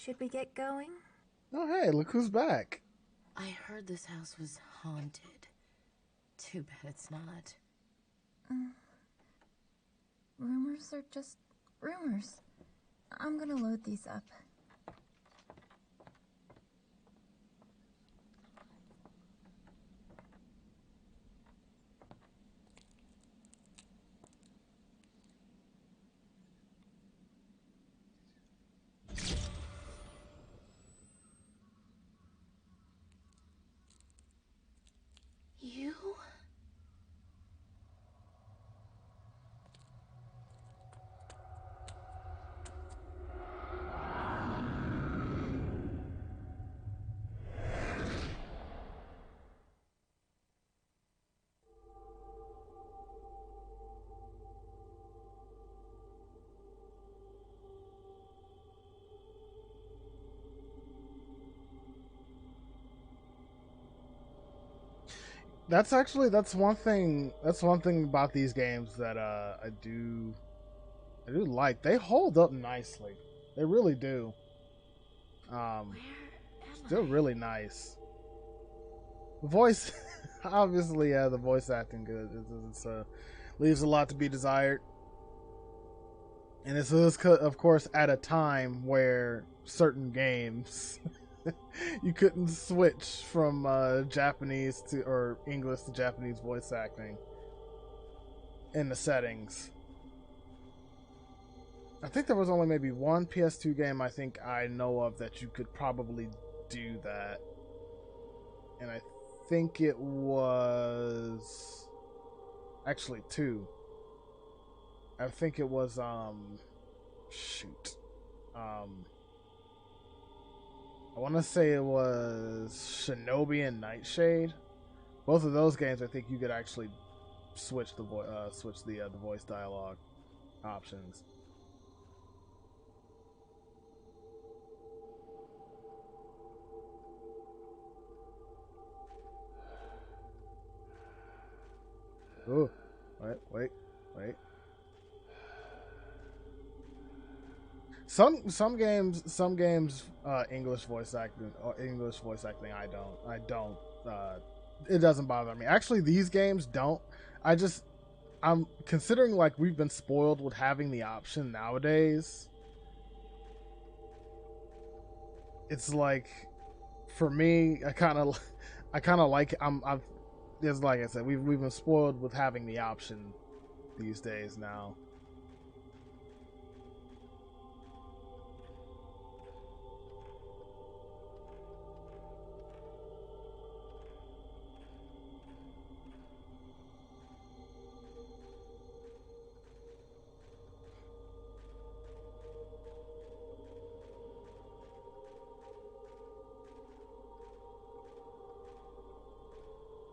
Should we get going? Oh, hey, look who's back. I heard this house was haunted. Too bad it's not. Rumors are just rumors. I'm gonna load these up. You? That's one thing about these games that I do like. They hold up nicely. They really do. Still really nice. The voice, obviously, the voice acting good. It's leaves a lot to be desired. And this is, of course, at a time where certain games you couldn't switch from Japanese to or English to Japanese voice acting in the settings. I think there was only maybe one PS2 game I think I know of that you could probably do that. And I think it was actually two. I think it was shoot. I want to say it was Shinobi and Nightshade. Both of those games, I think you could actually switch the voice dialogue options. Oh, wait. Some games English voice acting I don't it doesn't bother me. Actually, these games don't. I'm considering like we've been spoiled with having the option nowadays. It's like for me, I kind of like I've just like I said, we've been spoiled with having the option these days now.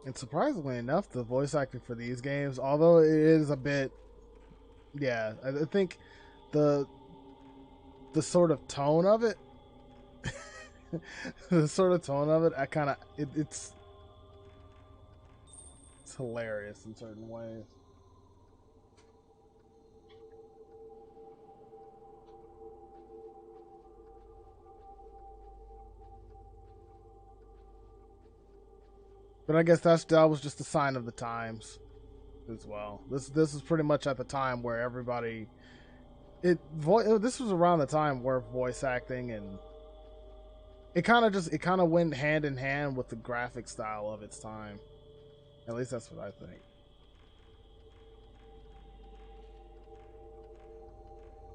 And surprisingly enough, the voice acting for these games, although it is a bit, yeah, I think the sort of tone of it, I kind of it's hilarious in certain ways. But I guess that was just a sign of the times as well. This is pretty much at the time where everybody this was around the time where voice acting and it kind of went hand in hand with the graphic style of its time. At least that's what I think.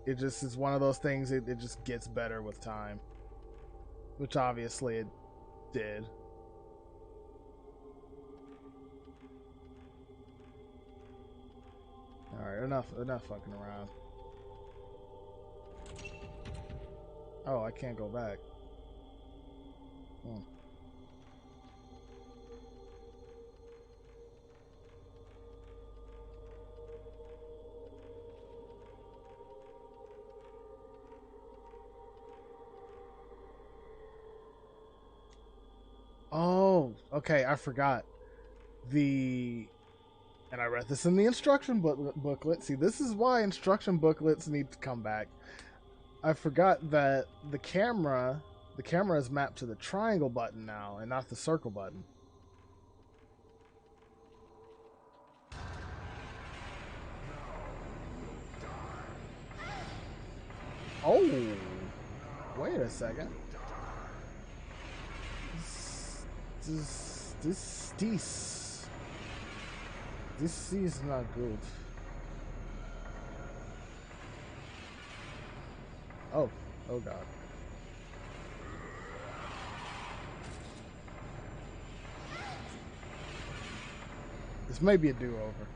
It just is one of those things. It just gets better with time, which obviously it did. Alright, enough fucking around. Oh, I can't go back. Oh, okay, I forgot. And I read this in the instruction booklet. See, this is why instruction booklets need to come back. I forgot that the camera is mapped to the triangle button now and not the circle button. Oh, wait a second. This is not good. Oh God. This may be a do-over.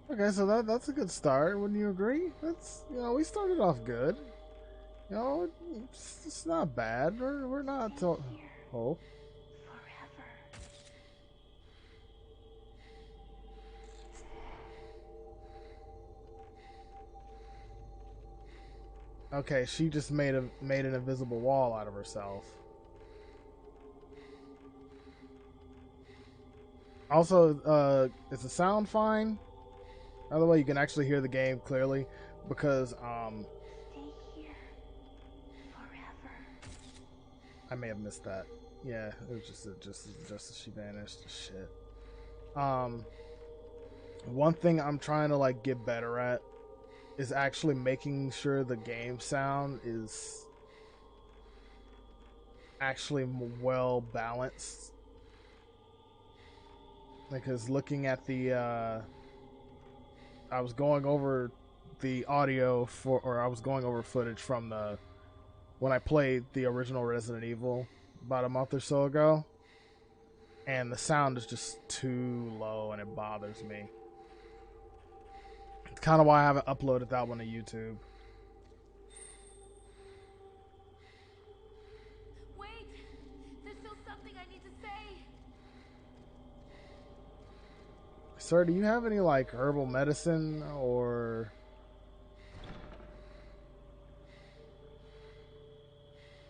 Okay, so that's a good start. Wouldn't you agree? That's, you know, we started off good. You know, it's not bad. We're not. Oh, Forever. okay. She just made an invisible wall out of herself. Also, is the sound fine? By the way, you can actually hear the game clearly because Stay here. Forever. I may have missed that. Yeah, it was just as she vanished. Shit. One thing I'm trying to like get better at is actually making sure the game sound is actually well balanced. Because looking at the I was going over the audio for, or I was going over footage from the when I played the original Resident Evil about a month or so ago, and the sound is just too low and it bothers me. It's kind of why I haven't uploaded that one to YouTube. Wait! There's still something I need to say! Sir, do you have any like herbal medicine or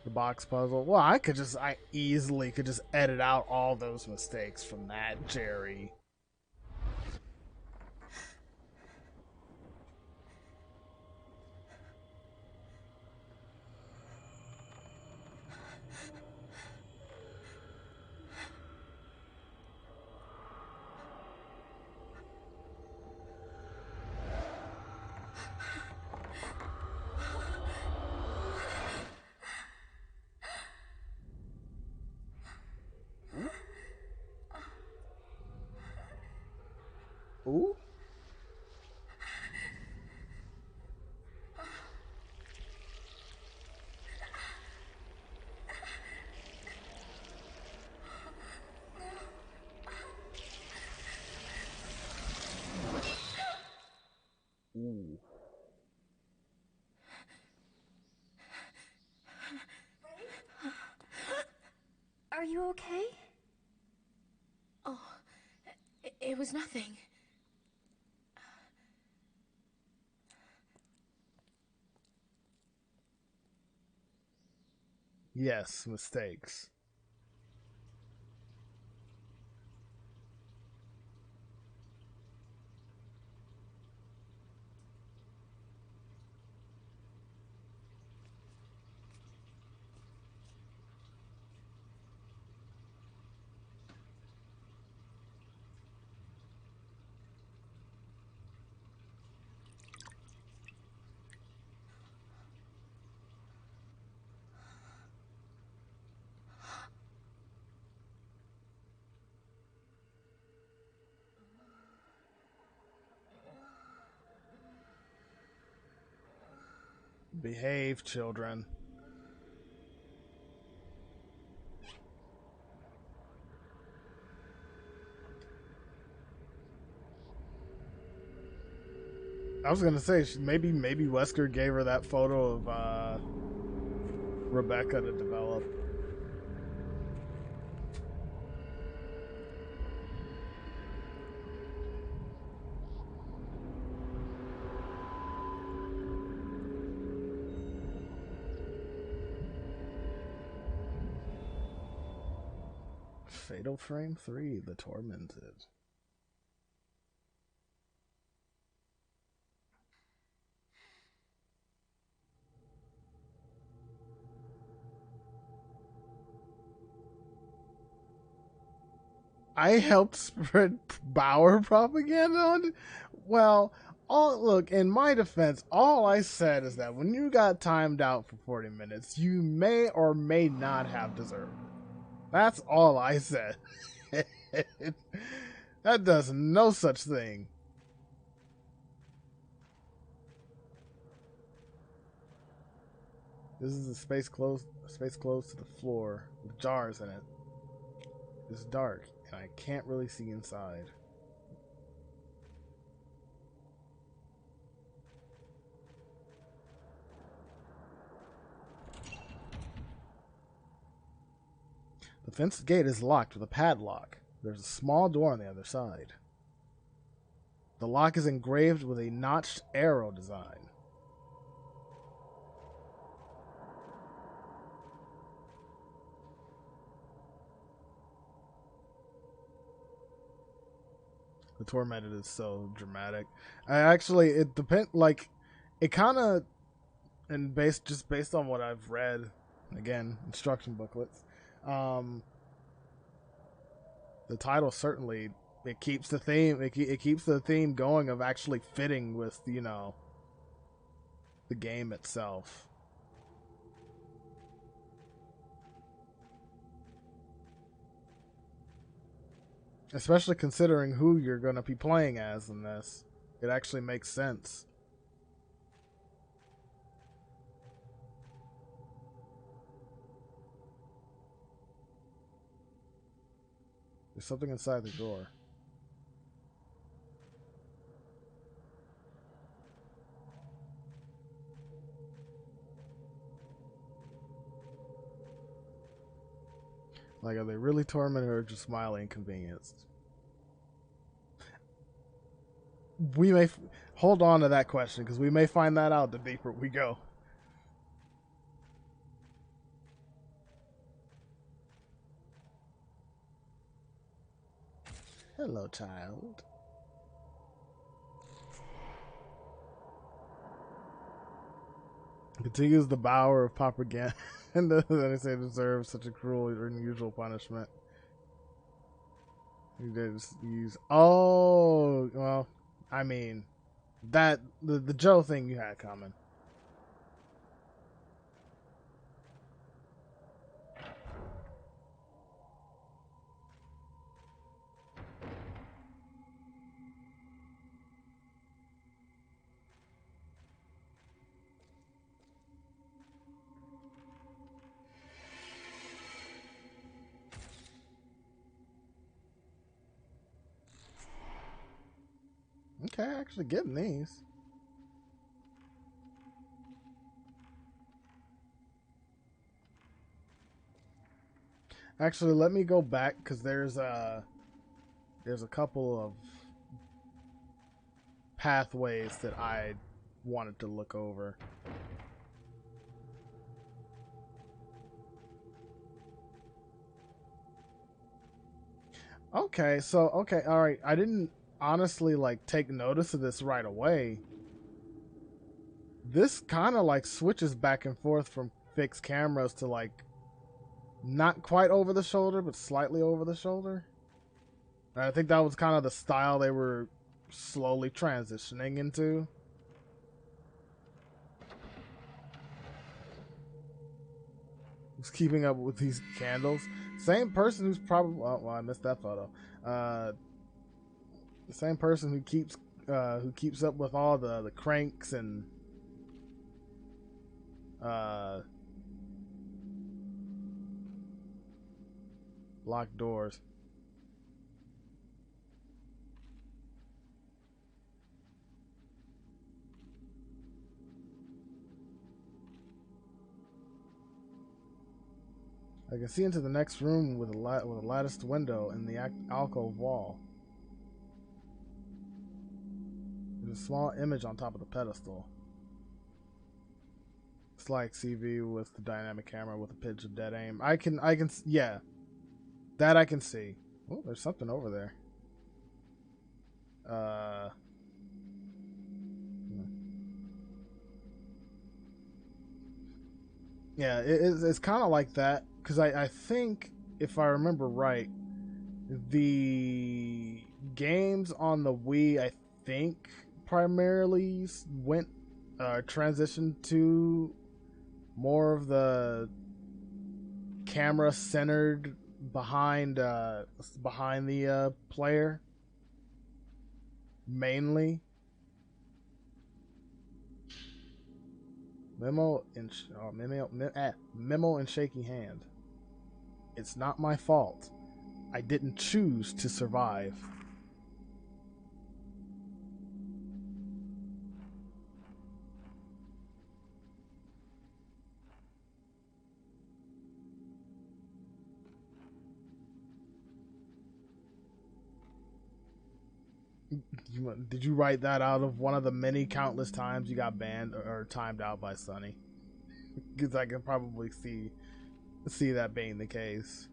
the box puzzle? Well, I easily could just edit out all those mistakes from that, Jerry. Ooh. Ooh. Are you okay? Oh, it was nothing. Yes, mistakes. Behave, children. I was gonna say maybe Wesker gave her that photo of Rebecca to develop. Fatal Frame 3, The Tormented. I helped spread Bauer propaganda on it? Well, look, in my defense, all I said is that when you got timed out for 40 minutes, you may or may not have deserved it. That's all I said. That does no such thing. This is a space close to the floor with jars in it. It's dark, and I can't really see inside. The fence gate is locked with a padlock. There's a small door on the other side. The lock is engraved with a notched arrow design. The Tormented is so dramatic. It depends, like, it kind of, and based on what I've read, again, instruction booklets, the title certainly, it keeps the theme, it keeps the theme going of actually fitting with, you know, the game itself. Especially considering who you're going to be playing as in this. It actually makes sense. There's something inside the door. Like, are they really tormented or just mildly inconvenienced? We may hold on to that question because we may find that out the deeper we go. Hello, child. Continues the bower of propaganda. And then they say deserves such a cruel or unusual punishment. He did use. Oh, well, I mean, that the Joe thing you had coming. Okay, actually getting these. Actually, let me go back because there's a couple of pathways that I wanted to look over. Okay, all right. I didn't honestly like take notice of this right away. This kind of like switches back and forth from fixed cameras to like not quite over the shoulder, but slightly over the shoulder. And I think that was kind of the style they were slowly transitioning into. Who's keeping up with these candles? Same person who's probably. Oh, well, I missed that photo. The same person who keeps up with all the cranks and locked doors. I can see into the next room with a latticed window in the alcove wall. There's a small image on top of the pedestal. It's like CV with the dynamic camera with a pitch of dead aim. Yeah. That I can see. Oh, there's something over there. Yeah, it's kind of like that because I think if I remember right, the games on the Wii I think primarily went transitioned to more of the camera centered behind the player mainly. Memo and shaky hand. It's not my fault. I didn't choose to survive. Did you write that out of one of the many countless times you got banned or timed out by Sunny? Because I can probably see that being the case.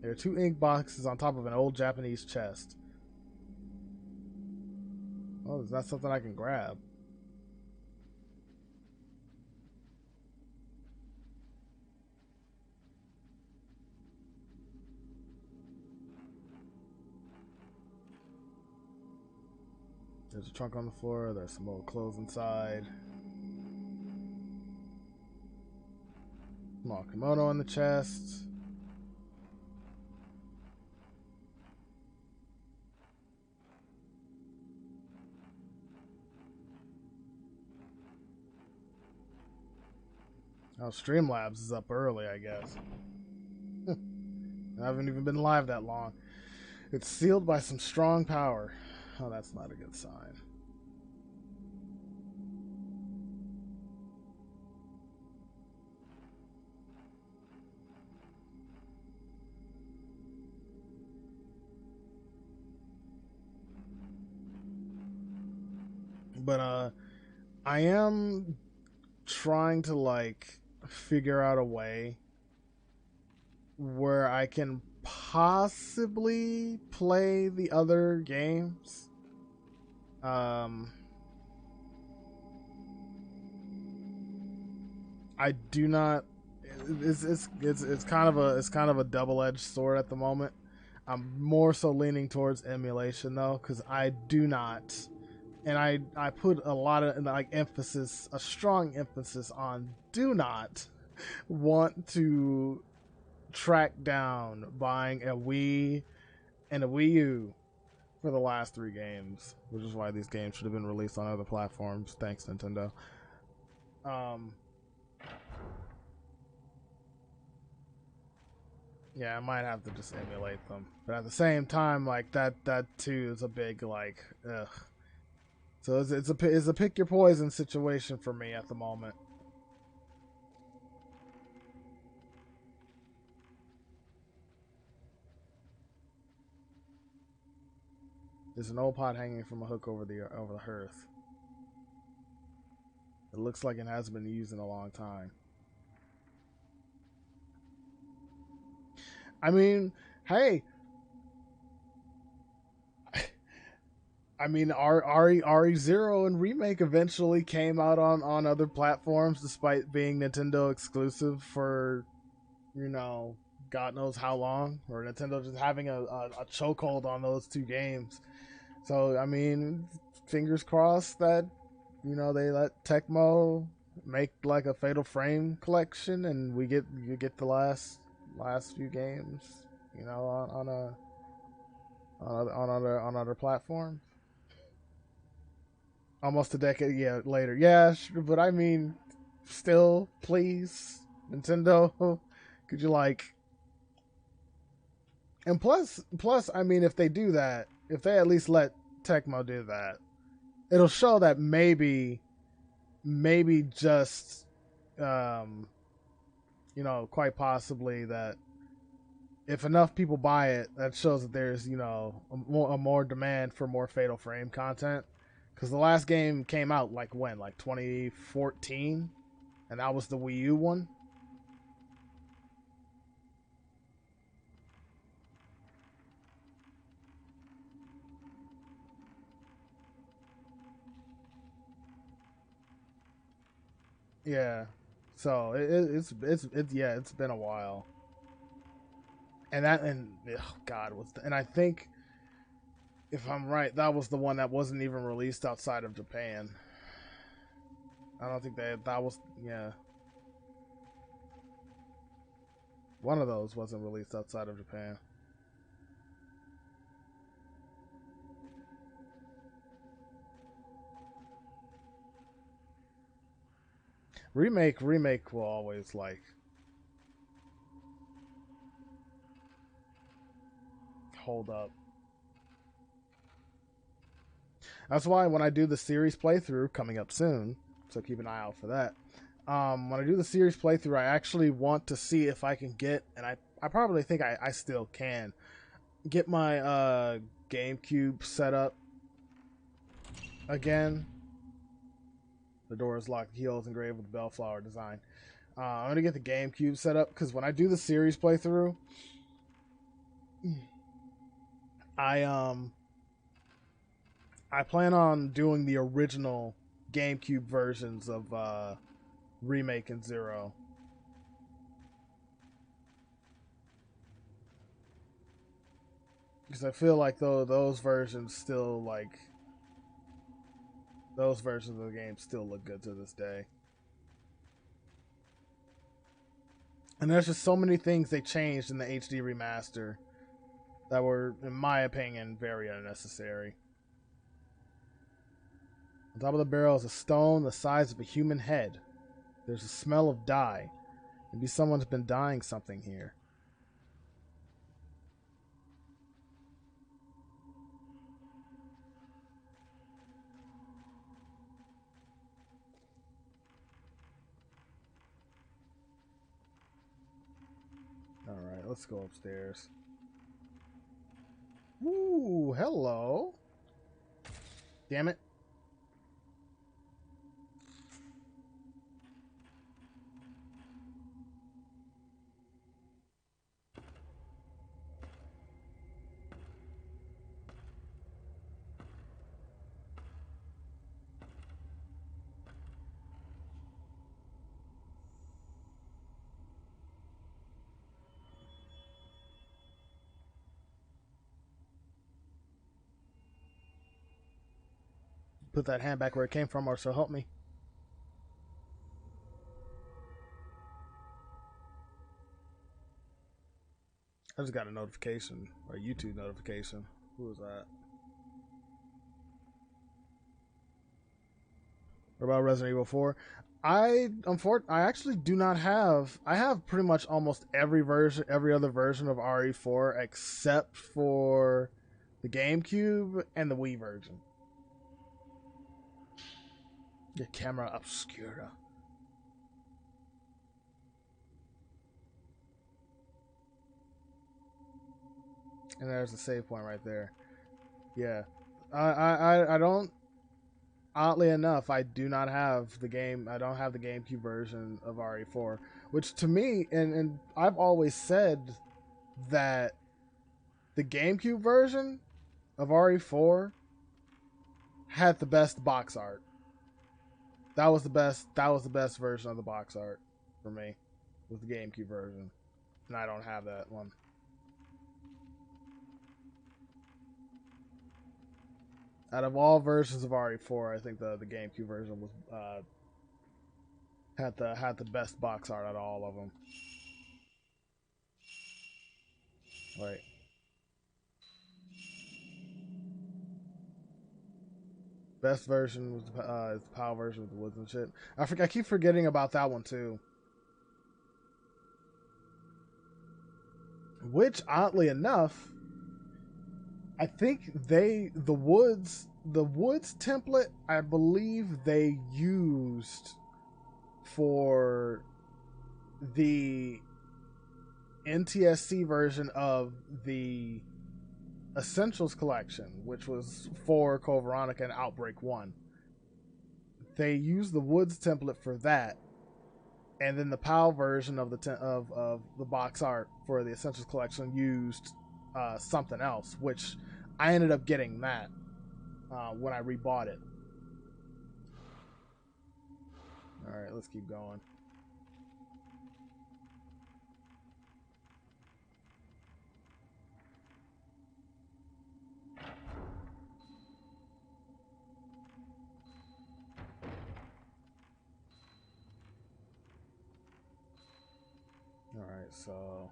There are 2 ink boxes on top of an old Japanese chest. Oh, is that something I can grab? There's a trunk on the floor. There's some old clothes inside. Small kimono on the chest. Oh, Streamlabs is up early, I guess. I haven't even been live that long. It's sealed by some strong power. Oh, that's not a good sign. But I am trying to like figure out a way where I can possibly play the other games. I do not. It's kind of a double-edged sword at the moment. I'm more so leaning towards emulation though, because I do not, and I put a lot of like emphasis, a strong emphasis on do not want to track down buying a Wii and a Wii U for the last 3 games, which is why these games should have been released on other platforms. Thanks, Nintendo. Yeah, I might have to just emulate them, but at the same time, like that too is a big like, ugh. So it's a pick your poison situation for me at the moment. There's an old pot hanging from a hook over the hearth. It looks like it hasn't been used in a long time. I mean, hey. I mean, RE0 and Remake eventually came out on other platforms despite being Nintendo exclusive for, you know, God knows how long, or Nintendo just having a chokehold on those 2 games. So, I mean, fingers crossed that, you know, they let Tecmo make like a Fatal Frame collection and you get the last few games, you know, on other platforms. Almost a decade later. Yeah, sure, but I mean, still, please, Nintendo, could you like? And plus, I mean, if they do that, if they at least let Tecmo do that, it'll show that maybe just, you know, quite possibly that if enough people buy it, that shows that there's, you know, a more demand for more Fatal Frame content. Because the last game came out like when? Like 2014? And that was the Wii U one? Yeah. So it's been a while. And oh God, and I think if I'm right, that was the one that wasn't even released outside of Japan. I don't think that was, yeah. One of those wasn't released outside of Japan. Remake will always like hold up. That's why when I do the series playthrough coming up soon, so keep an eye out for that. When I do the series playthrough, I actually want to see if I can get, and I probably think I still can, get my GameCube set up again. The door is locked, the key is engraved with the bellflower design. I'm going to get the GameCube set up, because when I do the series playthrough, I plan on doing the original GameCube versions of Remake and Zero. Because I feel like those versions still, like, those versions of the game still look good to this day. And there's just so many things they changed in the HD remaster that were, in my opinion, very unnecessary. On top of the barrel is a stone the size of a human head. There's a smell of dye. Maybe someone's been dyeing something here. Alright, let's go upstairs. Ooh, hello. Damn it. Put that hand back where it came from, or so help me. I just got a notification, or a YouTube notification. Who was that? What about Resident Evil 4? I actually do not have. I have pretty much almost every other version of RE4 except for the GameCube and the Wii version. The Camera Obscura. And there's a save point right there. Yeah, I don't. Oddly enough, I do not have the game. I don't have the GameCube version of RE4, which to me, and I've always said that the GameCube version of RE4 had the best box art. That was the best. That was the best version of the box art for me, was the GameCube version, and I don't have that one. Out of all versions of RE4, I think the GameCube version was had the best box art out of all of them. Right. Best version was the PAL version with the woods and shit. I keep forgetting about that one too. Which, oddly enough, I think the woods template, I believe they used for the NTSC version of the Essentials Collection, which was for Code Veronica and Outbreak 1. They used the Woods template for that, and then the PAL version of the box art for the Essentials Collection used something else, which I ended up getting that when I rebought it. All right, let's keep going. All right, so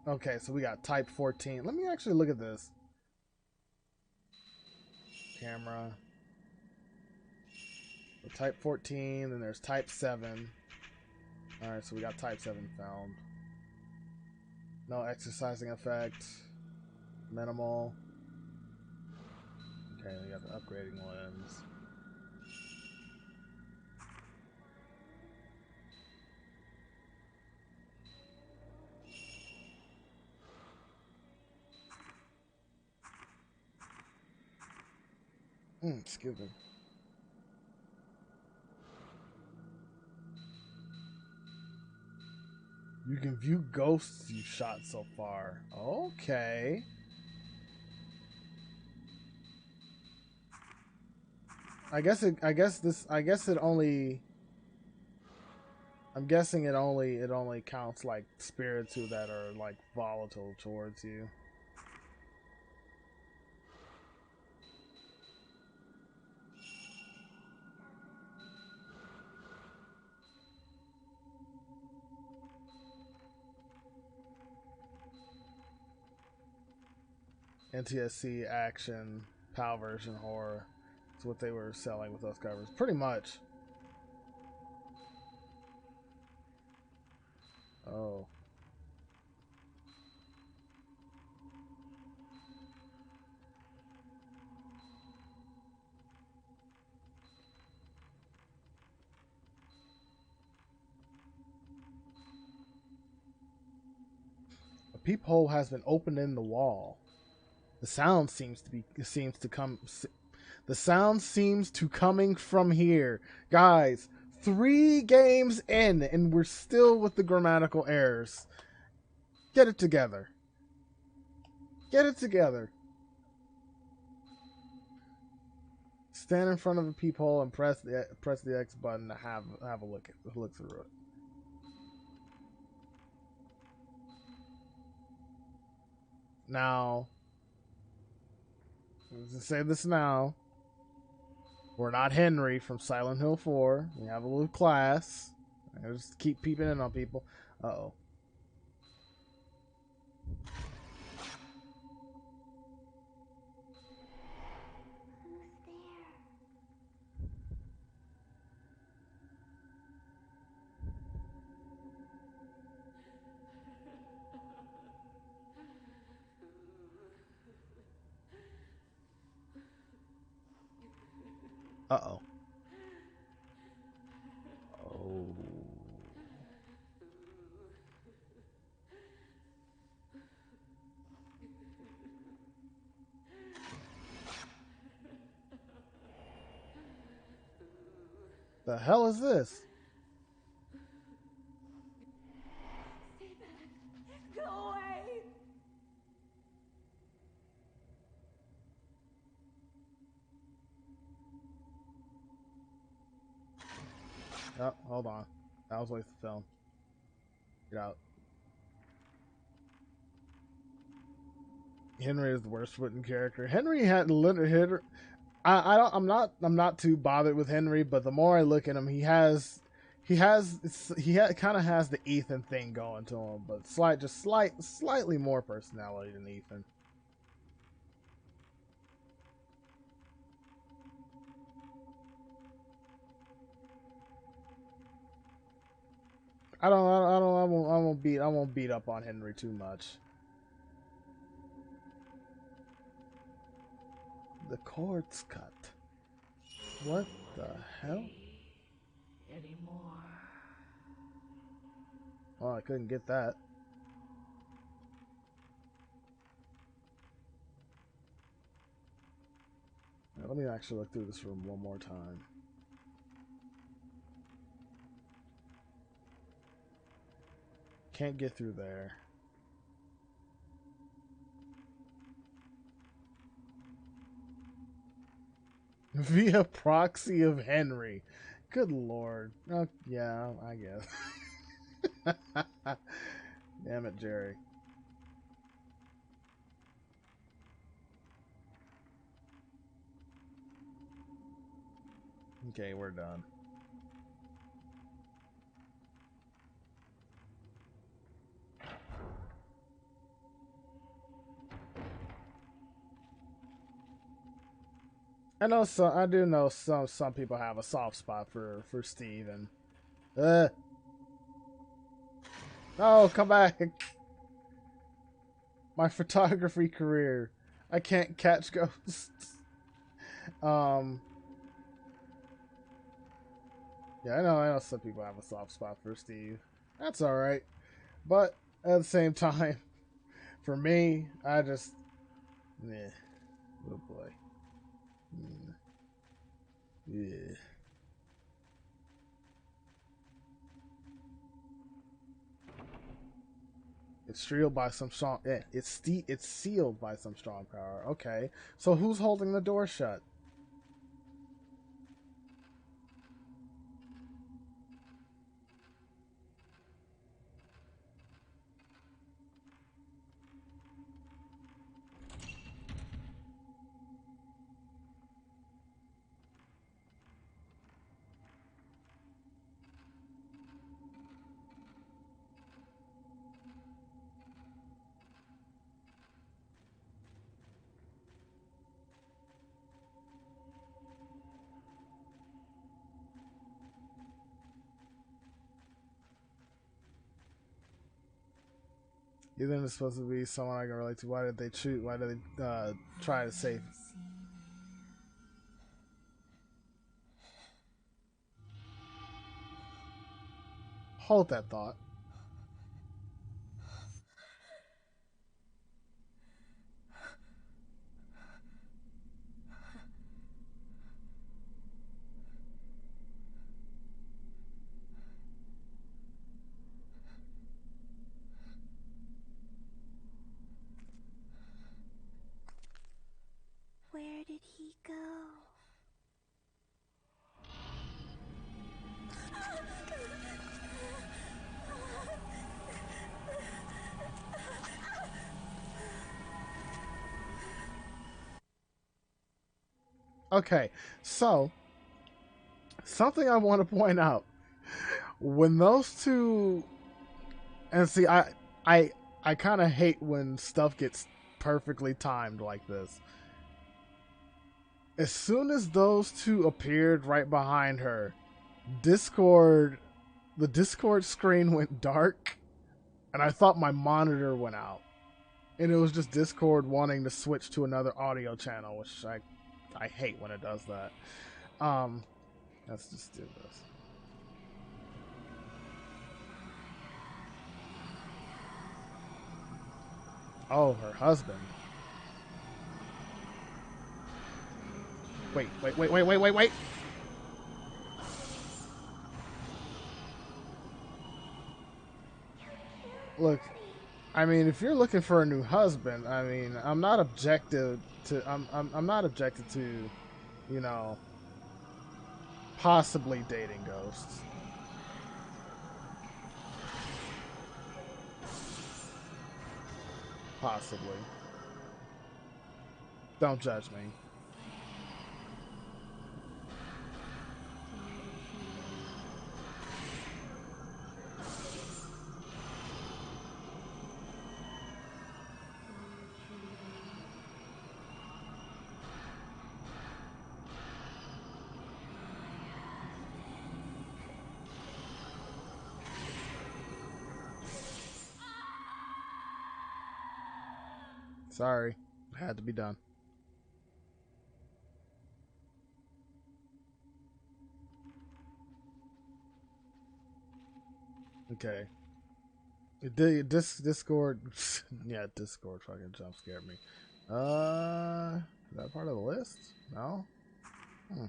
okay, so we got type 14. Let me actually look at this. Camera. So type 14, then there's type 7. All right, so we got type 7 found. No exercising effect. Minimal. Okay, we got the upgrading lens. Excuse me. You can view ghosts you've shot so far. Okay. I'm guessing it only counts like spirits that are like volatile towards you. NTSC action, PAL version horror. That's what they were selling with those covers. Pretty much. Oh. A peephole has been opened in the wall. The sound seems to coming from here. Guys, 3 games in and we're still with the grammatical errors. Get it together. Get it together. Stand in front of a peephole and press the X button to have a look through it. Now, let's say this now. We're not Henry from Silent Hill 4. We have a little class. I just keep peeping in on people. Uh-oh. Uh-oh. Oh. The hell is this? Stay back. Go away. Oh, hold on. That was waste of film. Get out. Henry is the worst written character. Henry had literally. I'm not too bothered with Henry, but the more I look at him, he kind of has the Ethan thing going to him, but slightly more personality than Ethan. I won't beat up on Henry too much. The cord's cut. What the hell? Anymore. Oh, I couldn't get that. let me actually look through this room one more time. Can't get through there. Via proxy of Henry. Good lord. Oh, yeah, I guess. Damn it, Jerry. Okay, we're done. I do know some people have a soft spot for Steve and no, come back. My photography career. I can't catch ghosts. Yeah, I know some people have a soft spot for Steve. That's alright. But at the same time, for me, I just meh. Oh boy. Yeah. It's sealed by some strong. Yeah, it's sealed by some strong power. Okay, so who's holding the door shut? You think it's supposed to be someone I can relate to? Why did they shoot? Why did they try to save? Hold that thought. Where did he go? Okay, so something I want to point out: when those two, and see, I kind of hate when stuff gets perfectly timed like this. As soon as those two appeared right behind her, the Discord screen went dark, and I thought my monitor went out. And it was just Discord wanting to switch to another audio channel, which I hate when it does that. Let's just do this. Oh, her husband. Wait. Look, I mean, if you're looking for a new husband, I mean, I'm not objective to I'm not objected to, you know, possibly dating ghosts. Possibly. Don't judge me. Sorry. It had to be done. Okay. Discord. Yeah, Discord fucking jump scared me. Is that part of the list? No? Hmm.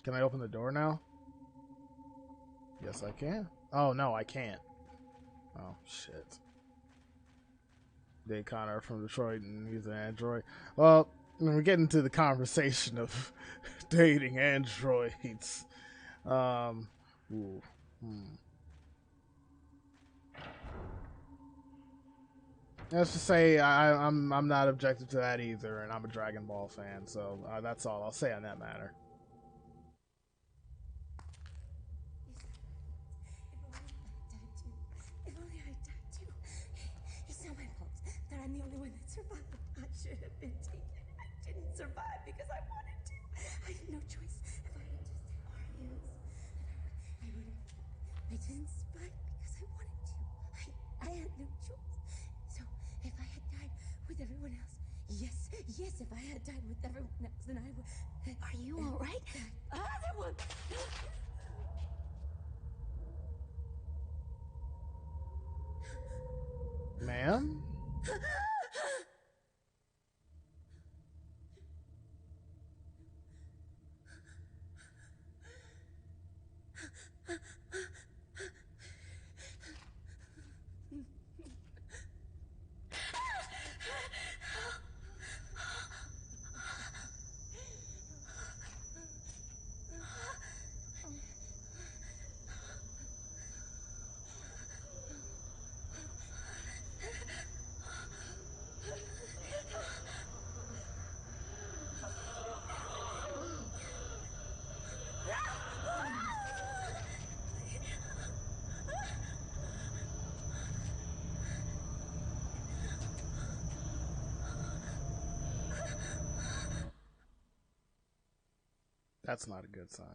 Can I open the door now? Yes, I can. Oh, no, I can't. Oh, shit. Dave Connor from Detroit, and he's an android. Well, when we get into the conversation of dating androids, ooh, let's just say I'm not objective to that either, and I'm a Dragon Ball fan, so that's all I'll say on that matter. If only I died too. It's not my fault that I'm the only one that survived. I should have been taken. I didn't survive because I wanted to. I had no choice. If I had just used, I would have. I didn't survive because I wanted to. I had no choice. So if I had died with everyone else, yes, if I had died with everyone else, then I would. Are you all right? Other one. Ma'am? That's not a good sign.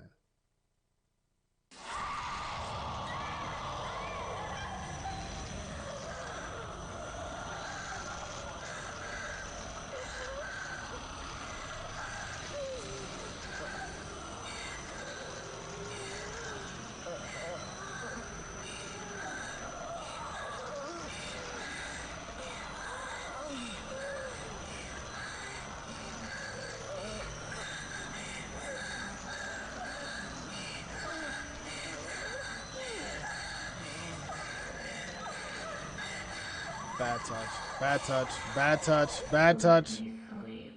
Bad touch. Bad touch. Bad touch. Bad touch. Sleep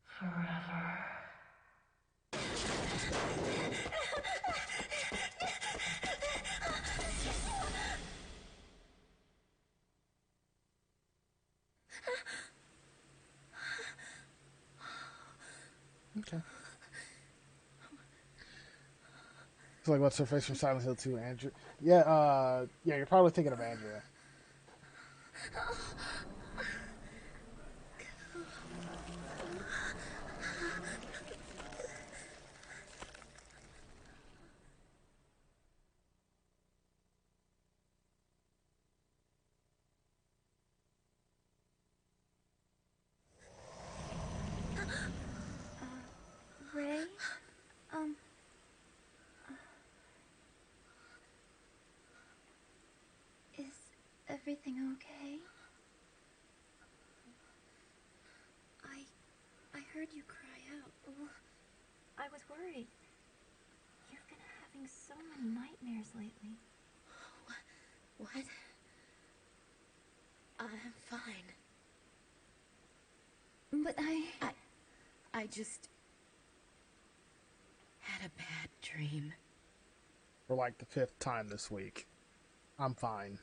forever. Okay. It's like what's her face from Silent Hill 2, Andrew? Yeah, you're probably thinking of Andrea. Ray? Is everything okay? I heard you cry out. I was worried. You've been having so many nightmares lately. What? I'm fine. But I just had a bad dream. For like the 5th time this week. I'm fine.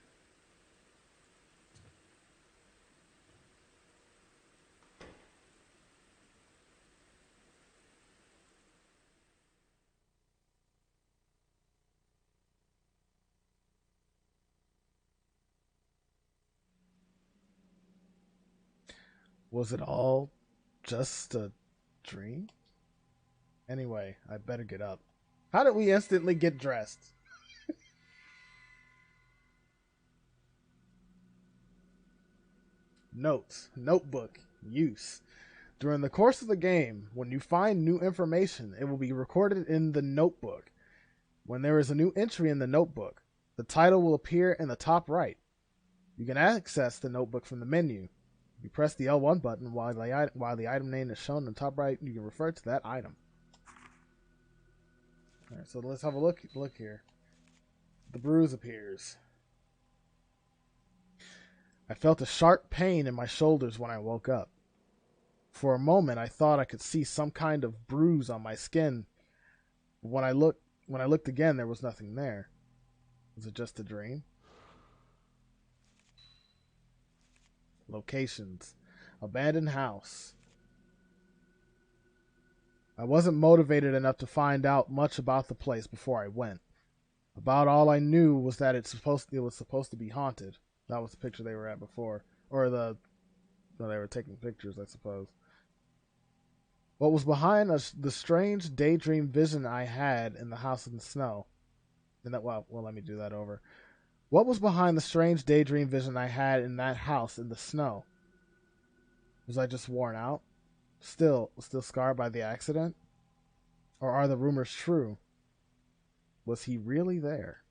Was it all just a dream? Anyway, I better get up. How did we instantly get dressed? Notes. Notebook. Use. During the course of the game, when you find new information, it will be recorded in the notebook. When there is a new entry in the notebook, the title will appear in the top right. You can access the notebook from the menu. If you press the L1 button while the item name is shown in the top right, you can refer to that item. Alright, so let's have a look here. The bruise appears. I felt a sharp pain in my shoulders when I woke up. For a moment, I thought I could see some kind of bruise on my skin. When I looked again, there was nothing there. Was it just a dream? Locations. Abandoned house. I wasn't motivated enough to find out much about the place before I went. About all I knew was that it was supposed to be haunted. That was the picture they were at before. Or they were taking pictures, I suppose. What was behind the strange daydream vision I had in the house in the snow? Well, let me do that over. What was behind the strange daydream vision I had in that house in the snow? Was I just worn out? Still scarred by the accident? Or are the rumors true? Was he really there?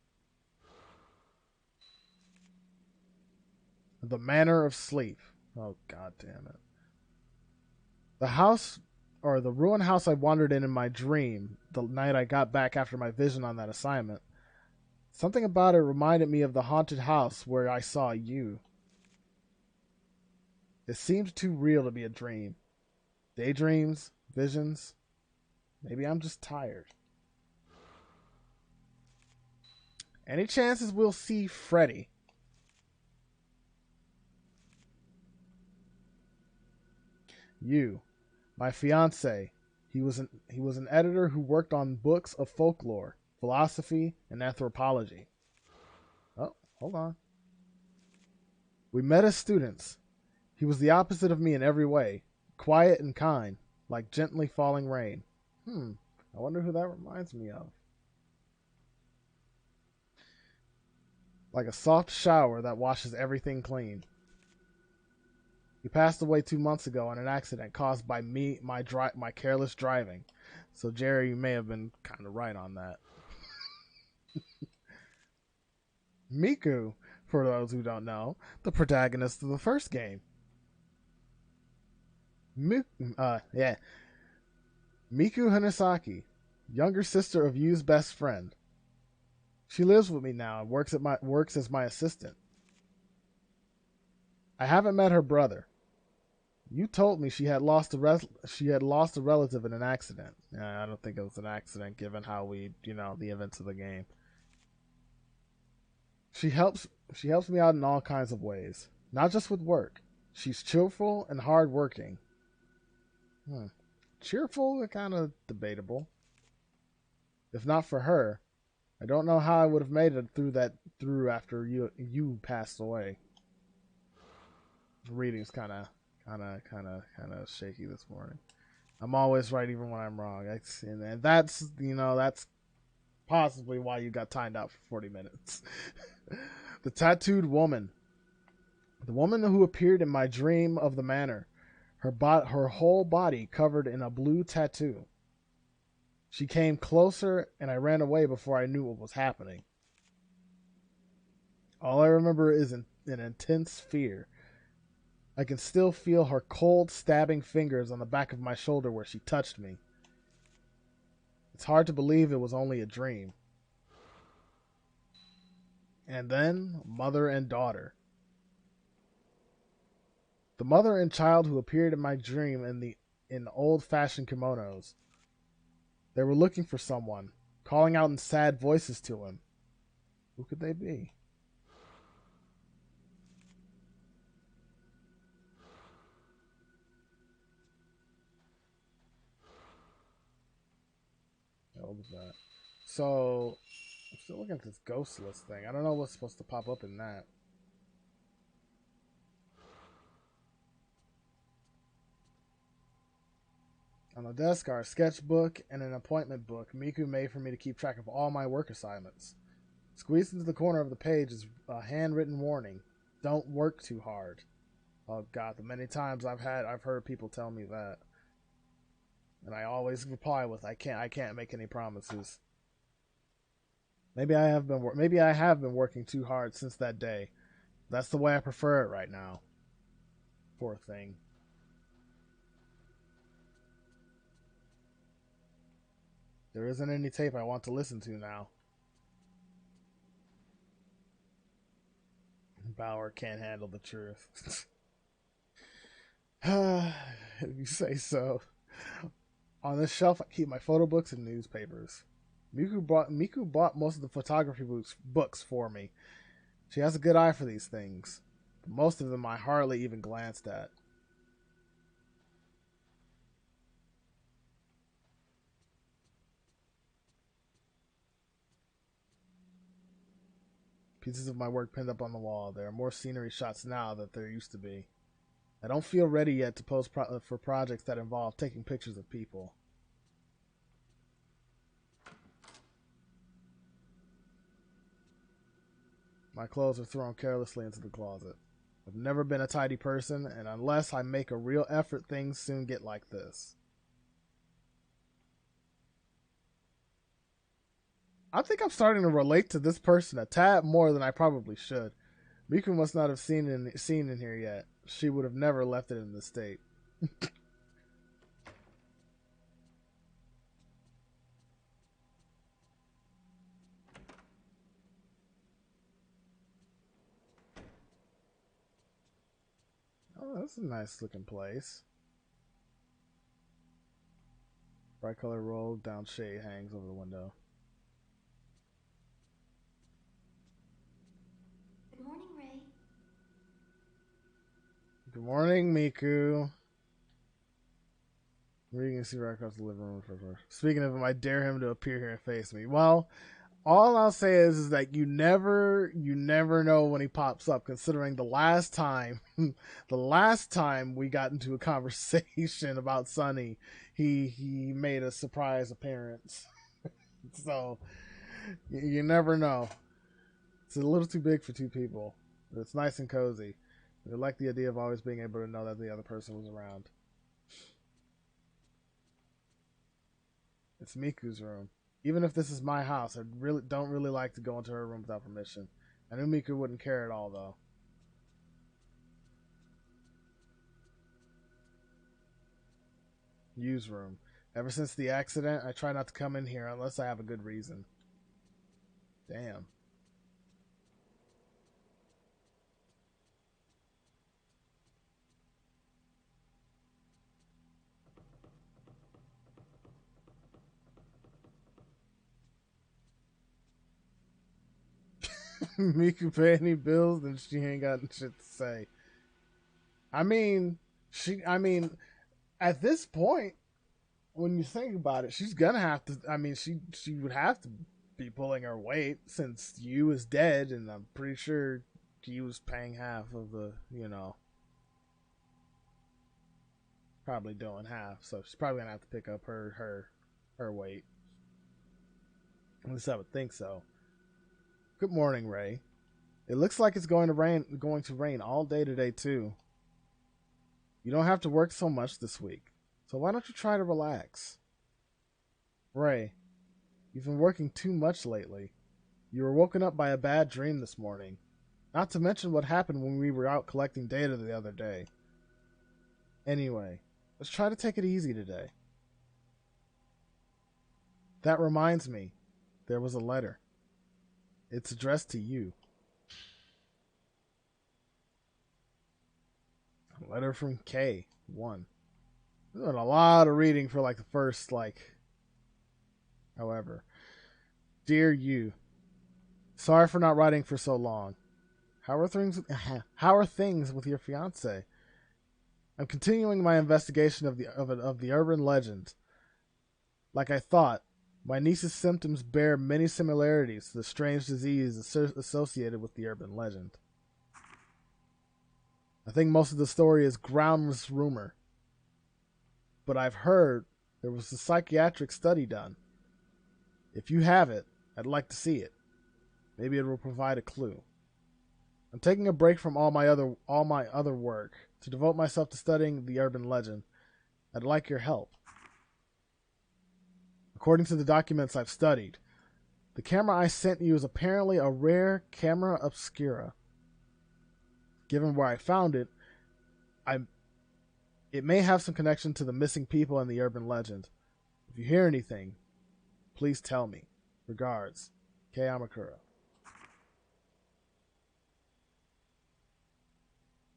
The Manor of Sleep. Oh, god damn it. The ruined house I wandered in my dream the night I got back after my vision on that assignment. Something about it reminded me of the haunted house where I saw you. It seemed too real to be a dream. Daydreams, visions. Maybe I'm just tired. Any chances we'll see Freddy? You, my fiance. He was an editor who worked on books of folklore, philosophy, and anthropology. Oh, hold on. We met as students. He was the opposite of me in every way. Quiet and kind, like gently falling rain. I wonder who that reminds me of. Like a soft shower that washes everything clean. He passed away 2 months ago in an accident caused by my careless driving. So Jerry, you may have been kind of right on that. Miku, for those who don't know, the protagonist of the first game. Miku Hanasaki, younger sister of Yu's best friend. She lives with me now and works as my assistant. I haven't met her brother. You told me she had lost a relative in an accident. I don't think it was an accident given how the events of the game. She helps me out in all kinds of ways, not just with work. She's cheerful and hardworking. Cheerful, kind of debatable. If not for her, I don't know how I would have made it through after you passed away. The reading's kind of shaky this morning. I'm always right even when I'm wrong. And that's possibly why you got timed out for 40 minutes. The tattooed woman. The woman who appeared in my dream of the manor. Her whole body covered in a blue tattoo. She came closer and I ran away before I knew what was happening. All I remember is an intense fear. I can still feel her cold, stabbing fingers on the back of my shoulder where she touched me. It's hard to believe it was only a dream. And then, mother and daughter. The mother and child who appeared in my dream in old-fashioned kimonos. They were looking for someone, calling out in sad voices to him. Who could they be? What was that? So, I'm still looking at this ghost list thing. I don't know what's supposed to pop up in that. On the desk are a sketchbook and an appointment book Miku made for me to keep track of all my work assignments. Squeezed into the corner of the page is a handwritten warning. Don't work too hard. Oh God, the many times I've heard people tell me that. And I always reply with, I can't make any promises. Maybe I have been working too hard since that day. That's the way I prefer it right now. Poor thing. There isn't any tape I want to listen to now. Bauer can't handle the truth. If you say so. On this shelf, I keep my photo books and newspapers. Miku bought most of the photography books for me. She has a good eye for these things. But most of them I hardly even glanced at. Pieces of my work pinned up on the wall. There are more scenery shots now than there used to be. I don't feel ready yet to pose for projects that involve taking pictures of people. My clothes are thrown carelessly into the closet. I've never been a tidy person, and unless I make a real effort, things soon get like this. I think I'm starting to relate to this person a tad more than I probably should. Miku must not have seen in here yet. She would have never left it in this state. Oh, that's a nice looking place. Bright color rolled down shade hangs over the window. Good morning, Ray. Good morning, Miku. Reading and see right across the living room. Speaking of him, I dare him to appear here and face me. Well, all I'll say is that you never know when he pops up, considering the last time we got into a conversation about Sunny, he made a surprise appearance. So you never know. It's a little too big for two people, but it's nice and cozy. I like the idea of always being able to know that the other person was around. It's Miku's room. Even if this is my house, I don't really like to go into her room without permission. I knew Miku wouldn't care at all, though. Yu's room. Ever since the accident, I try not to come in here unless I have a good reason. Damn. Miku pay any bills, then she ain't got shit to say. I mean, at this point, when you think about it, she's gonna have to. I mean, she would have to be pulling her weight since Yu is dead, and I'm pretty sure Yu was paying half of the, probably doing half. So she's probably gonna have to pick up her weight. At least I would think so. Good morning, Ray. It looks like it's going to rain all day today too. You don't have to work so much this week, so why don't you try to relax? Ray, you've been working too much lately. You were woken up by a bad dream this morning. Not to mention what happened when we were out collecting data the other day. Anyway, let's try to take it easy today. That reminds me, there was a letter. It's addressed to you. A letter from K1. There's been a lot of reading for the first however. Dear you, sorry for not writing for so long. How are things with your fiance? I'm continuing my investigation of the urban legend. Like I thought, my niece's symptoms bear many similarities to the strange disease associated with the urban legend. I think most of the story is groundless rumor, but I've heard there was a psychiatric study done. If you have it, I'd like to see it. Maybe it will provide a clue. I'm taking a break from all my other work to devote myself to studying the urban legend. I'd like your help. According to the documents I've studied, the camera I sent you is apparently a rare Camera Obscura. Given where I found it, it may have some connection to the missing people in the urban legend. If you hear anything, please tell me. Regards, Kei Amakura.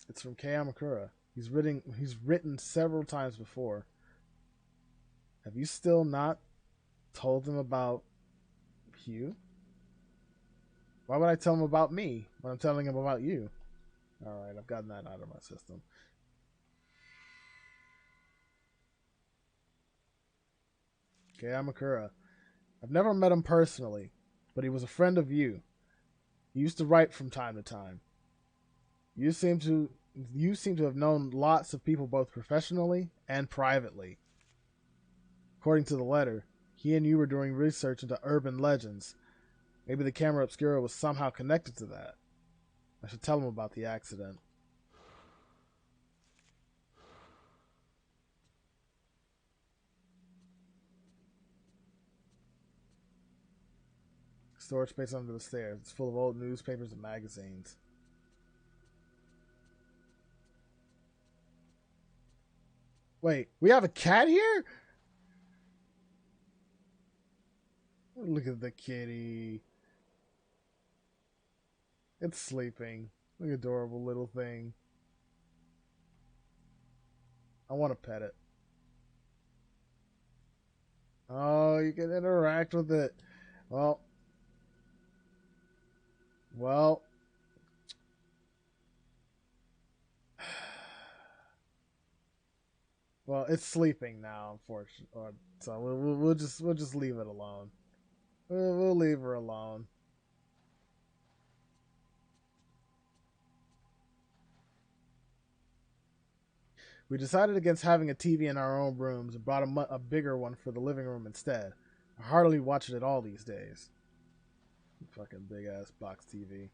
It's from Kei Amakura. He's written several times before. Have you still not told him about you? Why would I tell him about me when I'm telling him about you? Alright, I've gotten that out of my system. Kei Amakura. I've never met him personally, but he was a friend of you. He used to write from time to time. You seem to have known lots of people both professionally and privately. According to the letter, he and you were doing research into urban legends. Maybe the Camera Obscura was somehow connected to that. I should tell him about the accident. Storage space under the stairs. It's full of old newspapers and magazines. Wait, we have a cat here? Look at the kitty. It's sleeping. Look at adorable little thing. I want to pet it. Oh, you can interact with it. Well, it's sleeping now, unfortunately. So we'll just leave it alone. We'll leave her alone. We decided against having a TV in our own rooms and brought a bigger one for the living room instead. I hardly watch it at all these days. Fucking big ass box TV.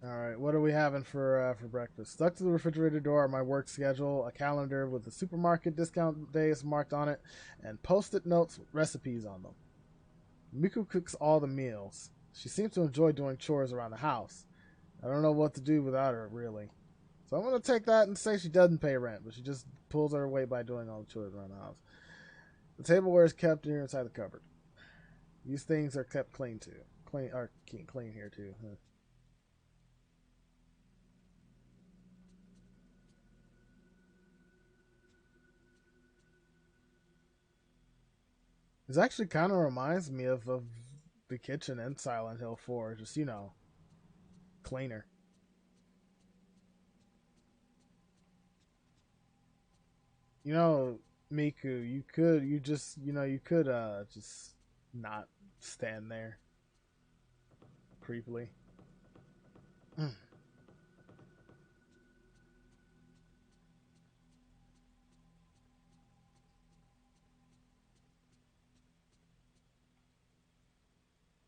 Alright, what are we having for breakfast? Stuck to the refrigerator door are my work schedule, a calendar with the supermarket discount days marked on it, and post-it notes with recipes on them. Miku cooks all the meals. She seems to enjoy doing chores around the house. I don't know what to do without her, really. So I'm going to take that and say she doesn't pay rent, but she just pulls her weight by doing all the chores around the house. The tableware is kept here inside the cupboard. These things are kept clean too. Clean here too. Huh. This actually kind of reminds me of the kitchen in Silent Hill 4. Just, cleaner. Miku, you could just not stand there creepily.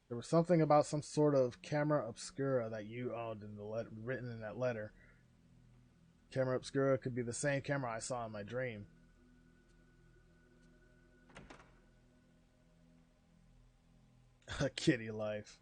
There was something about some sort of Camera Obscura that you owned in the written in that letter. Camera Obscura could be the same camera I saw in my dream. A kitty life.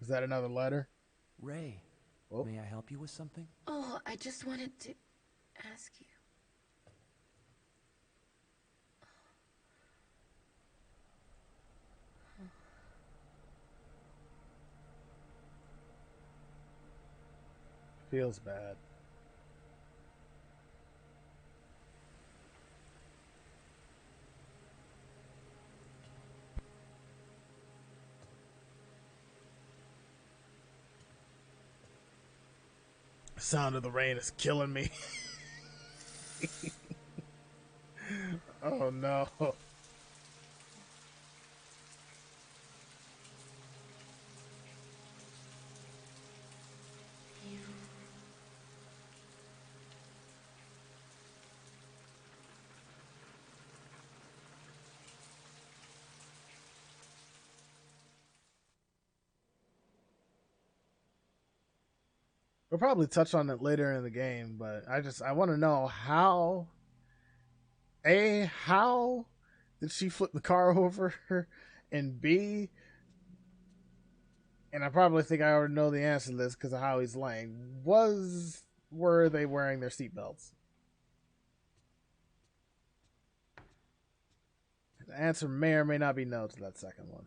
Is that another letter? Ray, Oh. may I help you with something? Oh, I just wanted to ask you. Feels bad. The sound of the rain is killing me. Oh no. We'll probably touch on it later in the game, but I want to know how did she flip the car over, and B, and I probably think I already know the answer to this because of how he's laying. Were they wearing their seatbelts? The answer may or may not be no to that second one.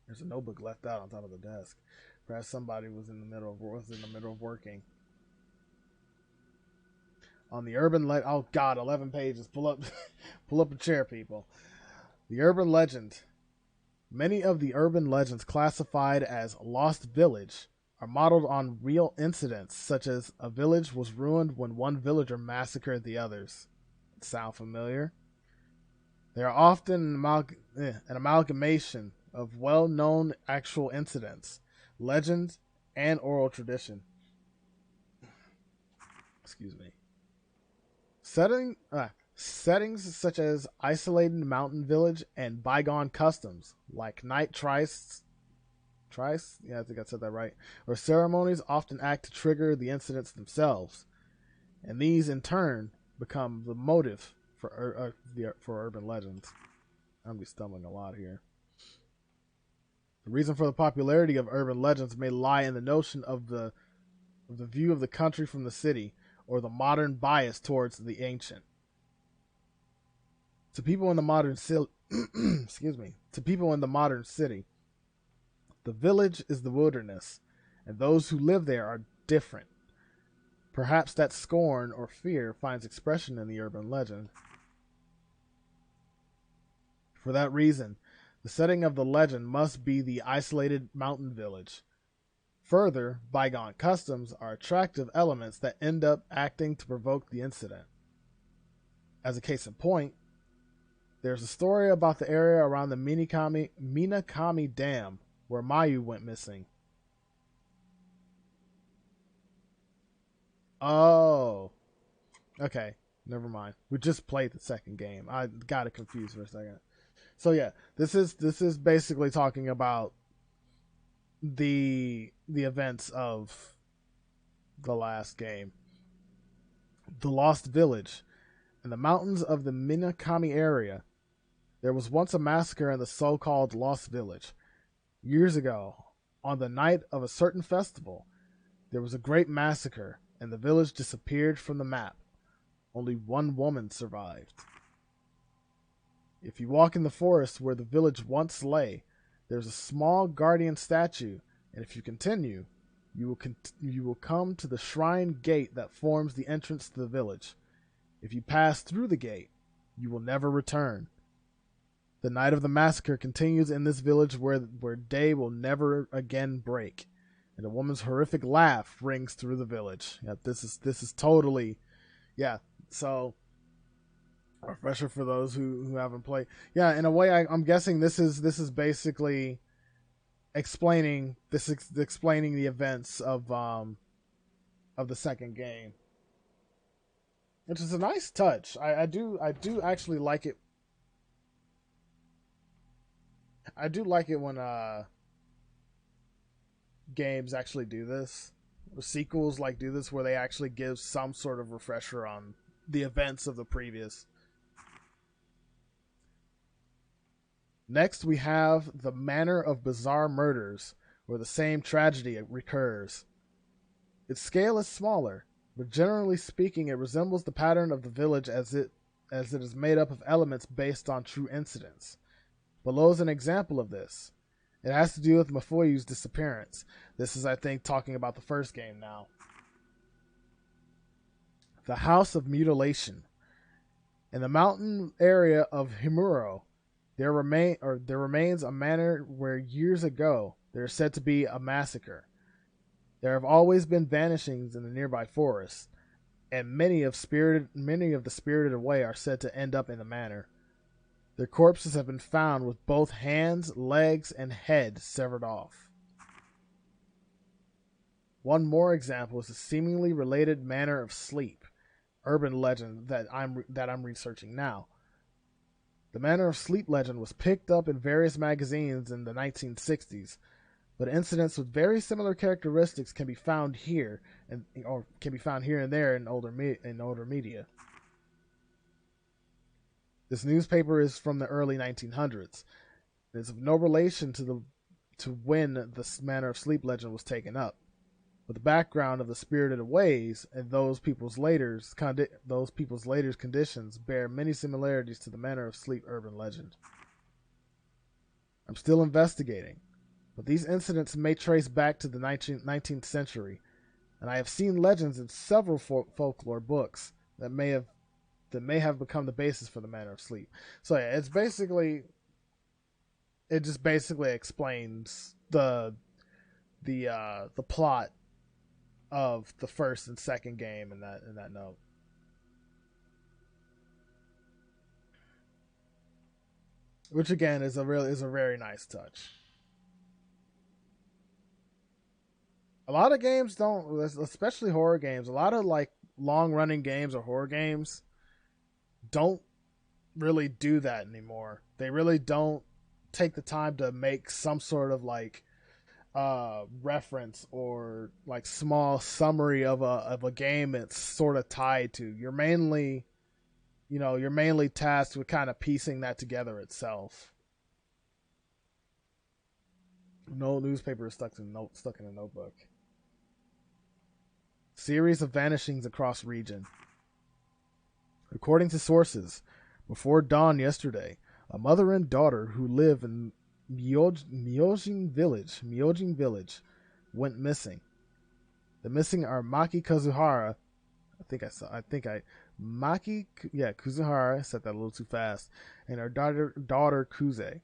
There's a notebook left out on top of the desk. Perhaps somebody was in the middle of working. On the urban oh god, 11 pages. Pull up a chair, people. The urban legend. Many of the urban legends classified as Lost Village are modeled on real incidents, such as a village was ruined when one villager massacred the others. Sound familiar? They are often an amalgamation of well-known actual incidents, legends, and oral tradition. Excuse me. Settings such as isolated mountain village and bygone customs, like night trice, yeah, I think I said that right, or ceremonies often act to trigger the incidents themselves, and these in turn become the motive for urban legends. I'm gonna be stumbling a lot here. The reason for the popularity of urban legends may lie in the notion of the view of the country from the city, or the modern bias towards the ancient. To people in the modern city, the village is the wilderness, and those who live there are different. Perhaps that scorn or fear finds expression in the urban legend. For that reason, the setting of the legend must be the isolated mountain village. Further, bygone customs are attractive elements that end up acting to provoke the incident. As a case in point, there's a story about the area around the Minakami Dam where Mayu went missing. Oh. Okay, never mind. We just played the second game. I got it confused for a second. So yeah, this is basically talking about the events of the last game. The Lost Village. In the mountains of the Minakami area, there was once a massacre in the so-called Lost Village. Years ago, on the night of a certain festival, there was a great massacre, and the village disappeared from the map. Only one woman survived. If you walk in the forest where the village once lay, there's a small guardian statue, and if you continue, you will come to the shrine gate that forms the entrance to the village. If you pass through the gate, you will never return. The night of the massacre continues in this village where day will never again break, and a woman's horrific laugh rings through the village. Yeah, this is totally, yeah. So, a refresher for those who haven't played. Yeah, in a way, I'm guessing this is basically explaining the events of the second game, which is a nice touch. I do actually like it. I do like it when games actually do this, or sequels like do this, where they actually give some sort of refresher on the events of the previous. Next, we have the Manor of Bizarre Murders, where the same tragedy recurs. Its scale is smaller, but generally speaking, it resembles the pattern of the village as it is made up of elements based on true incidents. Below is an example of this. It has to do with Mafoyu's disappearance. This is, I think, talking about the first game now. The House of Mutilation. In the mountain area of Himuro, There remains a manor where years ago there is said to be a massacre. There have always been vanishings in the nearby forest, and many of the spirited away are said to end up in the manor. Their corpses have been found with both hands, legs, and head severed off. One more example is the seemingly related Manor of Sleep, urban legend that I'm researching now. The Manor of Sleep legend was picked up in various magazines in the 1960s, but incidents with very similar characteristics can be found here and there in older media. This newspaper is from the early 1900s. It is of no relation to when the Manor of Sleep legend was taken up, but the background of the spirited ways and those people's later conditions bear many similarities to the Manor of Sleep urban legend. I'm still investigating, but these incidents may trace back to the 19th century, and I have seen legends in several folklore books that may have become the basis for the Manor of Sleep. So yeah, it just basically explains the plot of the first and second game in that note. Which again is a very nice touch. A lot of games don't, especially horror games, a lot of like long running games or horror games don't really do that anymore. They really don't take the time to make some sort of like reference or like small summary of a game it's sort of tied to. You're mainly tasked with kind of piecing that together itself. No newspaper is stuck in a notebook. Series of vanishings across region. According to sources, before dawn yesterday, a mother and daughter who live in Myojin Village went missing. The missing are Maki Kazuhara. Kuzuhara, I said that a little too fast, and her daughter Kuze.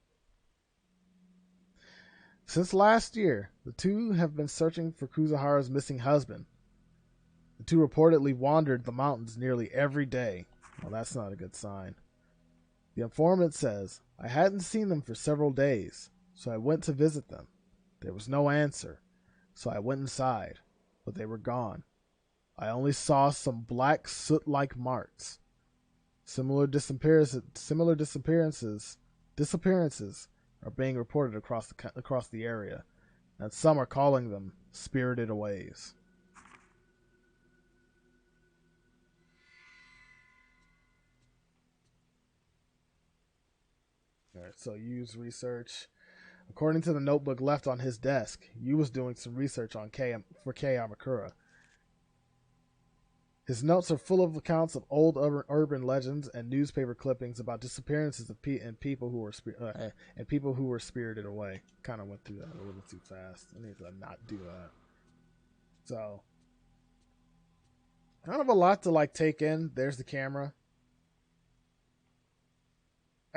Since last year, the two have been searching for Kuzuhara's missing husband. The two reportedly wandered the mountains nearly every day. Well, that's not a good sign. The informant says, I hadn't seen them for several days, so I went to visit them. There was no answer, so I went inside, but they were gone. I only saw some black soot-like marks. Similar disappearances are being reported across the area, and some are calling them spirited aways. Alright, so Yu's research. According to the notebook left on his desk, Yu was doing some research on for Amakura. His notes are full of accounts of old urban legends and newspaper clippings about disappearances of people who were spirited away. Kind of went through that a little too fast. I need to not do that. So, kind of a lot to like take in. There's the camera.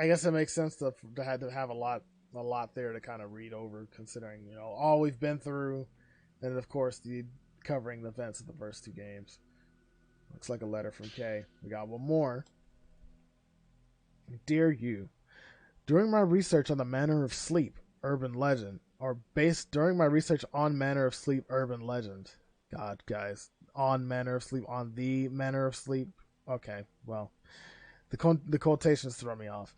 I guess it makes sense to have a lot there to kind of read over, considering all we've been through, and of course covering the events of the first two games. Looks like a letter from Kay. We got one more. Dear you, during my research on the Manor of Sleep urban legend, during my research on Manor of Sleep urban legend. God, guys, on Manor of Sleep, on the Manor of Sleep. Okay, well, the quotations throw me off.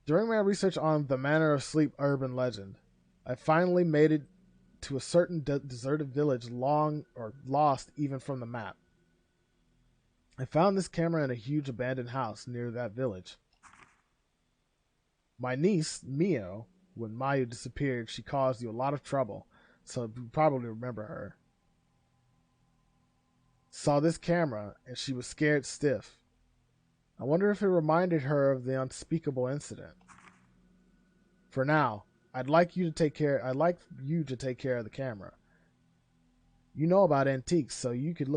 During my research on the Manor of Sleep urban legend, I finally made it to a certain deserted village lost even from the map. I found this camera in a huge abandoned house near that village. My niece, Mio, when Mayu disappeared, she caused you a lot of trouble, so you probably remember her. Saw this camera, and she was scared stiff. I wonder if it reminded her of the unspeakable incident. For now, I'd like you to take care of the camera. You know about antiques, so you could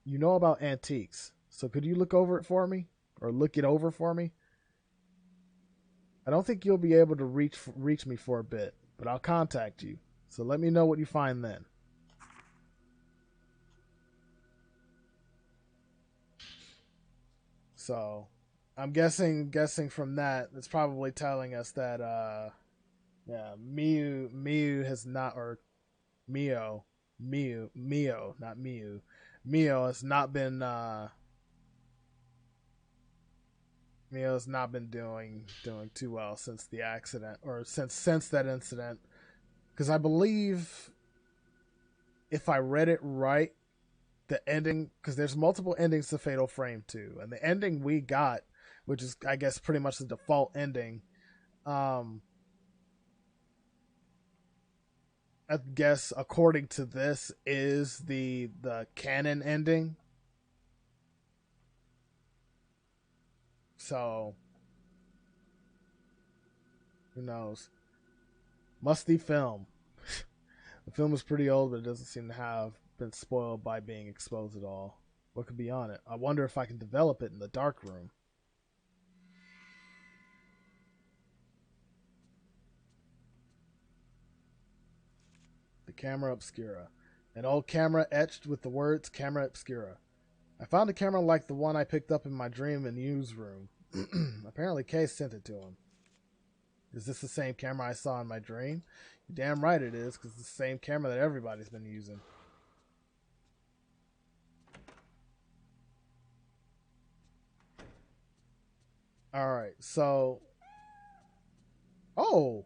you know about antiques, so could you look over it for me? Or look it over for me? I don't think you'll be able to reach me for a bit, but I'll contact you. So let me know what you find then. So I'm guessing from that, it's probably telling us that yeah, Miu has not, or Mio, not Miu. Mio has not been doing too well since the accident, or since that incident. Because I believe, if I read it right, the ending, because there's multiple endings to Fatal Frame 2, and the ending we got, which is, I guess, pretty much the default ending, I guess according to this is the canon ending. So who knows? Musty film. The film is pretty old, but it doesn't seem to have been spoiled by being exposed at all. What could be on it? I wonder if I can develop it in the dark room. The Camera Obscura. An old camera etched with the words Camera Obscura. I found a camera like the one I picked up in my dream and used room. Apparently Kay sent it to him. Is this the same camera I saw in my dream? You're damn right it is, because it's the same camera that everybody's been using. Alright, so... Oh!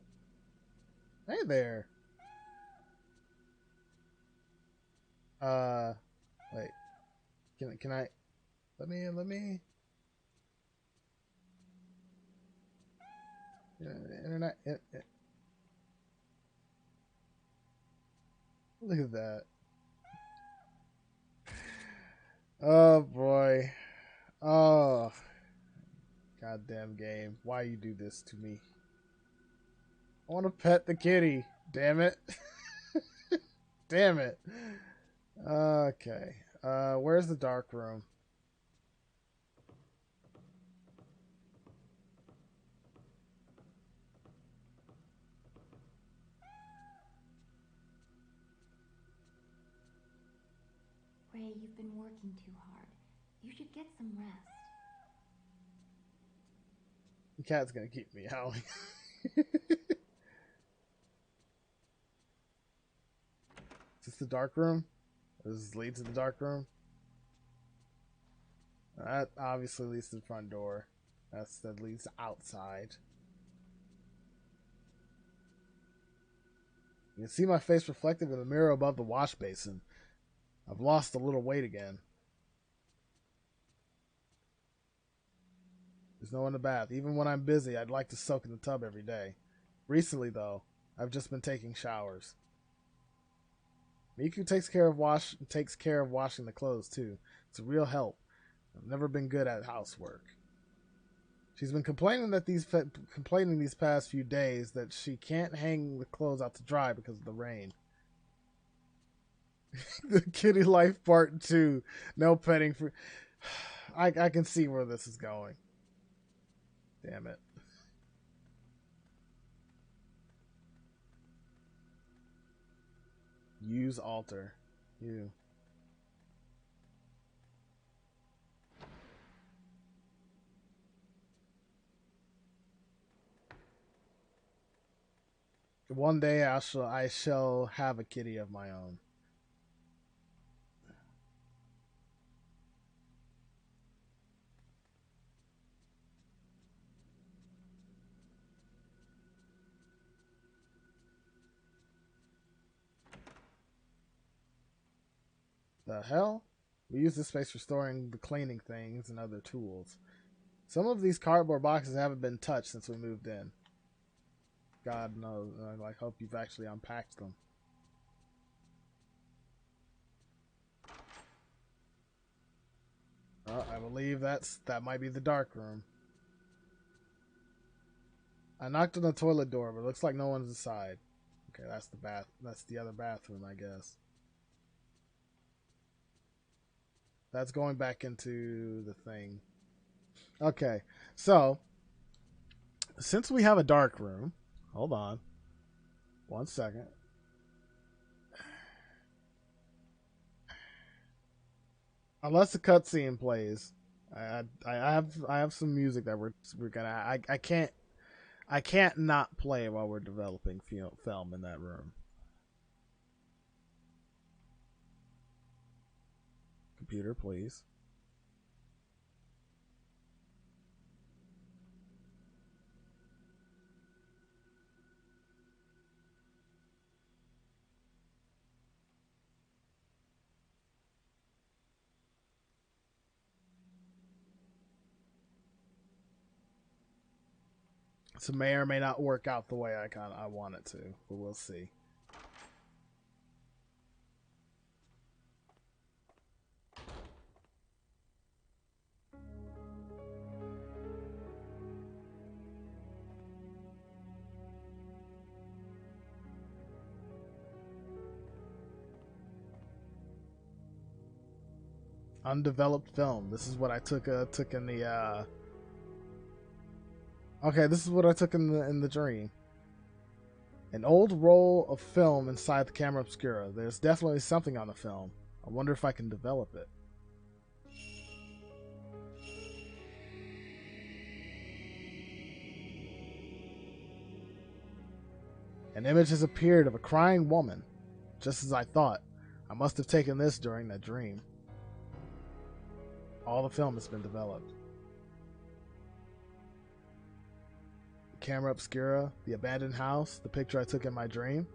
Hey there. Wait. Can I... Let me... Internet... Look at that. Oh, boy. Oh. Goddamn game. Why you do this to me? I want to pet the kitty. Damn it. Damn it. Okay. Where's the dark room? Ray, you've been working too hard. You should get some rest. The cat's gonna keep me howling. Is this the dark room? Does this lead to the dark room? That obviously leads to the front door. That leads outside. You can see my face reflected in the mirror above the wash basin. I've lost a little weight again. There's no one in the bath. Even when I'm busy, I'd like to soak in the tub every day. Recently, though, I've just been taking showers. Miku takes care of washing the clothes too. It's a real help. I've never been good at housework. She's been complaining these past few days that she can't hang the clothes out to dry because of the rain. The kitty life part 2. No petting for... I can see where this is going. Damn it. Use altar. You. One day I shall have a kitty of my own. The hell? We use this space for storing the cleaning things and other tools. Some of these cardboard boxes haven't been touched since we moved in. God knows. I hope you've actually unpacked them. I believe that might be the dark room. I knocked on the toilet door, but it looks like no one's inside. Okay, that's the bath. That's the other bathroom, I guess. That's going back into the thing. Okay, so since we have a dark room, hold on 1 second. Unless the cutscene plays, I have some music that we're gonna. I can't not play while we're developing film in that room. Computer, please. So may or may not work out the way I want it to, but we'll see. Undeveloped film. This is what I took in the Okay, this is what I took in the dream. An old roll of film inside the Camera Obscura. There's definitely something on the film. I wonder if I can develop it. An image has appeared of a crying woman. Just as I thought. I must have taken this during that dream. All the film has been developed. Camera Obscura, the abandoned house, the picture I took in my dream.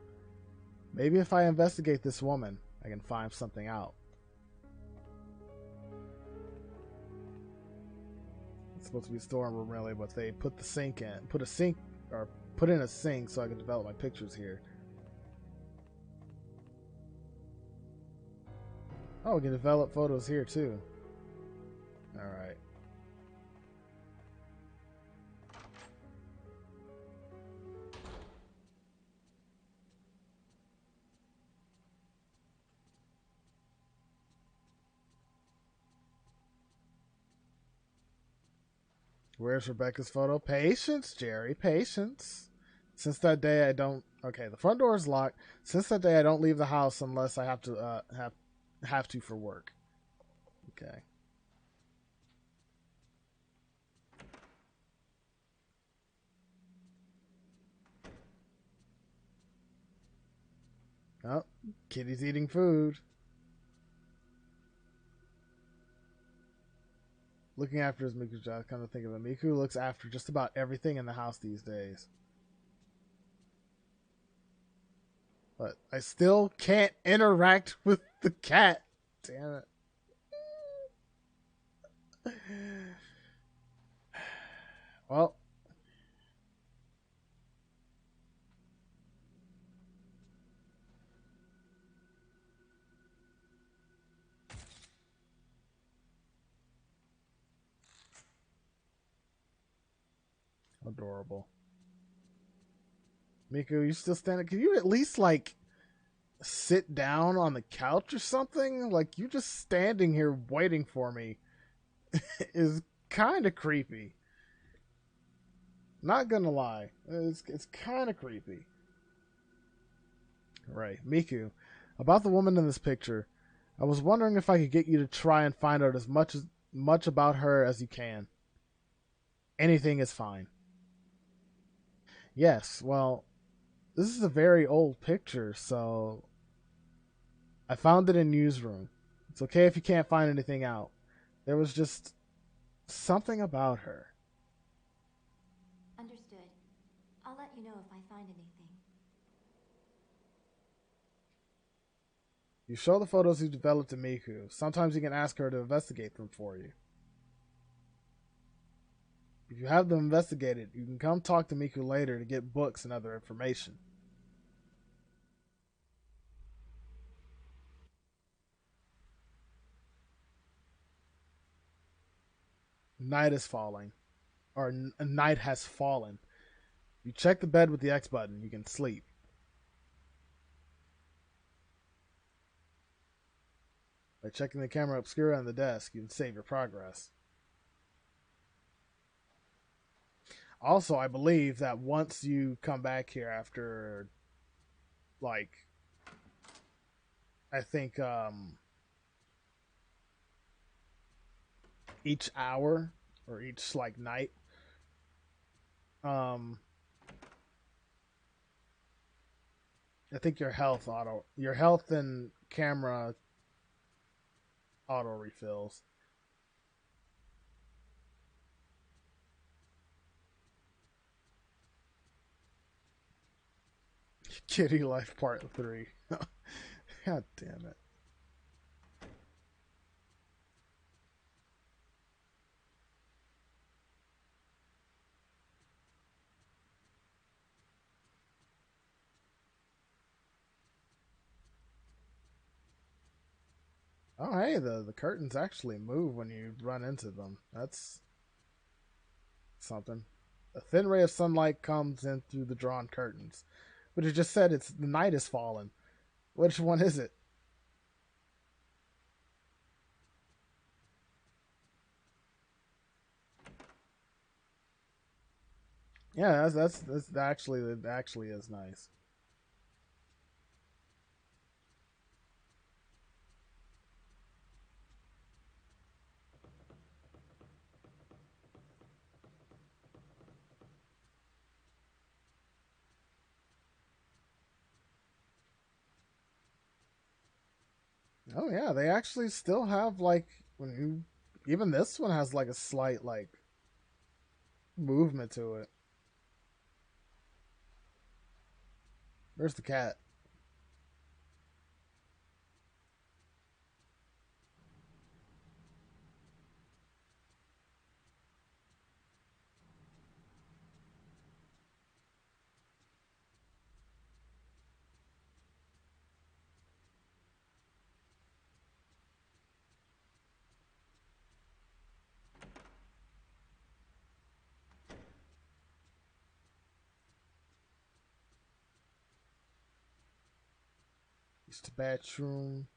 Maybe if I investigate this woman, I can find something out. It's supposed to be a storm room, really, but they put the sink in, put in a sink so I can develop my pictures here. Oh, we can develop photos here too. All right. Where's Rebecca's photo? Patience, Jerry, patience. Since that day I don't... Okay, the front door is locked. Since that day I don't leave the house unless I have to have to for work. Okay. Oh, Kitty's eating food. Looking after his Miku's job. Come to think of it, Miku looks after just about everything in the house these days. But I still can't interact with the cat. Damn it. Well. Adorable. Miku, you still standing? Can you at least, like, sit down on the couch or something? Like, you just standing here waiting for me is kind of creepy. Not gonna lie. It's kind of creepy. Right. Miku, about the woman in this picture, I was wondering if I could get you to try and find out as much about her as you can. Anything is fine. Yes, well, this is a very old picture, so I found it in newsroom. It's okay if you can't find anything out. There was just something about her. Understood. I'll let you know if I find anything. You show the photos you developed to Miku. Sometimes you can ask her to investigate them for you. If you have them investigated, you can come talk to Miku later to get books and other information. Night is falling. Or night has fallen. You check the bed with the X button. You can sleep. By checking the Camera Obscura on the desk, you can save your progress. Also, I believe that once you come back here after, like, I think each hour or each like night, um, I think your health and camera auto refills. Kitty Life Part 3. God damn it. Oh, hey, the curtains actually move when you run into them. That's something. A thin ray of sunlight comes in through the drawn curtains. But it just said it's the night is fallen. Which one is it? Yeah, that's actually, it actually is nice. Oh yeah, they actually still have like when you even this one has like a slight like movement to it. Where's the cat? It's the bathroom.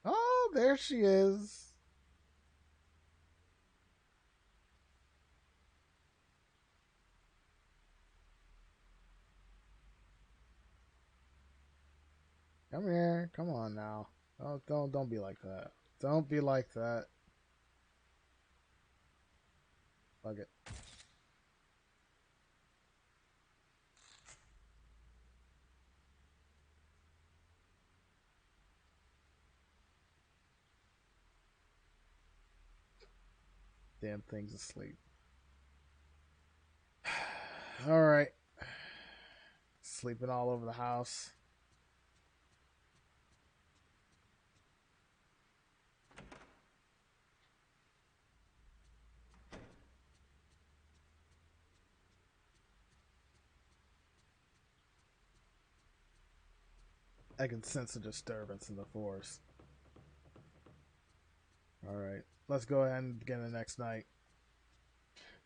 Oh, there she is. Come here. Come on now. Don't be like that. Don't be like that. Fuck it. Damn thing's asleep. All right. Sleeping all over the house. I can sense a disturbance in the force. Alright, let's go ahead and begin the next night.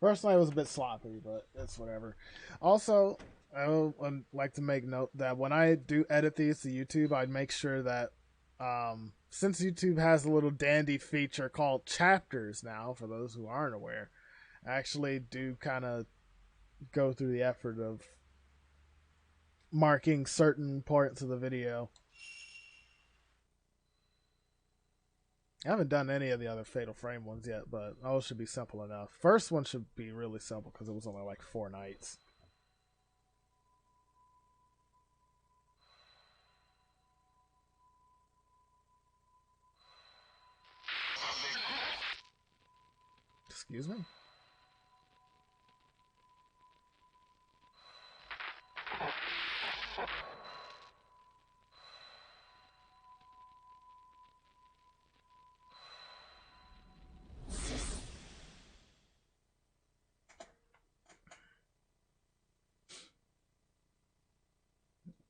First night was a bit sloppy, but it's whatever. Also, I would like to make note that when I do edit these to YouTube, I'd make sure that since YouTube has a little dandy feature called chapters now, for those who aren't aware, I actually do kind of go through the effort of marking certain parts of the video. I haven't done any of the other Fatal Frame ones yet, but those should be simple enough. First one should be really simple because it was only like 4 nights. Excuse me?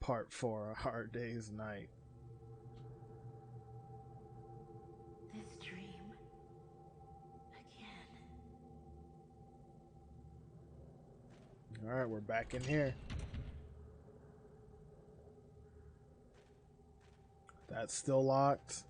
Part 4, A Hard Day's Night. This dream. Again. Alright, we're back in here. That's still locked.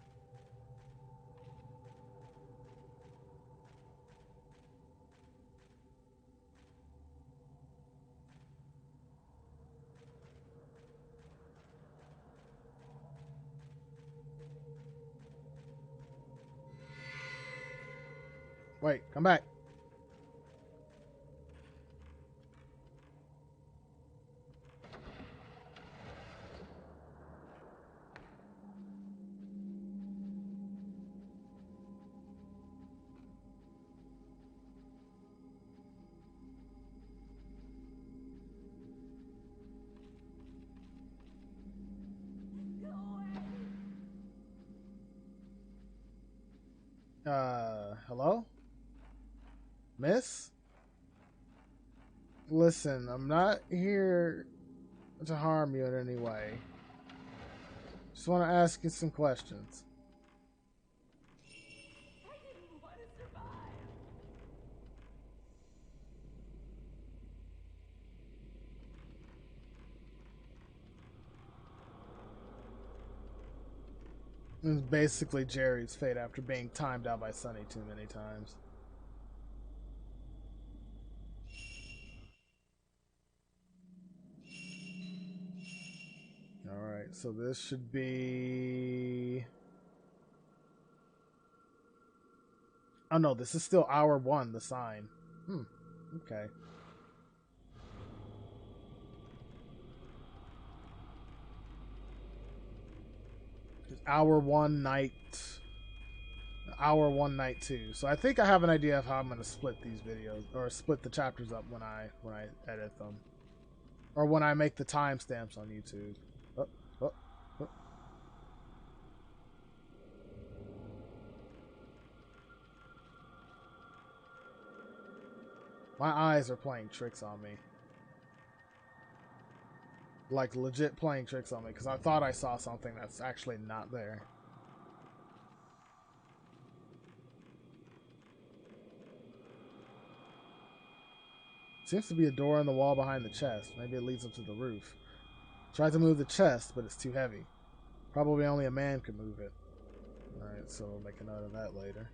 Wait, come back. Hello? Miss? Listen, I'm not here to harm you in any way. Just want to ask you some questions. I didn't want to survive. It was basically Jerry's fate after being timed out by Sunny too many times. Alright, so this should be... Oh no, this is still hour 1, the sign. Okay. Hour 1, night... Hour 1, night 2. So I think I have an idea of how I'm going to split these videos, or split the chapters up when I edit them. Or when I make the timestamps on YouTube. Oh, oh, oh. My eyes are playing tricks on me. Like, legit playing tricks on me, because I thought I saw something that's actually not there. Seems to be a door in the wall behind the chest. Maybe it leads up to the roof. Tried to move the chest, but it's too heavy. Probably only a man could move it. Alright, so we'll make a note of that later.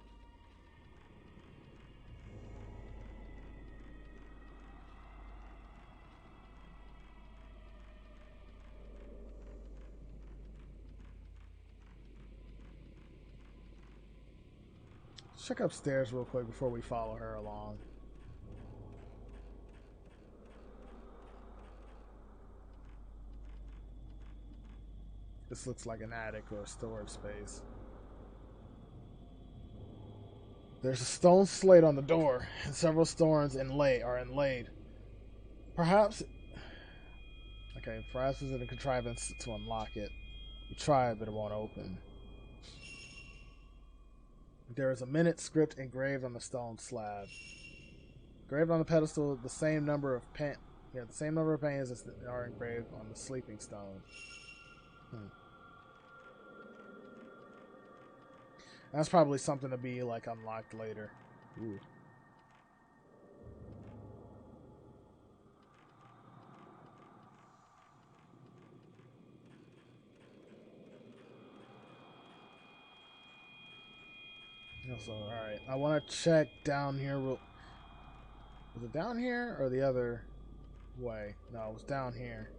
Let's check upstairs real quick before we follow her along. This looks like an attic or a storage space. There's a stone slate on the door, and several stones are inlaid. Perhaps... Okay, perhaps there's a contrivance to unlock it. We tried, but it won't open. There is a minute script engraved on the stone slab. Engraved on the pedestal, the same number of panes as are engraved on the sleeping stone. That's probably something to be like unlocked later. Ooh. So, alright. I want to check down here. Was it down here or the other way? No, it was down here.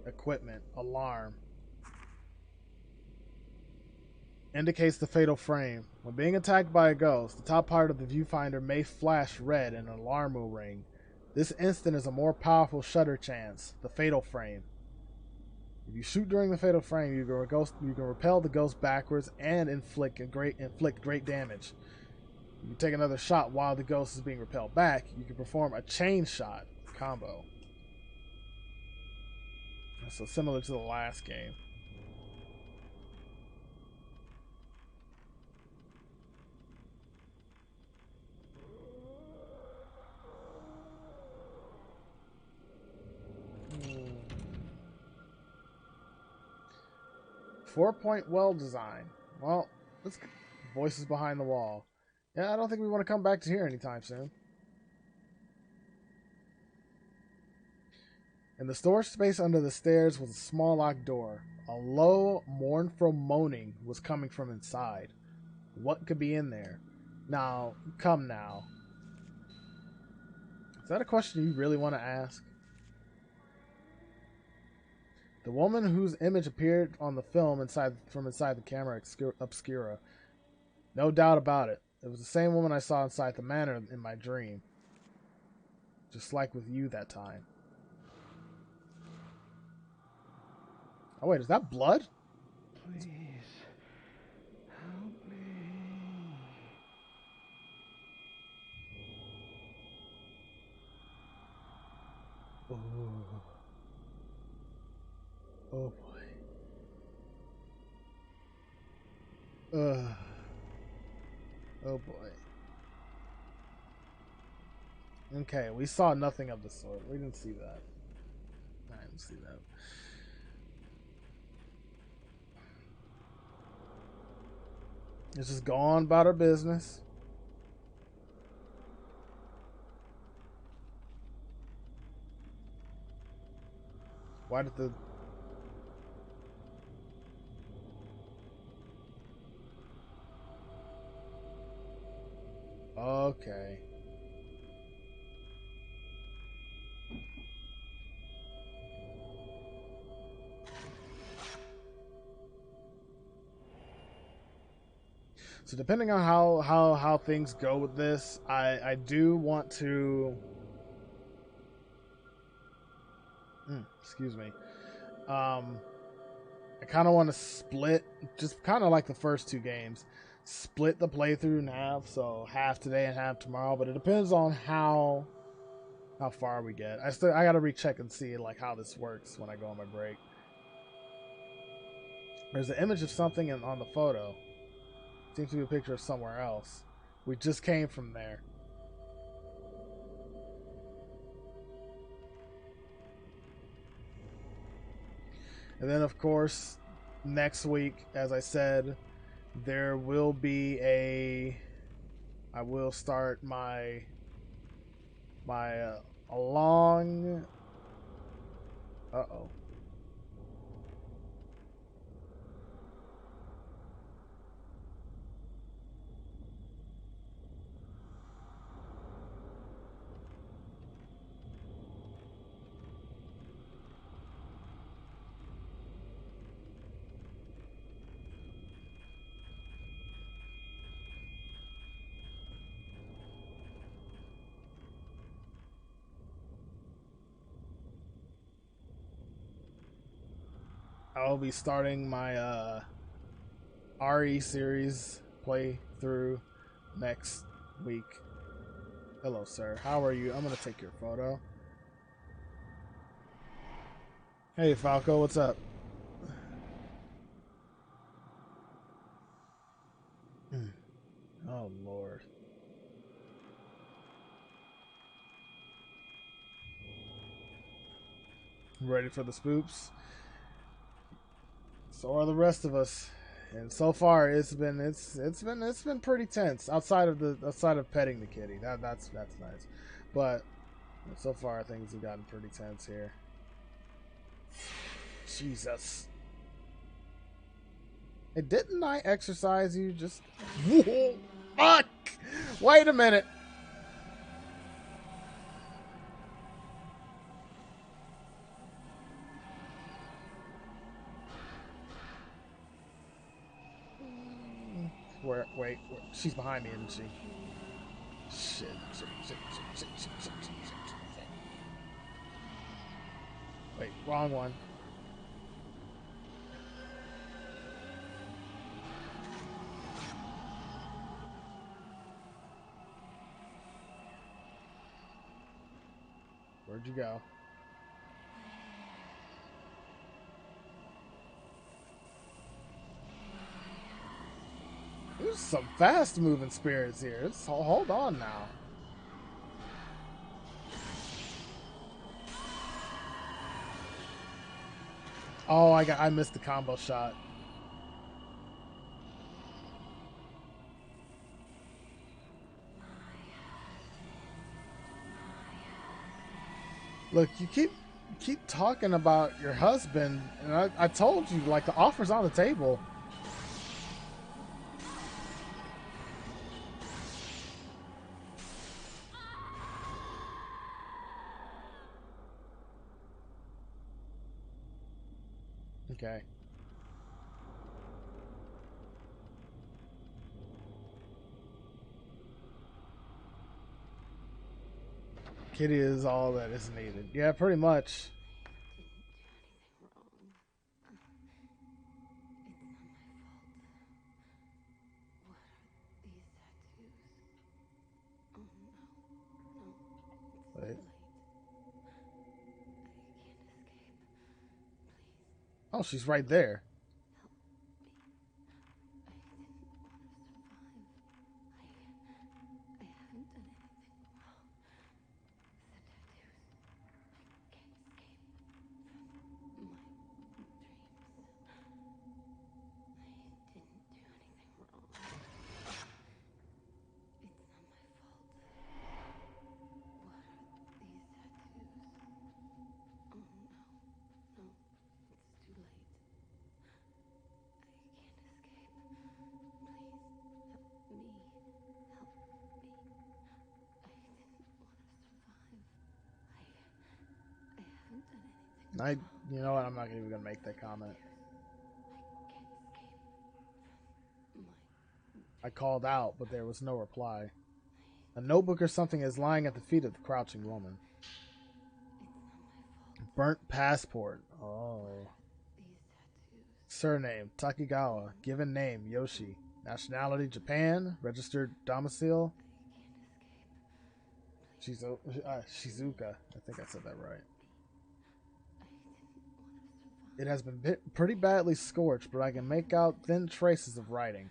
Equipment. Alarm. Indicates the fatal frame. When being attacked by a ghost, the top part of the viewfinder may flash red and an alarm will ring. This instant is a more powerful shutter chance, the fatal frame. If you shoot during the fatal frame, you can repel the ghost backwards and inflict great damage. If you take another shot while the ghost is being repelled back, you can perform a chain shot combo. So similar to the last game. Four-point well design. Well, let's voices behind the wall. Yeah, I don't think we want to come back to here anytime soon. In the storage space under the stairs was a small locked door. A low, mournful moaning was coming from inside. What could be in there? Now, come now. Is that a question you really want to ask? The woman whose image appeared on the film from inside the camera obscura. No doubt about it. It was the same woman I saw inside the manor in my dream. Just like with you that time. Oh wait, is that blood? Please help me. Oh. Oh boy. Oh boy. Okay, we saw nothing of the sort. We didn't see that. I didn't see that. Let's just go on about our business. Why did the... Okay. So depending on how things go with this, I do want to... excuse me. I kind of want to split, just kind of like the first two games, split the playthrough in half, so half today and half tomorrow. But it depends on how far we get. I gotta recheck and see like how this works when I go on my break. There's an image of something on the photo. Seems to be a picture of somewhere else. We just came from there. And then, of course, next week, as I said, there will be I will start my long... Uh-oh. I'll be starting my RE series playthrough next week. Hello, sir. How are you? I'm gonna take your photo. Hey, Falco. What's up? Oh, Lord. Ready for the spoops? So are the rest of us, and so far it's been pretty tense. Outside of petting the kitty, that's nice, but so far things have gotten pretty tense here. Jesus, hey, didn't I exercise you? Just whoa, fuck! Wait a minute. Wait, she's behind me, isn't she? Shit. Wait, wrong one. Where'd you go? There's some fast moving spirits here. Hold on now. Oh, I missed the combo shot. Look, you keep talking about your husband, and I told you, like, the offer's on the table. Okay. Kitty is all that is needed. Yeah, pretty much. Wait. Oh, she's right there. You know what? I'm not even gonna make that comment. I called out, but there was no reply. A notebook or something is lying at the feet of the crouching woman. Burnt passport. Oh. Surname, Takigawa. Given name, Yoshi. Nationality, Japan. Registered domicile, Shizuka. I think I said that right. It has been pretty badly scorched, but I can make out thin traces of writing.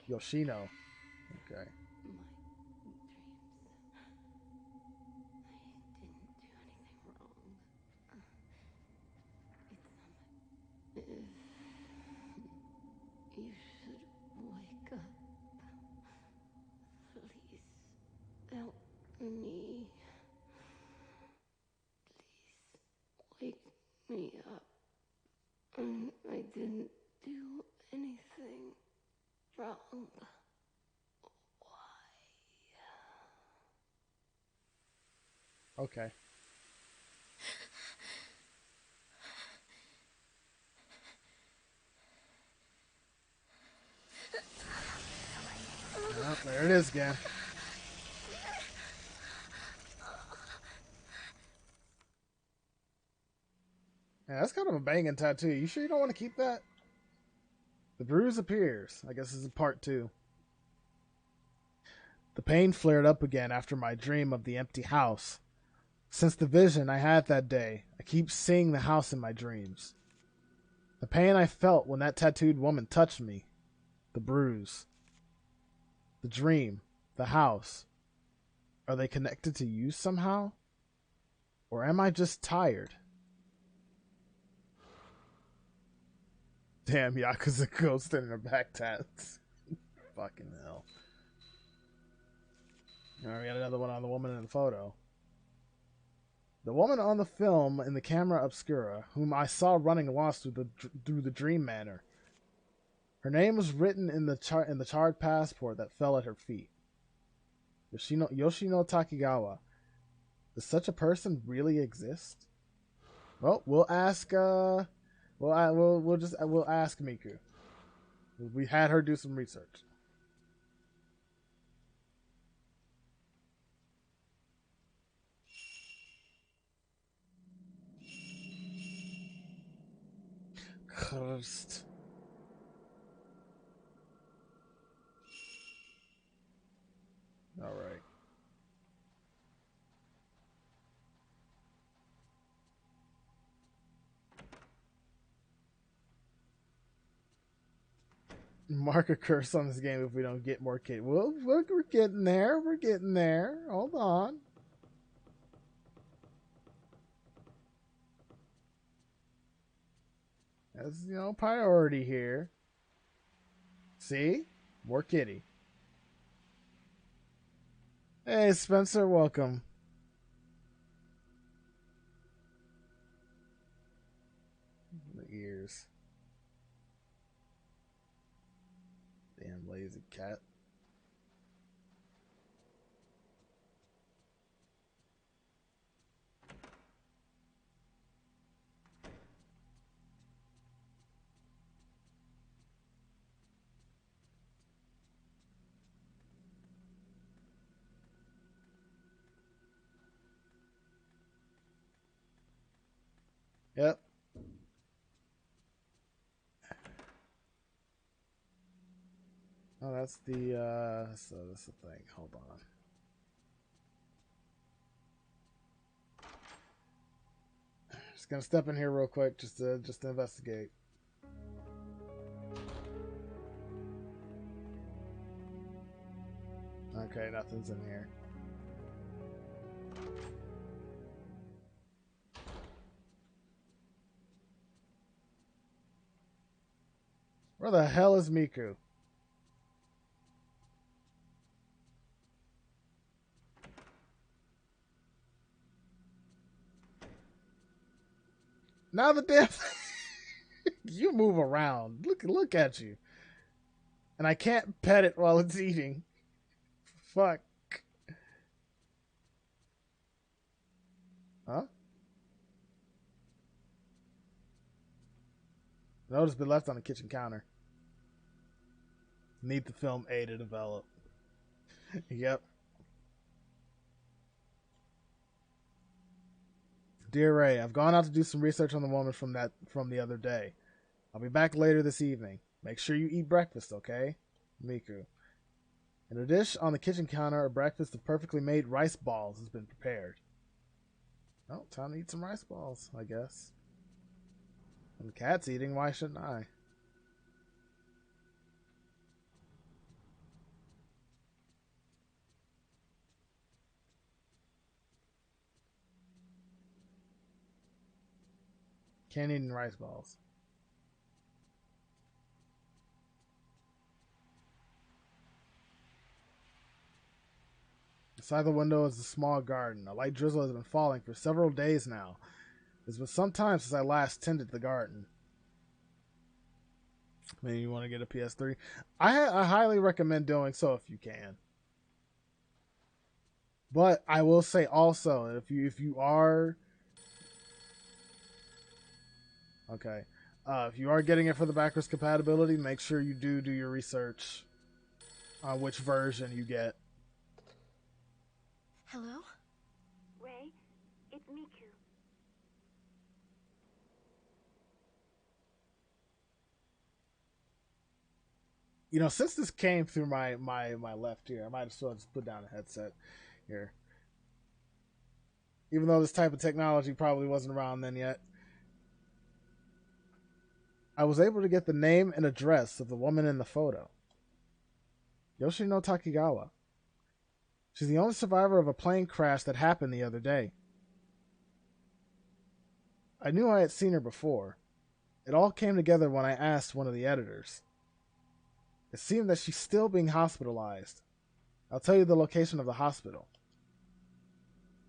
Yoshino. Okay. You should wake up. Please help me. Please wake me up. I didn't do anything wrong. Why? Okay. Well, there it is again. Yeah, that's kind of a banging tattoo. You sure you don't want to keep that? The bruise appears. I guess this is part 2. The pain flared up again after my dream of the empty house. Since the vision I had that day, I keep seeing the house in my dreams. The pain I felt when that tattooed woman touched me. The bruise. The dream. The house. Are they connected to you somehow? Or am I just tired? Damn, Yakuza ghost in her back tats. Fucking hell. Alright, we got another one on the woman in the photo. The woman on the film in the Camera Obscura, whom I saw running lost through the dream manor. Her name was written in the charred passport that fell at her feet. Yoshino Takigawa. Does such a person really exist? Well, we'll ask. We'll ask Miku. We had her do some research. Cursed. All right. Mark a curse on this game if we don't get more kids. Well, we're getting there. We're getting there. Hold on. That's, priority here. See? More kitty. Hey, Spencer, welcome. The ears. Damn lazy cat. Yep. Oh, that's the, so that's the thing. Hold on. Just gonna step in here real quick just to investigate. Okay, nothing's in here. Where the hell is Miku? Now the damn you move around. Look at you. And I can't pet it while it's eating. Fuck. Huh? Note has been left on the kitchen counter. Need the film A to develop. Yep. Dear Ray, I've gone out to do some research on the woman from the other day. I'll be back later this evening. Make sure you eat breakfast, okay? Miku. In a dish on the kitchen counter, a breakfast of perfectly made rice balls has been prepared. Oh, time to eat some rice balls, I guess. When the cat's eating, why shouldn't I? Can't eat rice balls. Beside the window is a small garden. A light drizzle has been falling for several days now. It's been some time since I last tended the garden. Maybe you want to get a PS3? I highly recommend doing so if you can. But I will say also, if you are okay, if you are getting it for the backwards compatibility, make sure you do your research on which version you get. Hello? Ray, it's Miku. You know, since this came through my left ear, I might as well just put down a headset here. Even though this type of technology probably wasn't around then yet. I was able to get the name and address of the woman in the photo. Yoshino Takigawa. She's the only survivor of a plane crash that happened the other day. I knew I had seen her before. It all came together when I asked one of the editors. It seemed that she's still being hospitalized. I'll tell you the location of the hospital.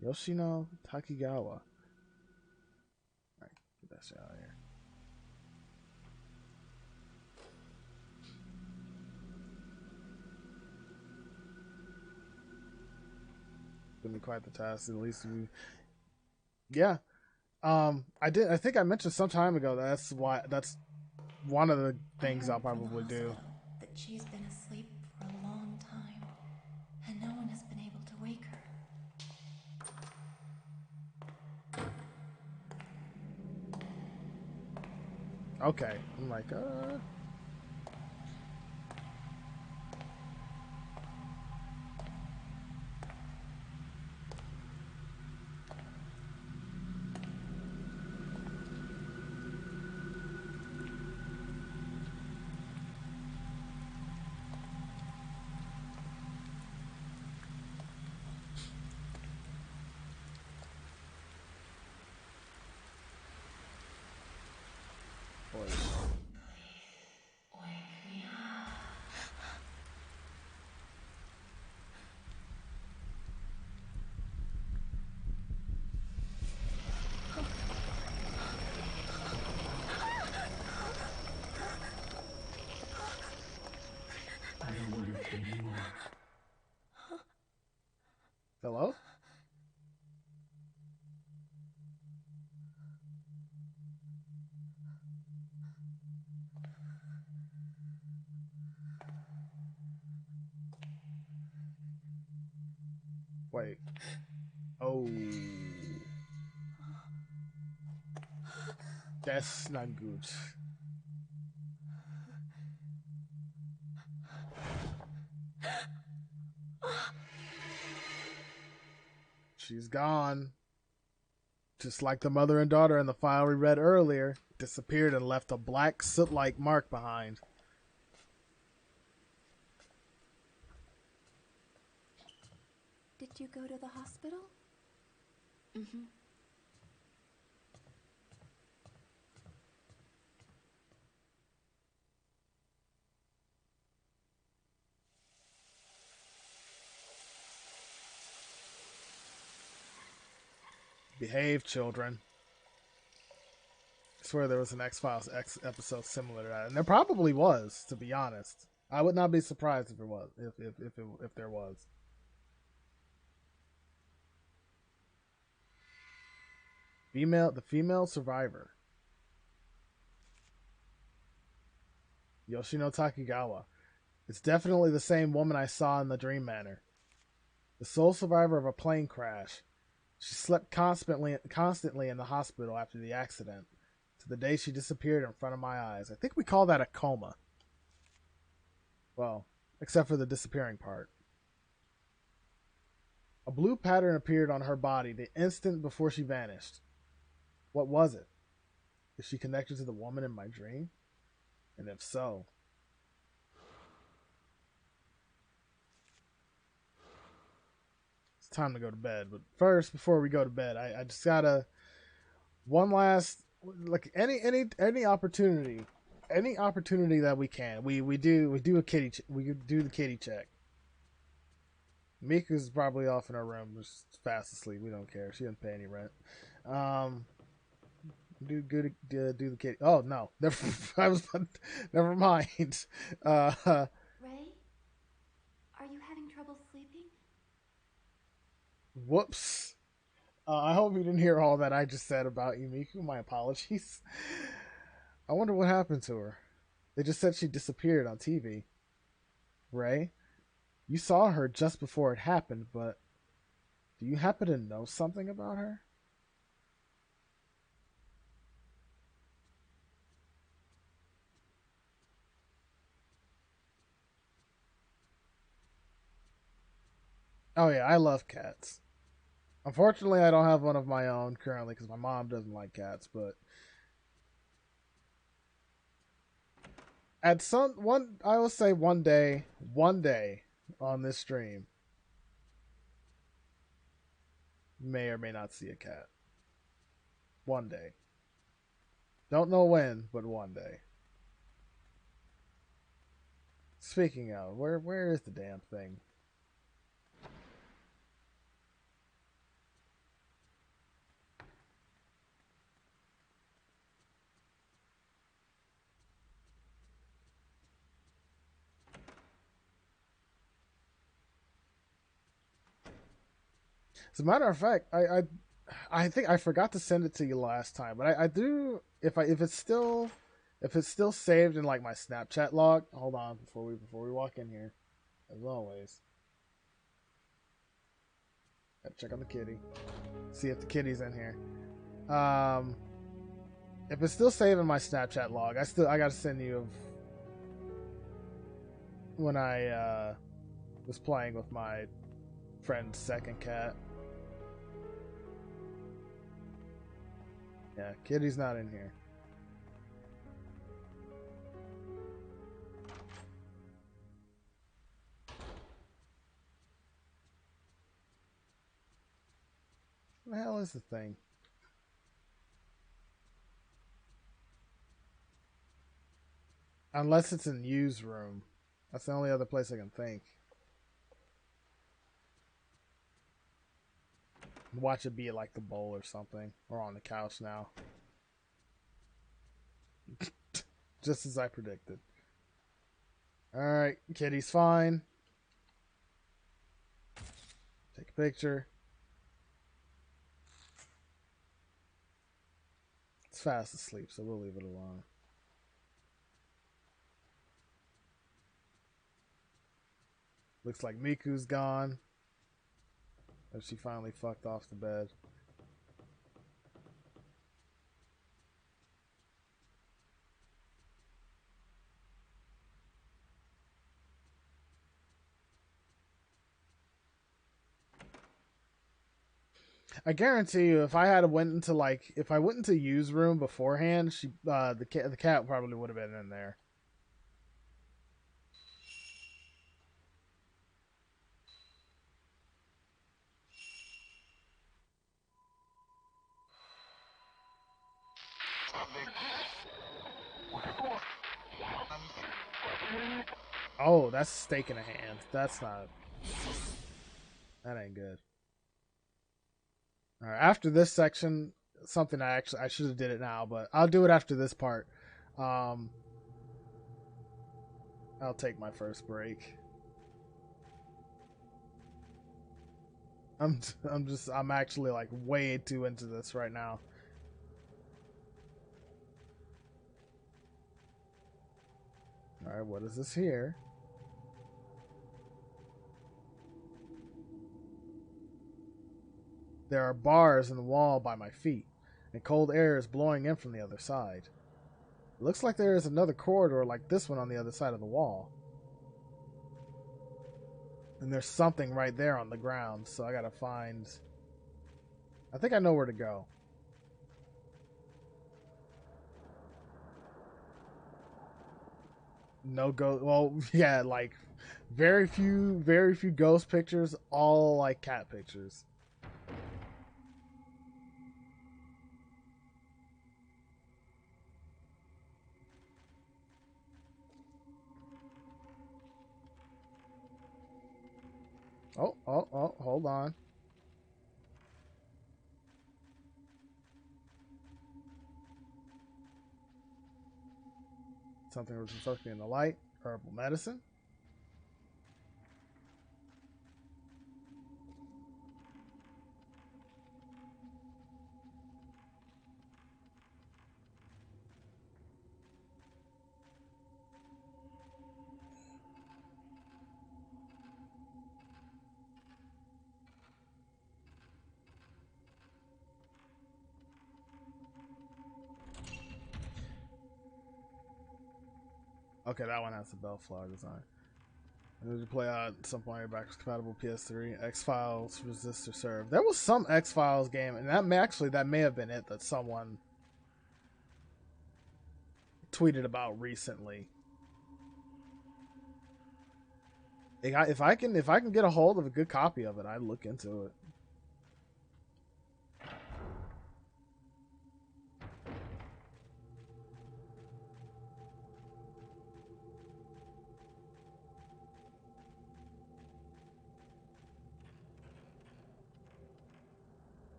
Yoshino Takigawa. Alright, get that shit out of here. Gonna be quite the task, at least we. Yeah. I think I mentioned some time ago that's one of the things I'll probably do. That she's been asleep for a long time, and no one has been able to wake her. Okay. I'm like, I know where your kid you are. hello? Wait. Oh. That's not good. She's gone. Just like the mother and daughter in the file we read earlier, disappeared and left a black soot-like mark behind. Did you go to the hospital? Mm-hmm. Behave, children. I swear there was an X-Files episode similar to that, and there probably was. To be honest, I would not be surprised if there was. If there was. The female survivor, Yoshino Takigawa. It's definitely the same woman I saw in the Dream Manor. The sole survivor of a plane crash. She slept constantly in the hospital after the accident, to the day she disappeared in front of my eyes. I think we call that a coma. Well, except for the disappearing part. A blue pattern appeared on her body the instant before she vanished. What was it? Is she connected to the woman in my dream? And if so... It's time to go to bed. But first, before we go to bed, I just gotta... One last... Like, any opportunity... Any opportunity that we can, we do a kitty... We do the kitty check. Miku's probably off in her room, just fast asleep. We don't care. She doesn't pay any rent. Do the kitty. Oh no, never mind. Ray? Are you having trouble sleeping? Whoops. I hope you didn't hear all that I just said about you, Miku. My apologies. I wonder what happened to her. They just said she disappeared on TV. Ray, you saw her just before it happened, but do you happen to know something about her? Oh yeah, I love cats. Unfortunately, I don't have one of my own currently because my mom doesn't like cats, but I will say one day on this stream, may or may not see a cat. One day. Don't know when, but one day. Speaking of, where is the damn thing? As a matter of fact, I think I forgot to send it to you last time, but I do if it's still saved in like my Snapchat log. Hold on before we walk in here, as always. Gotta check on the kitty, see if the kitty's in here. If it's still saved in my Snapchat log, I gotta send you of when I was playing with my friend's second cat. Yeah, kitty's not in here. What the hell is the thing? Unless it's in Yu's room. That's the only other place I can think. Watch it be at like the bowl or something. Or on the couch now. Just as I predicted. Alright, kitty's fine. Take a picture. It's fast asleep, so we'll leave it alone. Looks like Miku's gone. Or she finally fucked off the bed. I guarantee you, if I had went into if I went into use room beforehand, the cat probably would have been in there. Oh, that's a stake in a hand. That's not. That ain't good. All right, after this section, something I should have did it now, but I'll do it after this part. I'll take my first break. I'm actually like way too into this right now. All right, what is this here? There are bars in the wall by my feet, and cold air is blowing in from the other side. It looks like there is another corridor like this one on the other side of the wall. And there's something right there on the ground, so I gotta find... I think I know where to go. No ghost... Well, yeah, like, very few ghost pictures, all, like, cat pictures. Oh, hold on. Something was supposed to be in the light. Herbal medicine. Okay, that one has the Bellflower design. I need to play at some point backwards compatible PS3. X-Files, Resist or Serve. There was some X-Files game, and that may have been it that someone tweeted about recently. If I can get a hold of a good copy of it, I'd look into it.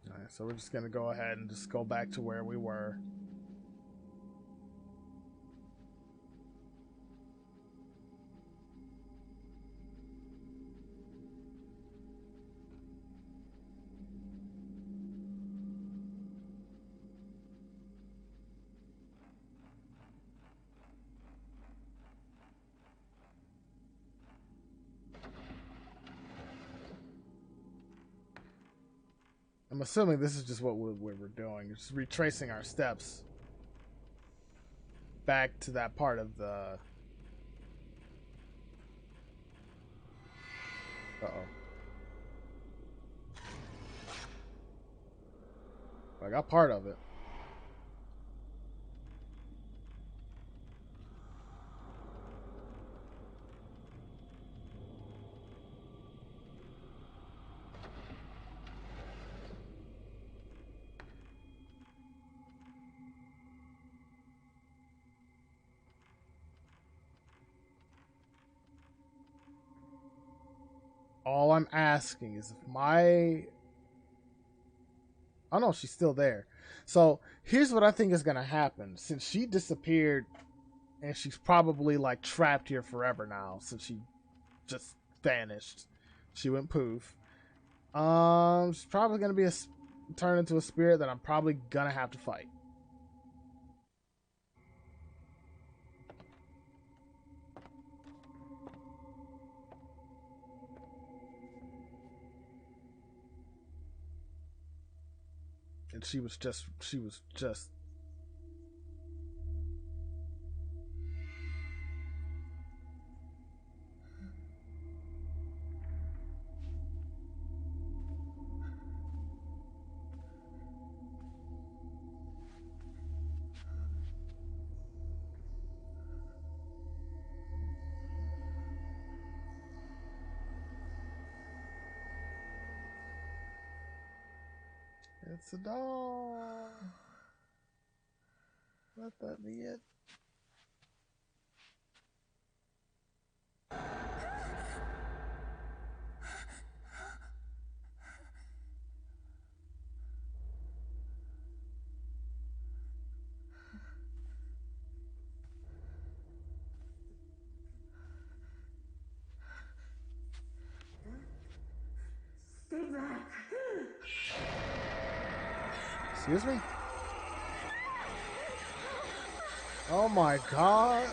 Alright, so we're just gonna go ahead and just go back to where we were. I'm assuming this is just what we're doing. Just retracing our steps back to that part of the... Uh-oh. I got part of it. All I'm asking is if my... Oh no, she's still there. So here's what I think is going to happen. Since she disappeared and she's probably like trapped here forever now, since she just vanished. She went poof. She's probably going to be turn into a spirit that I'm probably going to have to fight. And she was just It's a doll. Let that be it. Stay back. Excuse me? Oh my god.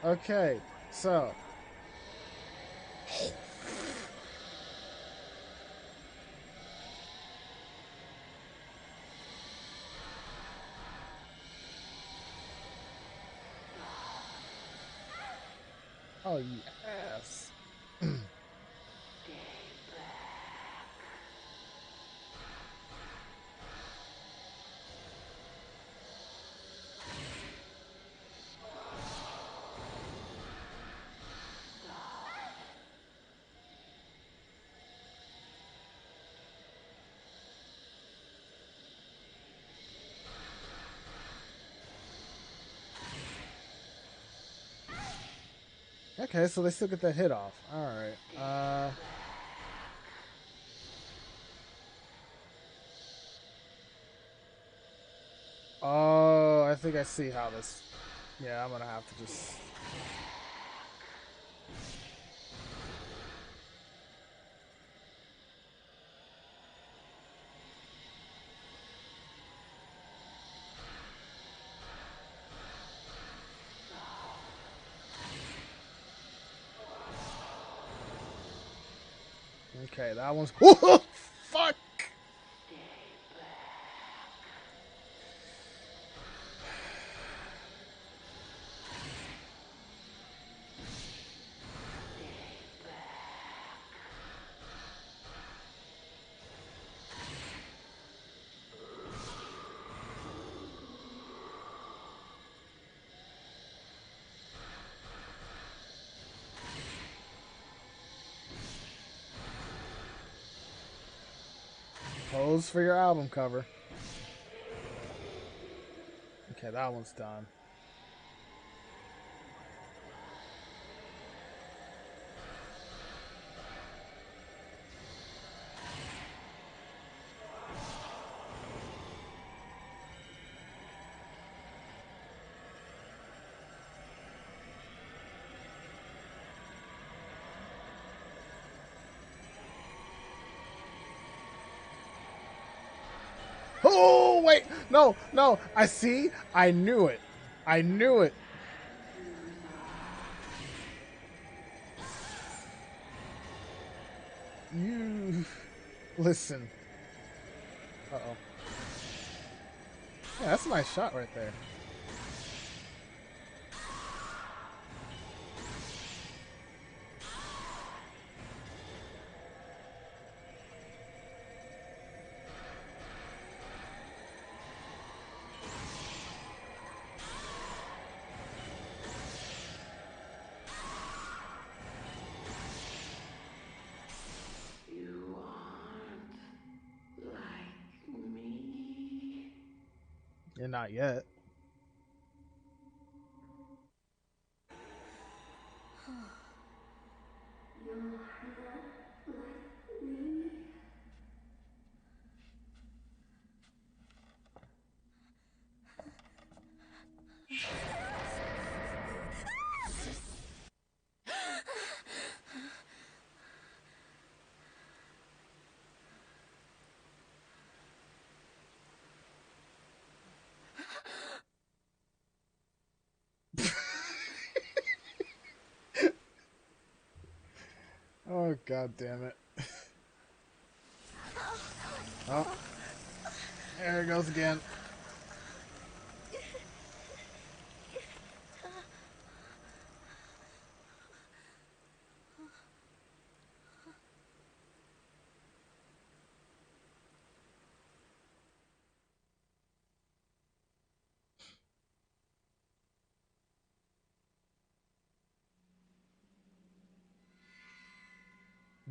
Okay, so. Oh, yes. Okay, so they still get that hit off. Alright. Oh, I think I see how this... Yeah, I'm gonna have to just... Okay, that one's... Whoa, fuck! Pose for your album cover. Okay, that one's done. Oh, wait. No, no. I see. I knew it. I knew it. You... Listen. Uh-oh. Yeah, that's a nice shot right there. You aren't like me. You're not yet. You're not like me. Oh, god damn it. Oh. There it goes again.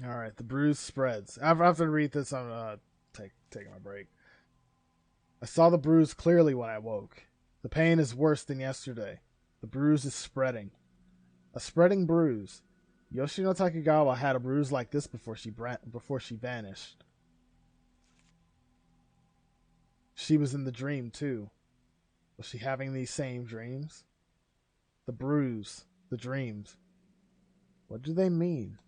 All right, the bruise spreads. After I read this, I'm taking my break. I saw the bruise clearly when I woke. The pain is worse than yesterday. The bruise is spreading. A spreading bruise. Yoshino Takegawa had a bruise like this before she vanished. She was in the dream too. Was she having these same dreams? The bruise, the dreams. What do they mean?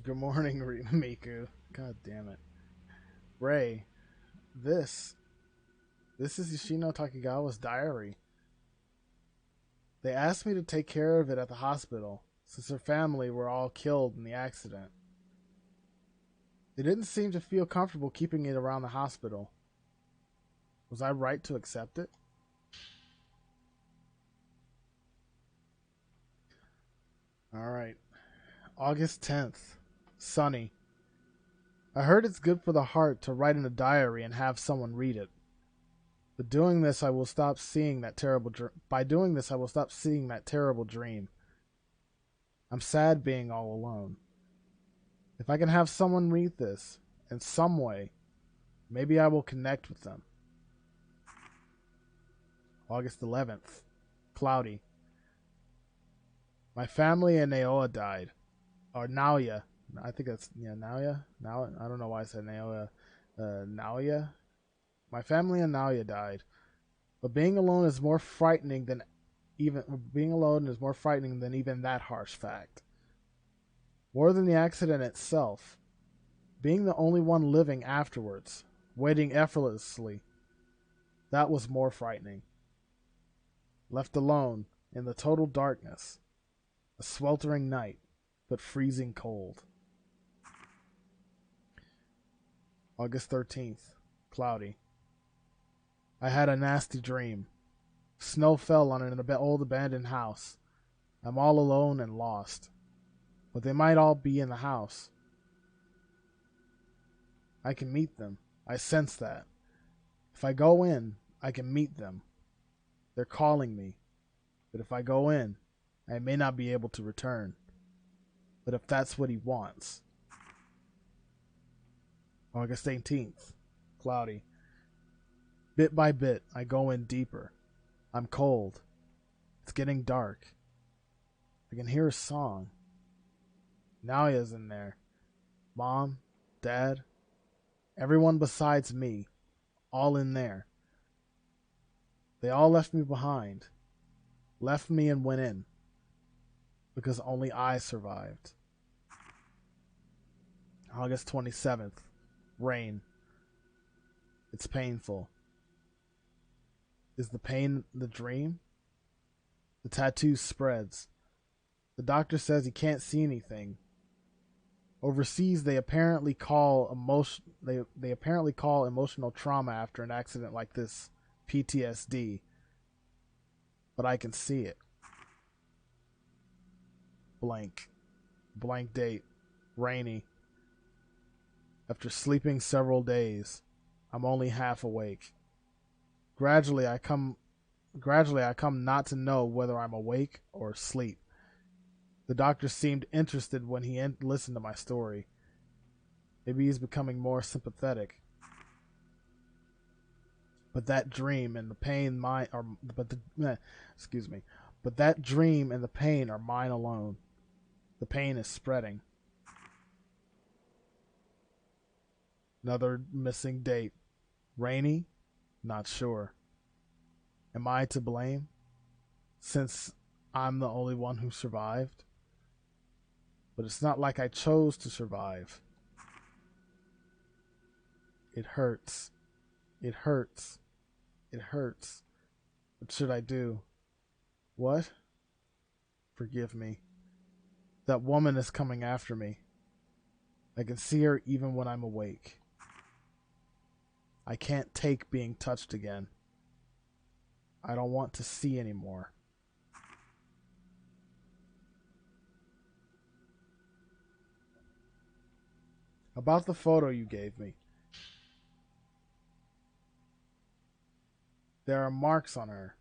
Good morning, Miku. God damn it. Ray, this is Yoshino Takegawa's diary. They asked me to take care of it at the hospital, since her family were all killed in the accident. They didn't seem to feel comfortable keeping it around the hospital. Was I right to accept it? Alright. August 10th. Sunny. I heard it's good for the heart to write in a diary and have someone read it. But doing this, I will stop seeing that terrible dream. I'm sad being all alone. If I can have someone read this, in some way, maybe I will connect with them. August 11th. Cloudy. My family and Naoya died. Or Naoya. I think that's, Naoya? I don't know why I said Naoya. Naoya? My family and Naoya died. But being alone is more frightening than even that harsh fact. More than the accident itself, being the only one living afterwards, waiting effortlessly, that was more frightening. Left alone, in the total darkness, a sweltering night, but freezing cold. August 13th, cloudy. I had a nasty dream. Snow fell on an old abandoned house. I'm all alone and lost. But they might all be in the house. I can meet them. I sense that. If I go in, I can meet them. They're calling me. But if I go in, I may not be able to return. But if that's what he wants. August 18th, cloudy. Bit by bit, I go in deeper. I'm cold. It's getting dark. I can hear a song. Naoya's in there. Mom, Dad, everyone besides me, all in there. They all left me behind. Left me and went in. Because only I survived. August 27th. Rain. It's painful. Is the pain the dream? The tattoo spreads. The doctor says he can't see anything. Overseas, they apparently call emotional trauma after an accident like this PTSD. But I can see it. Blank. Blank date. Rainy. After sleeping several days, I'm only half awake. Gradually I come not to know whether I'm awake or asleep. The doctor seemed interested when he listened to my story. Maybe he's becoming more sympathetic. But that dream and the pain But that dream and the pain are mine alone. The pain is spreading. Another missing date. Rainy? Not sure. Am I to blame? Since I'm the only one who survived? But it's not like I chose to survive. It hurts. It hurts. It hurts. What should I do? What? Forgive me. That woman is coming after me. I can see her even when I'm awake. I can't take being touched again. I don't want to see anymore. About the photo you gave me. There are marks on her.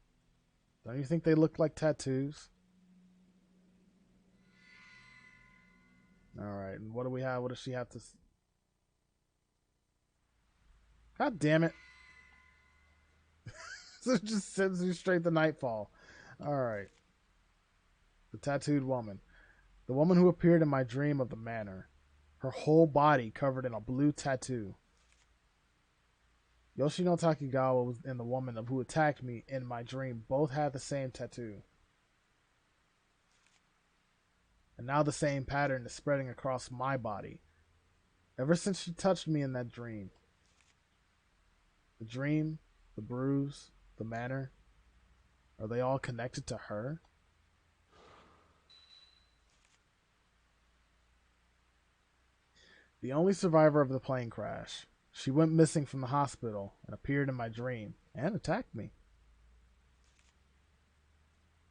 Don't you think they look like tattoos? Alright, and what do we have? What does she have to... God damn it. So it just sends you straight to Nightfall. Alright. The tattooed woman. The woman who appeared in my dream of the manor. Her whole body covered in a blue tattoo. Yoshino Takigawa and the woman who attacked me in my dream both had the same tattoo. And now the same pattern is spreading across my body. Ever since she touched me in that dream. The dream, the bruise, the manor, are they all connected to her? The only survivor of the plane crash. She went missing from the hospital and appeared in my dream and attacked me.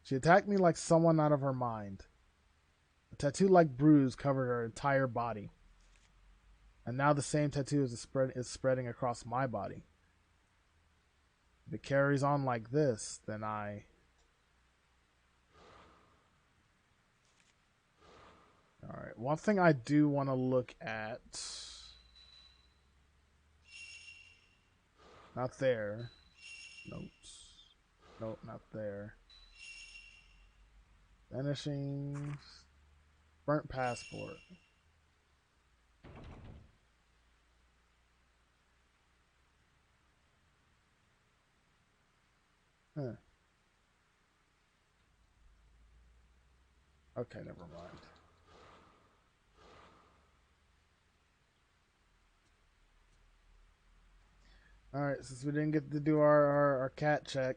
She attacked me like someone out of her mind. A tattoo-like bruise covered her entire body. And now the same tattoo is spreading across my body. If it carries on like this, then I... Alright, one thing I do want to look at... Not there. Notes. Nope, not there. Vanishings. Burnt passport. Huh. Okay, never mind. Alright, since we didn't get to do our cat check,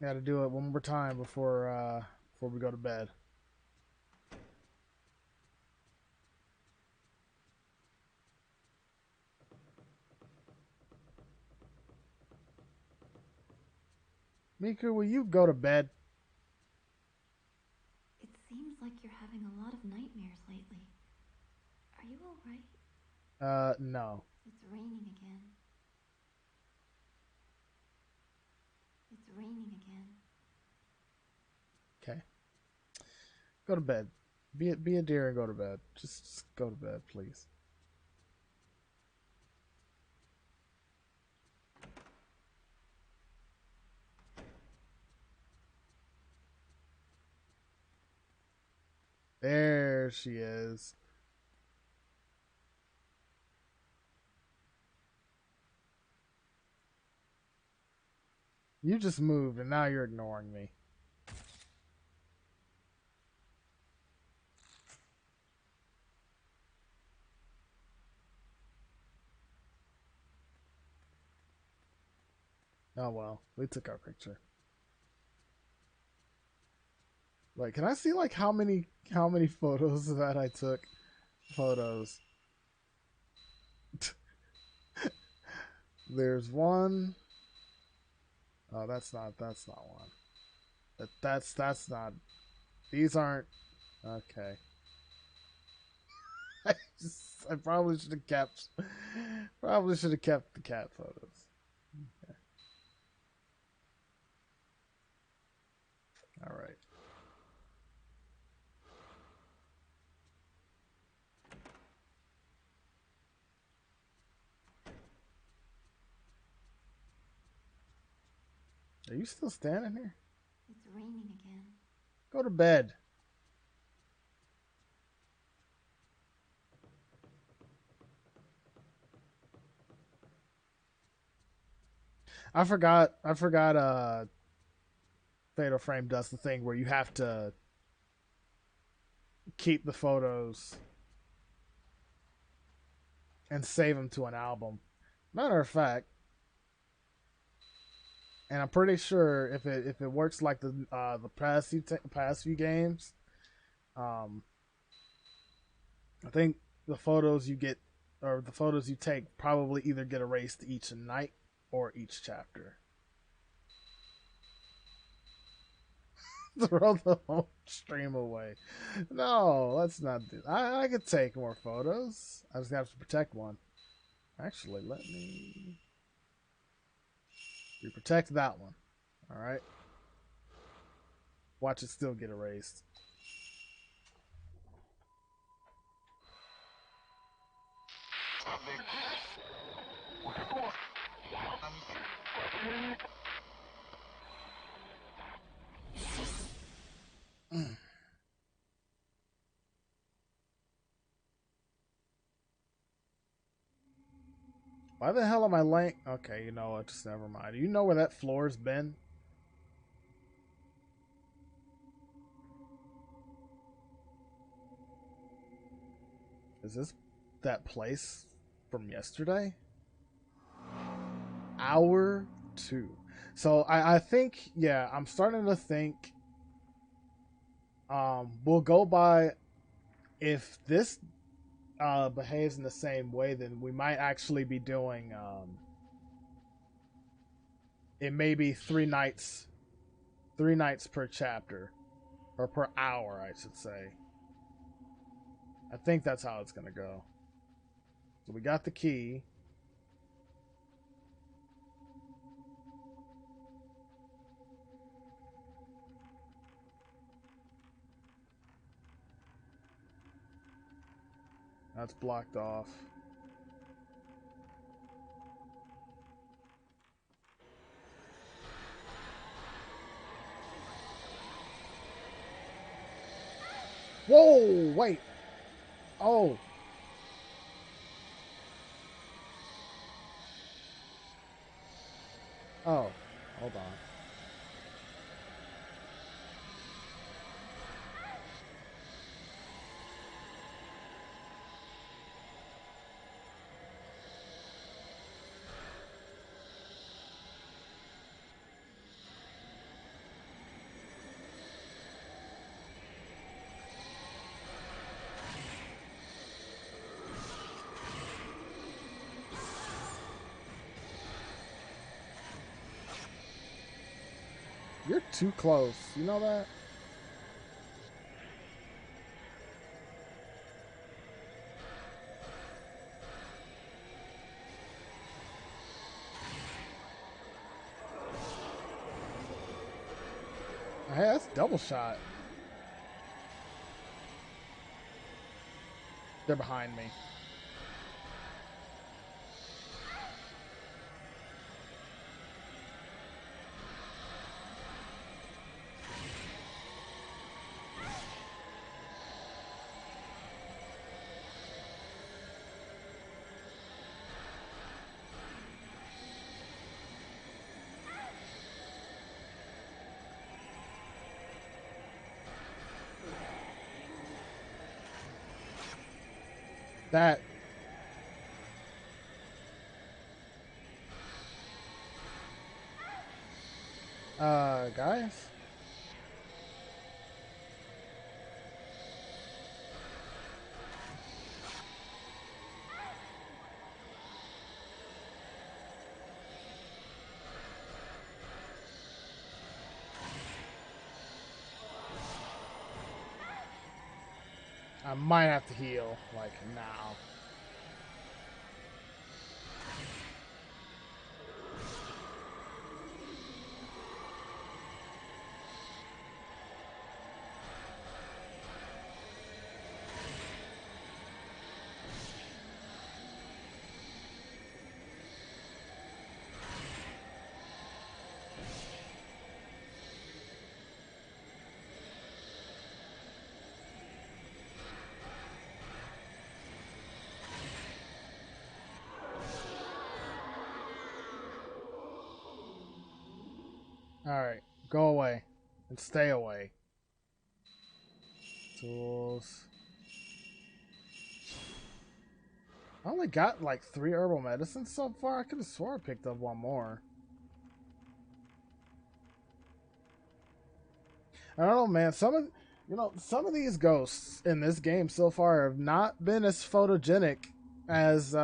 gotta do it one more time before we go to bed. Miku, will you go to bed? It seems like you're having a lot of nightmares lately. Are you alright? No. It's raining again. It's raining again. Okay. Go to bed. Be a dear and go to bed. Just go to bed, please. There she is. You just moved and now you're ignoring me. Oh well, we took our picture. Wait, can I see like how many photos that I took? Photos. There's one. Oh, that's not one. That's not. These aren't. Okay. I probably should have kept the cat photos. Okay. All right. Are you still standing here? It's raining again. Go to bed. I forgot Fatal Frame does the thing where you have to keep the photos and save them to an album. Matter of fact, and I'm pretty sure if it works like the past few games, I think the photos you get or the photos you take probably either get erased each night or each chapter. Throw the whole stream away. No, let's not do. I could take more photos. I just have to protect one. Actually, let me. We protect that one. All right. Watch it still get erased. Why the hell am I laying? Okay, you know what? Just never mind. Do you know where that floor's been? Is this that place from yesterday? Hour 2. So I think, yeah, I'm starting to think we'll go by if this behaves in the same way, then we might actually be doing it may be 3 nights per chapter, or per hour I should say. I think that's how it's gonna go. So we got the key. That's blocked off. Whoa, wait. Oh. Oh, hold on. You're too close. You know that? Hey, that's double shot. They're behind me. That. Guys? I might have to heal, like, now. Alright, go away. And stay away. Tools. I only got like 3 herbal medicines so far. I could have swore I picked up one more. I don't know, man. Some of these ghosts in this game so far have not been as photogenic as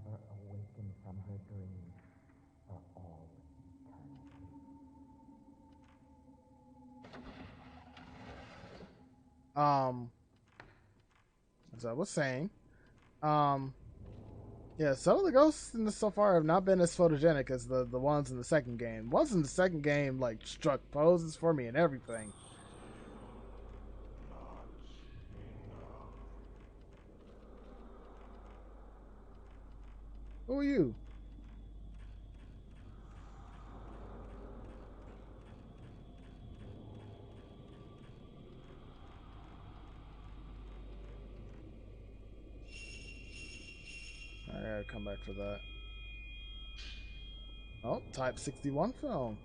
never awaken from her dream for all eternity. As I was saying, yeah, some of the ghosts in this so far have not been as photogenic as the ones in the second game. Ones in the second game like struck poses for me and everything. Who are you? I gotta come back for that. Oh, Type 61 film.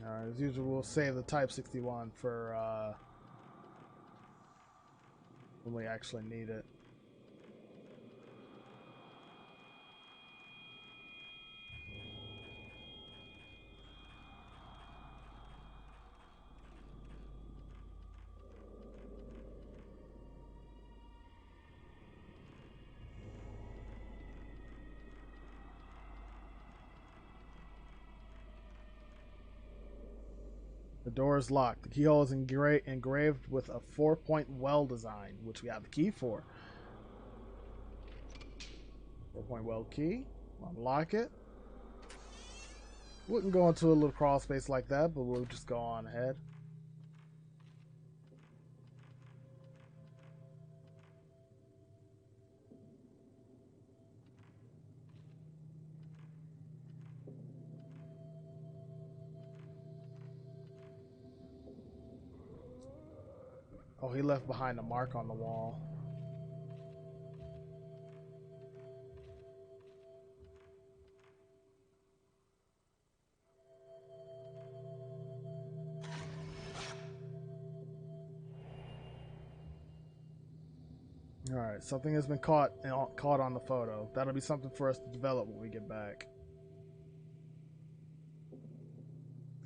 Alright, as usual, we'll save the Type 61 for when we actually need it. The door is locked. The keyhole is engraved with a 4-point well design, which we have the key for. 4-point well key. Unlock it. Wouldn't go into a little crawl space like that, but we'll just go on ahead. Oh, he left behind a mark on the wall. Alright, something has been caught on the photo. That'll be something for us to develop when we get back.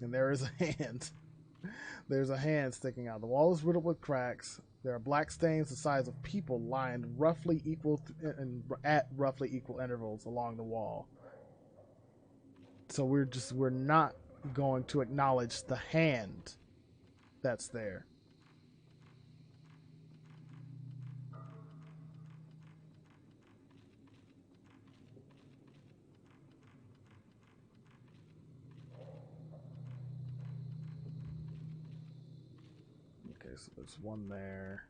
And there is a hand. There's a hand sticking out. The wall is riddled with cracks. There are black stains the size of people lined roughly equal at roughly equal intervals along the wall. So we're not going to acknowledge the hand that's there. Okay, so there's one there.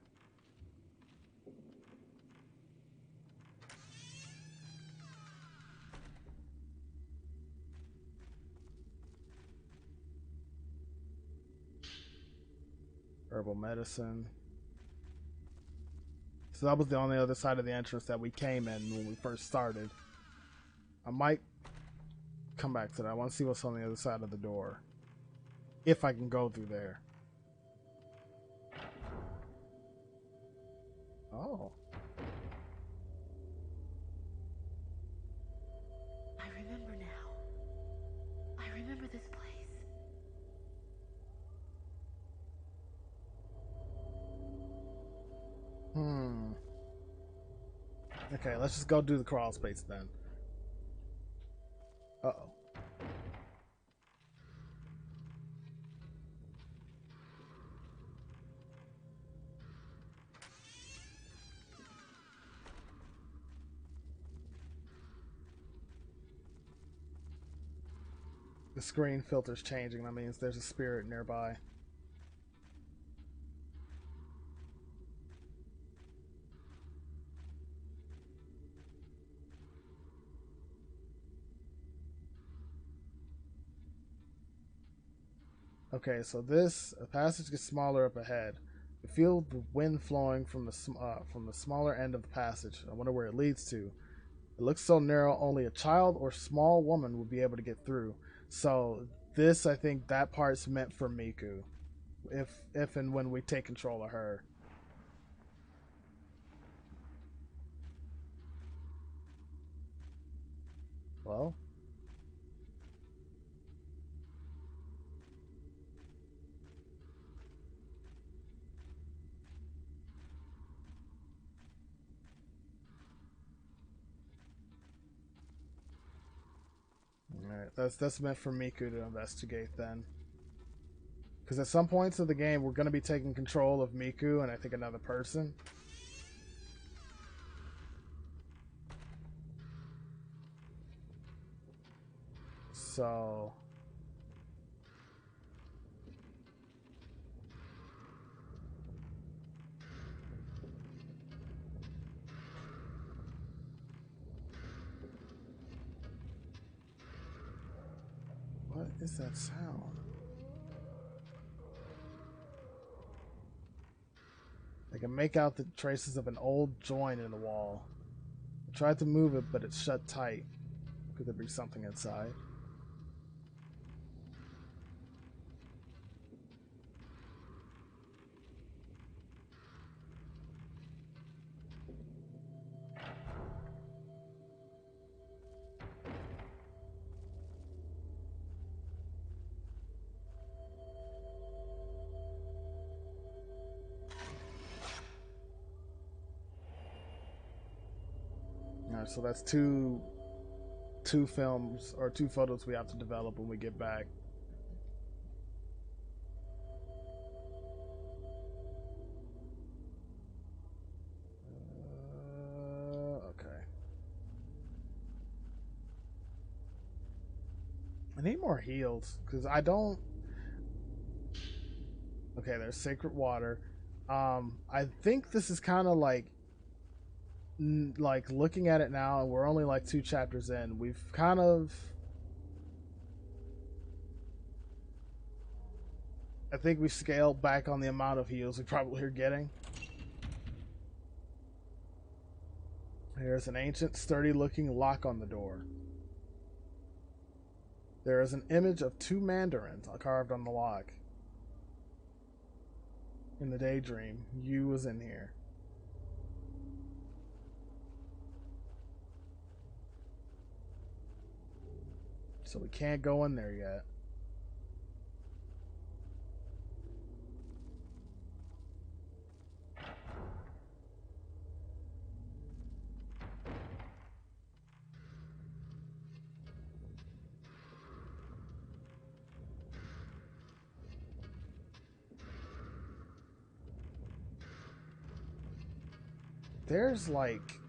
Herbal medicine. So that was on the other side of the entrance that we came in when we first started. I might come back to that. I want to see what's on the other side of the door. If I can go through there. Oh. I remember now. I remember this place. Okay, let's just go do the crawl space then. Uh-oh. The screen filter's changing. That means there's a spirit nearby. Okay, so this passage gets smaller up ahead. You feel the wind flowing from the smaller end of the passage. I wonder where it leads to. It looks so narrow, only a child or small woman would be able to get through. So this, I think, that part's meant for Miku, if and when we take control of her. Well. Alright, that's meant for Miku to investigate then. Because at some points of the game, we're going to be taking control of Miku and I think another person. So... what is that sound? I can make out the traces of an old joint in the wall. I tried to move it, but it's shut tight. Could there be something inside? Alright, so that's two films or two photos we have to develop when we get back. Okay. I need more heals because I don't. Okay, there's sacred water. I think this is kind of like looking at it now, and we're only like 2 chapters in. We've kind of, I think we scaled back on the amount of heals we probably are getting. There's an ancient, sturdy-looking lock on the door. There is an image of 2 mandarins carved on the lock. In the daydream, you was in here. So we can't go in there yet. There's like...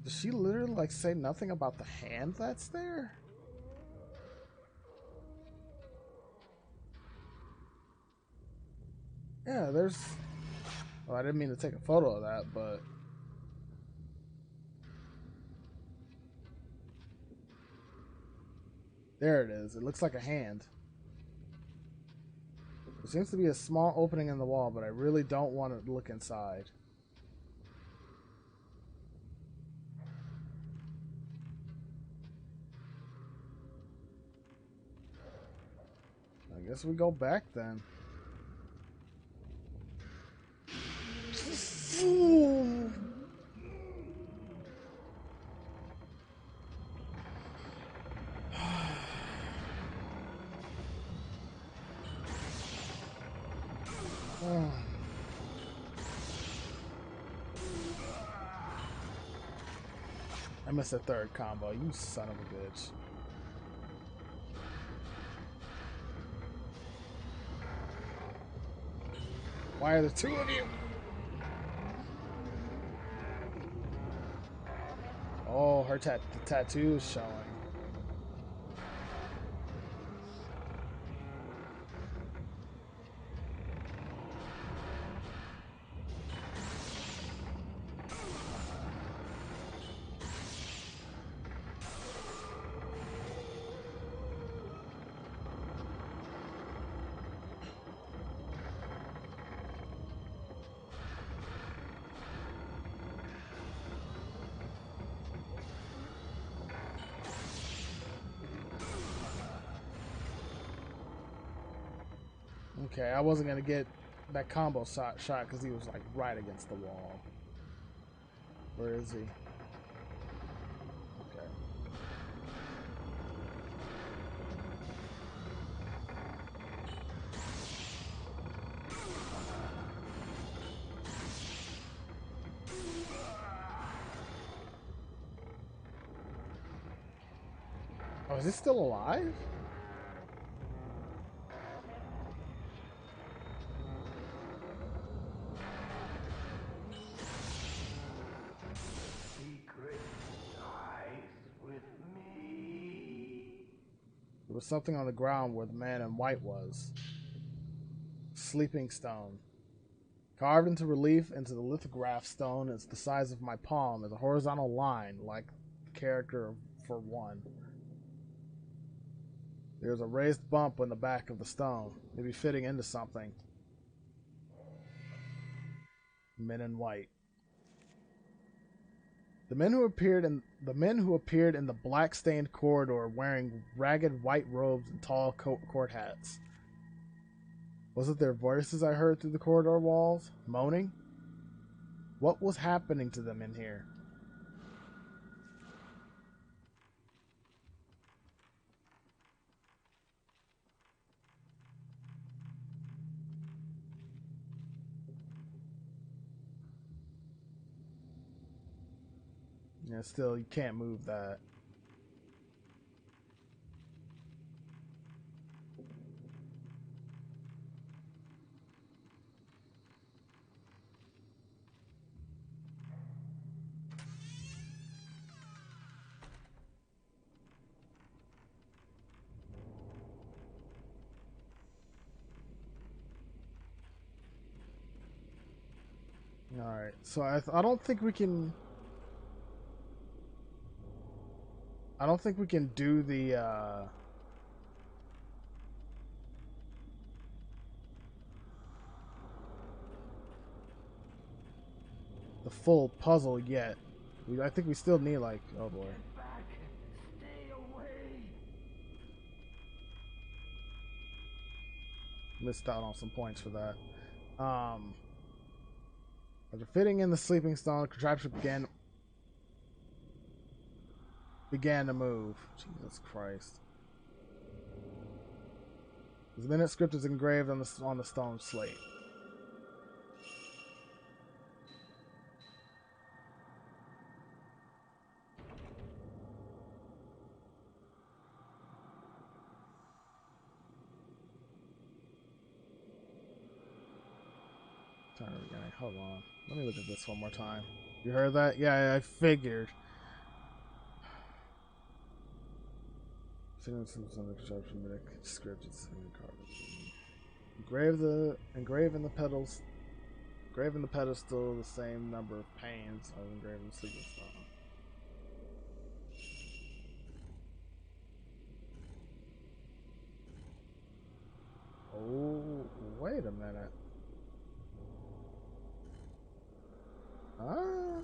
Does she literally like say nothing about the hand that's there? Yeah, there's... Well, I didn't mean to take a photo of that, but... There it is. It looks like a hand. There seems to be a small opening in the wall, but I really don't want to look inside. I guess we go back then. I missed a third combo, you son of a bitch. Why are there 2 of you? Oh, her the tattoo is showing. Okay, I wasn't gonna get that combo shot because he was like right against the wall. Where is he? Okay. Oh, is he still alive? There was something on the ground where the man in white was. Sleeping stone. Carved into relief into the lithograph stone, it's the size of my palm, is a horizontal line, like the character for one. There's a raised bump on the back of the stone, maybe fitting into something. Men in white. The men who appeared in the black-stained corridor wearing ragged white robes and tall court hats. Was it their voices I heard through the corridor walls, moaning? What was happening to them in here? Yeah, still, you can't move that. Alright, so I don't think we can... I don't think we can do the full puzzle yet. I think we still need like, oh boy. Stay away. Missed out on some points for that. After fitting in the sleeping stone, contraption began to move. Jesus Christ. The minute script is engraved on the stone slate. Hold on. Let me look at this one more time. You heard that? Yeah, I figured. Script. Engrave in the pedals. Engrave in the pedestal the same number of panes as engraved in the sleeping stone. Oh, wait a minute. I'll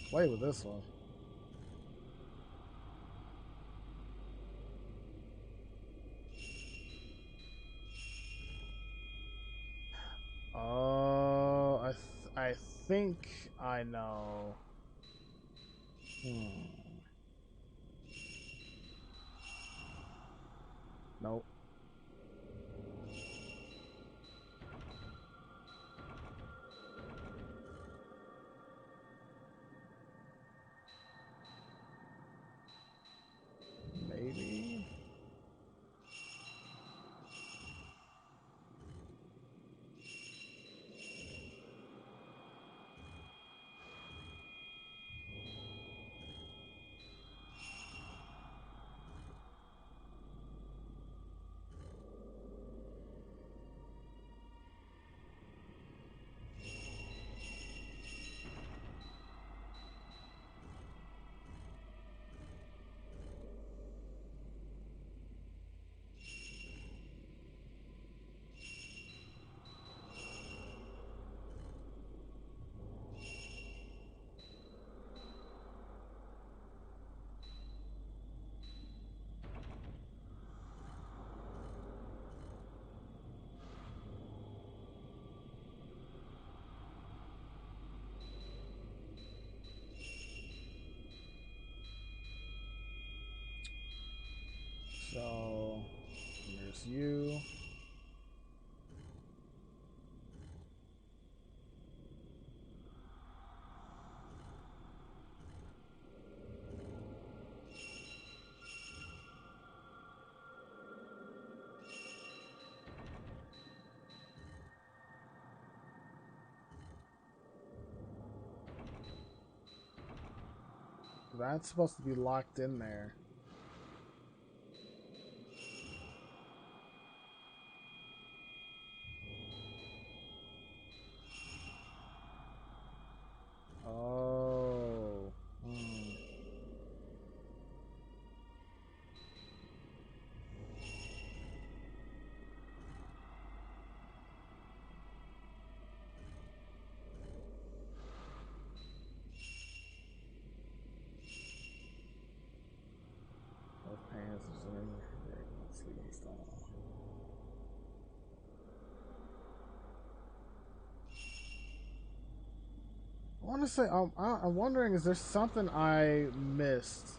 play with this one. Oh, I think I know. Nope. Maybe. So there's you. That's supposed to be locked in there. Oh. Both pants are sleeping stone. I want to say, I'm wondering, is there something I missed?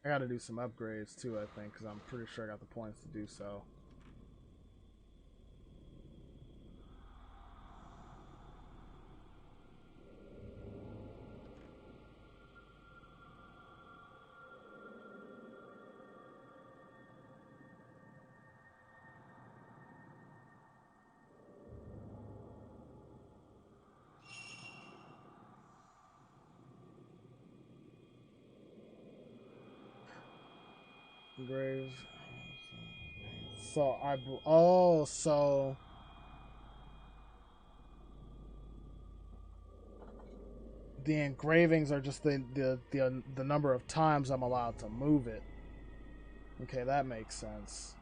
I gotta do some upgrades too, I think, because I'm pretty sure I got the points to do so. Grave. So the engravings are just the number of times I'm allowed to move it. Okay, that makes sense.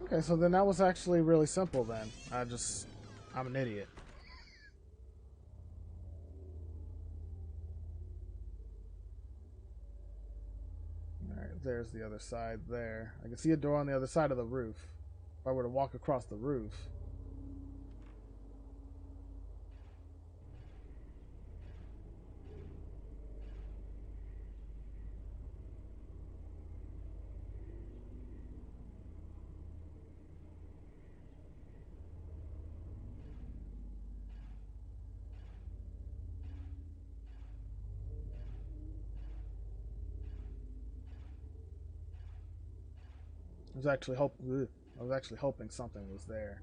Okay, so then that was actually really simple then. I'm an idiot. Alright, there's the other side there. I can see a door on the other side of the roof. If I were to walk across the roof. I was actually hoping something was there.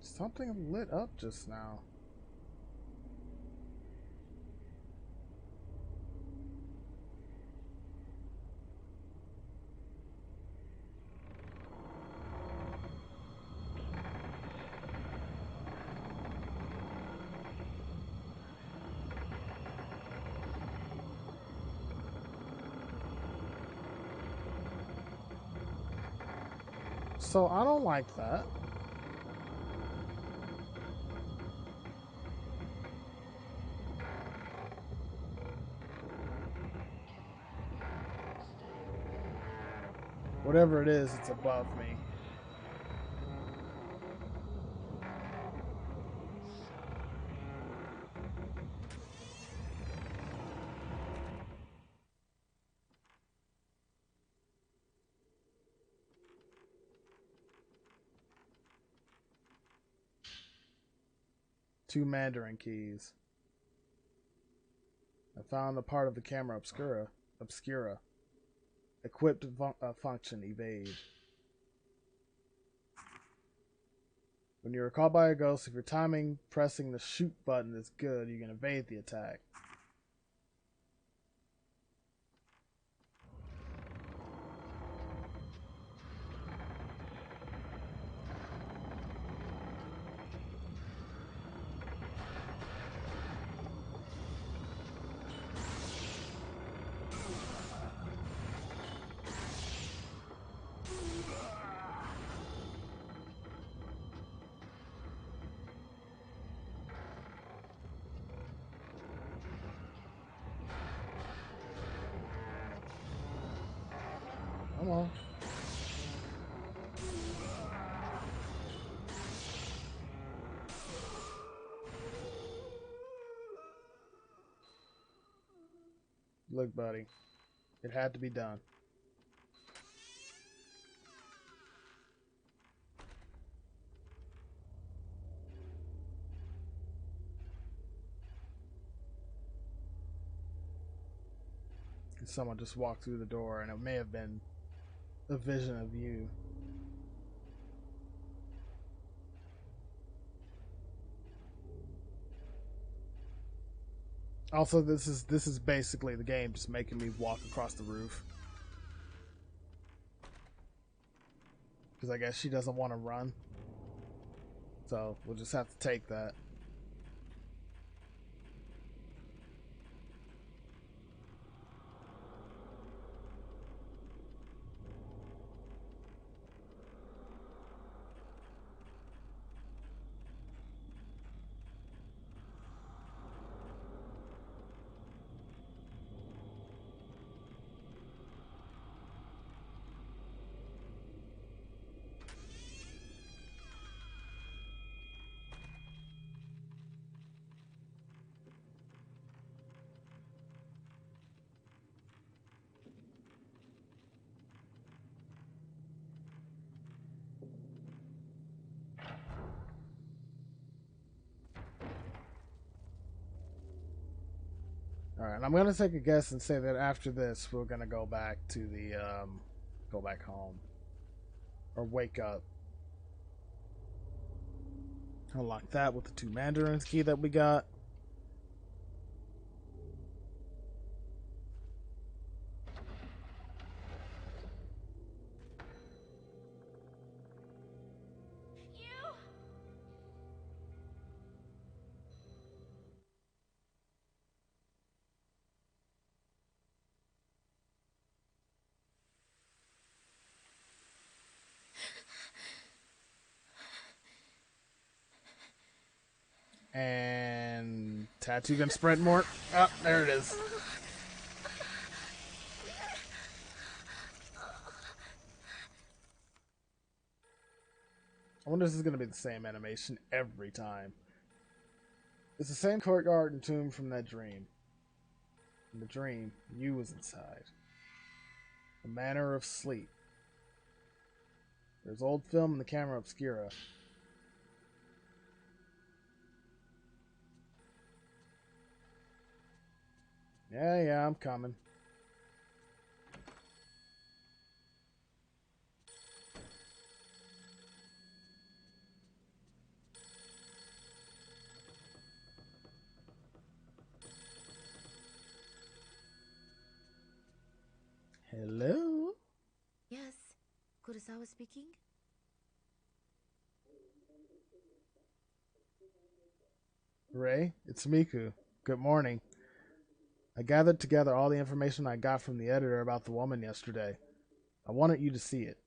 Something lit up just now. So I don't like that. Whatever it is, it's above me. 2 Mandarin keys. I found a part of the Camera Obscura. Equipped function evade. When you're caught by a ghost, if your timing pressing the shoot button is good, you can evade the attack. Come on. Look, buddy. It had to be done. Someone just walked through the door, and it may have been a vision of you. Also, this is basically the game just making me walk across the roof. Because I guess she doesn't want to run. So, we'll just have to take that. Alright, I'm going to take a guess and say that after this, we're going to go back to the, go back home. Or wake up. Unlock that with the 2 Mandarins key that we got. And Tattoo can sprint more. Oh, there it is. I wonder if this is going to be the same animation every time. It's the same courtyard and tomb from that dream. In the dream, you was inside. The Manor of Sleep. There's old film in the Camera Obscura. Yeah, I'm coming. Hello? Yes, Kurosawa speaking. Ray, it's Miku. Good morning. I gathered together all the information I got from the editor about the woman yesterday. I wanted you to see it.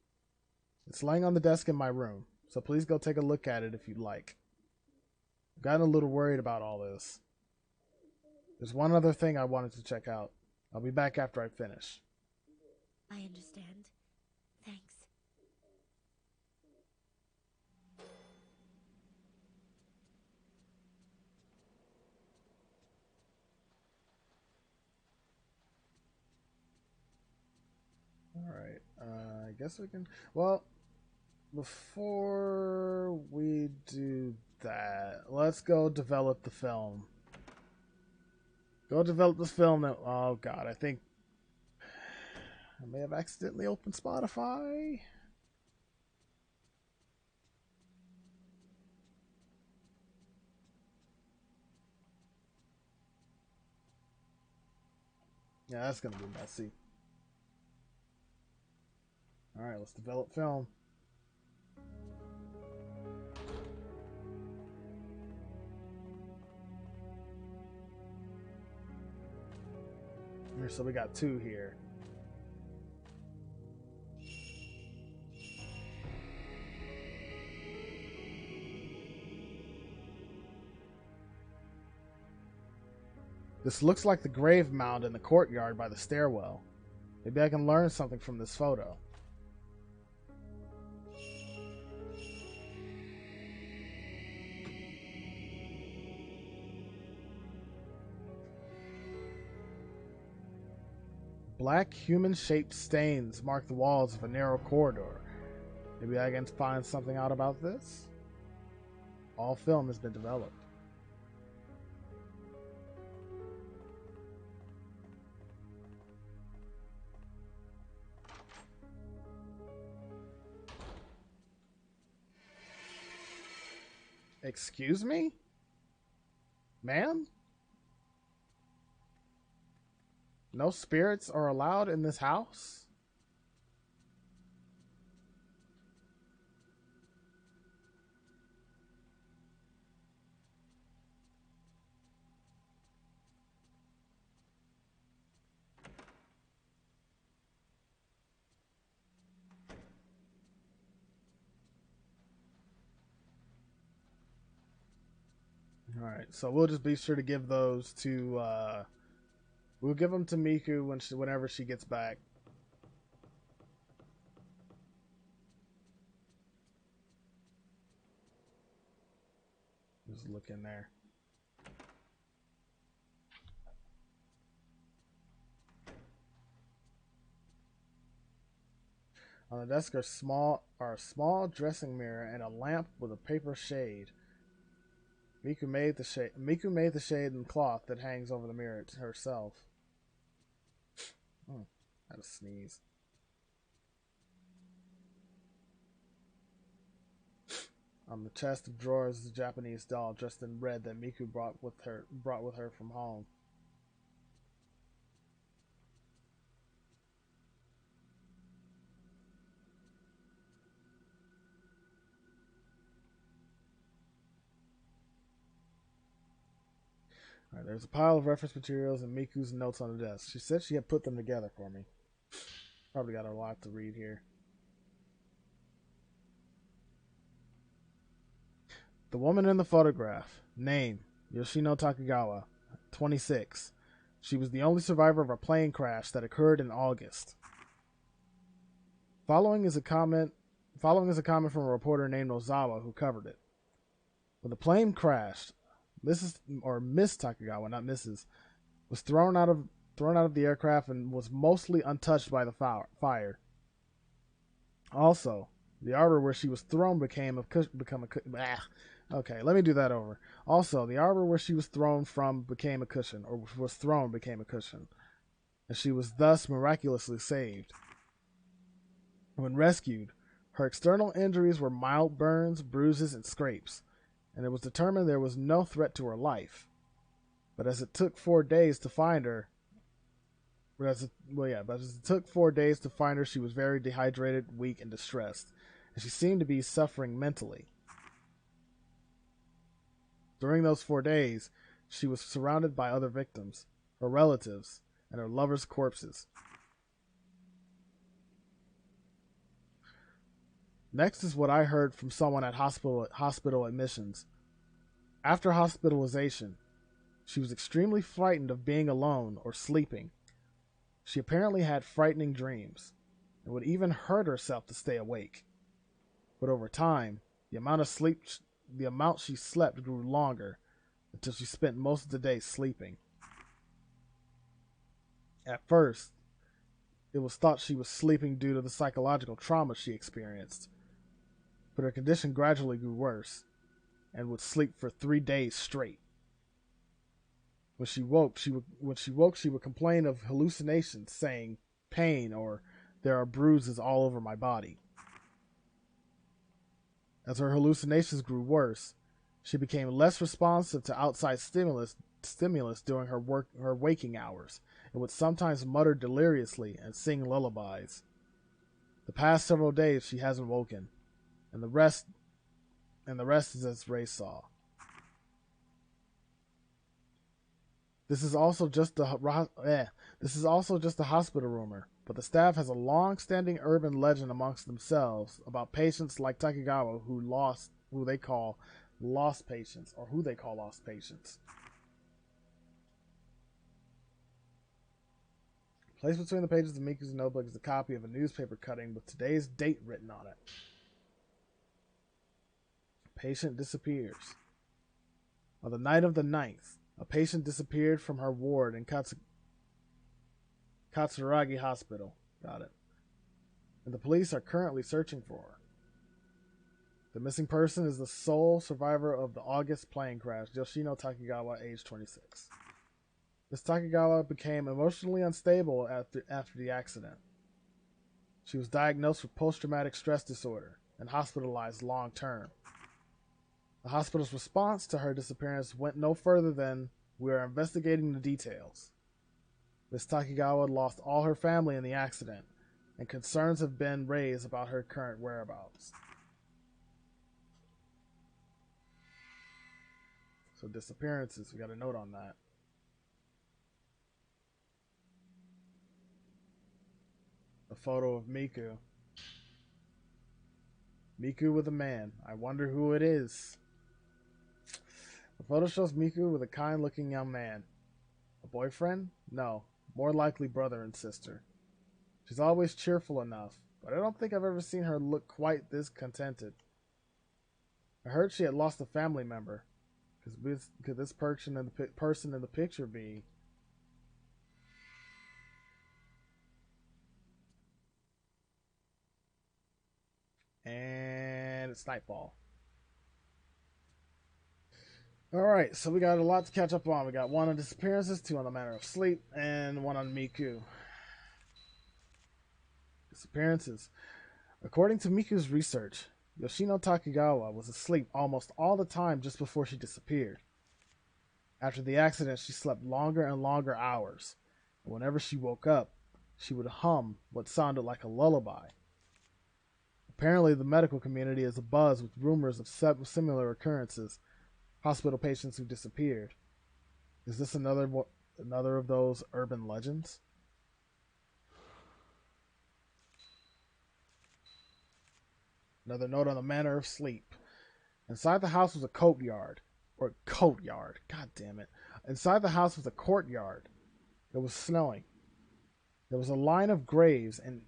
It's laying on the desk in my room, so please go take a look at it if you'd like. I've gotten a little worried about all this. There's one other thing I wanted to check out. I'll be back after I finish. I understand. Thanks. Alright, I guess we can... Well, before we do that. Let's go develop the film. Go develop this film. That, oh god, I think I may have accidentally opened Spotify. Yeah, that's gonna be messy. Alright, let's develop film. So we got 2 here. This looks like the grave mound in the courtyard by the stairwell. Maybe I can learn something from this photo. Black human-shaped stains mark the walls of a narrow corridor. Maybe I can find something out about this? All film has been developed. Excuse me? Ma'am? No spirits are allowed in this house? Alright, so we'll just be sure to give those to, we'll give them to Miku whenever she gets back. Just look in there. On the desk are a small dressing mirror and a lamp with a paper shade. Miku made the shade in cloth that hangs over the mirror herself. I had a sneeze. On the chest of drawers is a Japanese doll dressed in red that Miku brought with her from home. Alright, there's a pile of reference materials and Miku's notes on the desk. She said she had put them together for me. Probably got a lot to read here. The woman in the photograph. Name, Yoshino Takegawa, 26. She was the only survivor of a plane crash that occurred in August. Following is a comment from a reporter named Ozawa who covered it. When the plane crashed, Miss Takegawa, not Mrs., was thrown out of the aircraft and was mostly untouched by the fire. Also, the arbor where she was thrown became a cushion. Okay, let me do that over. Also, the arbor where she was thrown became a cushion, and she was thus miraculously saved. When rescued, her external injuries were mild burns, bruises, and scrapes, and it was determined there was no threat to her life. But as it took 4 days to find her, she was very dehydrated, weak, and distressed, and she seemed to be suffering mentally. During those 4 days, she was surrounded by other victims, her relatives, and her lovers' corpses. Next is what I heard from someone at hospital admissions. After hospitalization, she was extremely frightened of being alone or sleeping. She apparently had frightening dreams and would even hurt herself to stay awake. But over time, the amount she slept grew longer until she spent most of the day sleeping. At first, it was thought she was sleeping due to the psychological trauma she experienced, but her condition gradually grew worse. and would sleep for 3 days straight. When she woke, she would complain of hallucinations, saying pain or there are bruises all over my body. As her hallucinations grew worse, she became less responsive to outside stimulus during her waking hours, and would sometimes mutter deliriously and sing lullabies. The past several days she hasn't woken, and the rest is as Ray saw. This is also just a hospital rumor, but the staff has a long-standing urban legend amongst themselves about patients like Takigawa who they call lost patients. Placed between the pages of Miku's notebook is a copy of a newspaper cutting with today's date written on it. Patient disappears. On the night of the 9th, a patient disappeared from her ward in Katsuragi Hospital. Got it. And the police are currently searching for her. The missing person is the sole survivor of the August plane crash, Yoshino Takigawa, age 26. Ms. Takigawa became emotionally unstable after the accident. She was diagnosed with post-traumatic stress disorder and hospitalized long-term. The hospital's response to her disappearance went no further than, "We are investigating the details." Ms. Takigawa lost all her family in the accident, and concerns have been raised about her current whereabouts. So disappearances, we got a note on that. A photo of Miku. Miku with a man. I wonder who it is. The photo shows Miku with a kind-looking young man. A boyfriend? No, more likely brother and sister. She's always cheerful enough, but I don't think I've ever seen her look quite this contented. I heard she had lost a family member. Could this person in the picture be? And it's nightfall. Alright, so we got a lot to catch up on. We got 1 on disappearances, 2 on the matter of sleep, and 1 on Miku. Disappearances. According to Miku's research, Yoshino Takigawa was asleep almost all the time just before she disappeared. After the accident, she slept longer and longer hours, and whenever she woke up, she would hum what sounded like a lullaby. Apparently, the medical community is abuzz with rumors of similar occurrences, hospital patients who disappeared. Is this another of those urban legends? Another note on the manner of sleep. Inside the house was a courtyard. God damn it. Inside the house was a courtyard. It was snowing. There was a line of graves and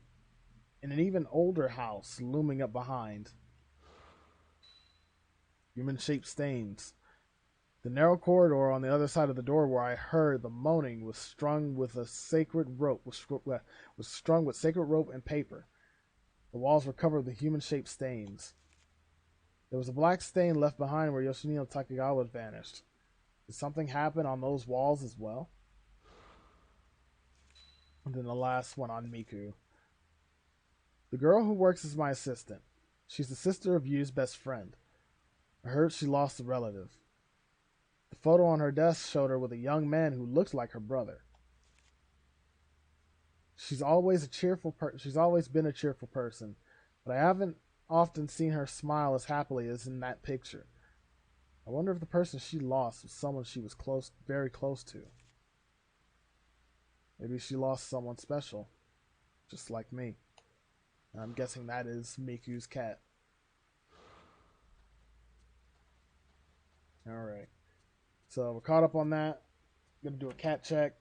an even older house looming up behind. Human-shaped stains. The narrow corridor on the other side of the door where I heard the moaning was strung with sacred rope and paper. The walls were covered with human-shaped stains. There was a black stain left behind where Yoshino Takigawa vanished. Did something happen on those walls as well? And then the last one on Miku. The girl who works as my assistant. She's the sister of Yu's best friend. I heard she lost a relative. The photo on her desk showed her with a young man who looked like her brother. She's always been a cheerful person, but I haven't often seen her smile as happily as in that picture. I wonder if the person she lost was someone she was very close to. Maybe she lost someone special, just like me. And I'm guessing that is Miku's cat. Alright. So we're caught up on that. I'm going to do a cat check.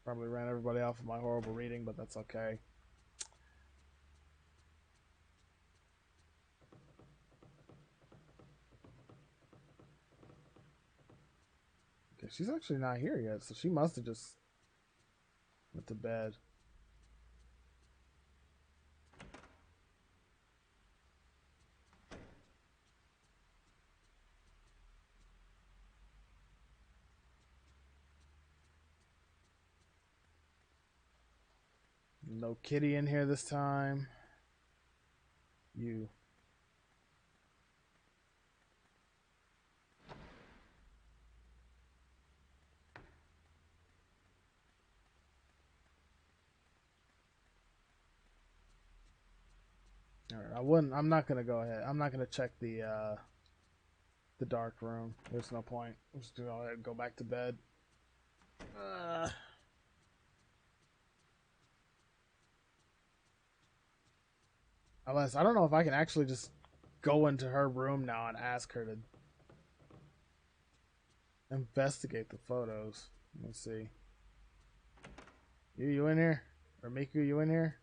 Probably ran everybody off of my horrible reading, but that's okay. Okay, she's actually not here yet, so she must have just went to bed. No kitty in here this time. You. All right, I'm not gonna go ahead. I'm not gonna check the dark room. There's no point. I'm just gonna go back to bed. Unless I don't know if I can actually just go into her room now and ask her to investigate the photos. Let me see. You in here? Or Miku, you in here?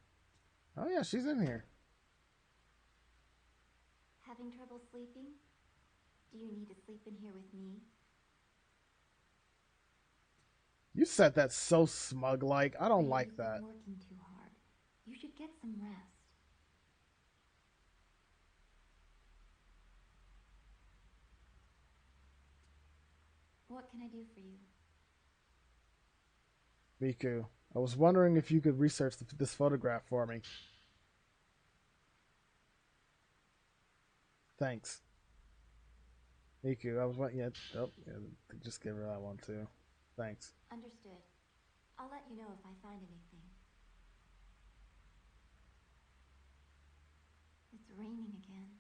Oh yeah, she's in here. Having trouble sleeping? Do you need to sleep in here with me? You said that so smug-like. I don't like that. You've been working too hard. You should get some rest. What can I do for you? Miku, I was wondering if you could research this photograph for me. Thanks. Miku, I was wondering. Yeah, oh, yeah, just give her that one too. Thanks. Understood. I'll let you know if I find anything. It's raining again.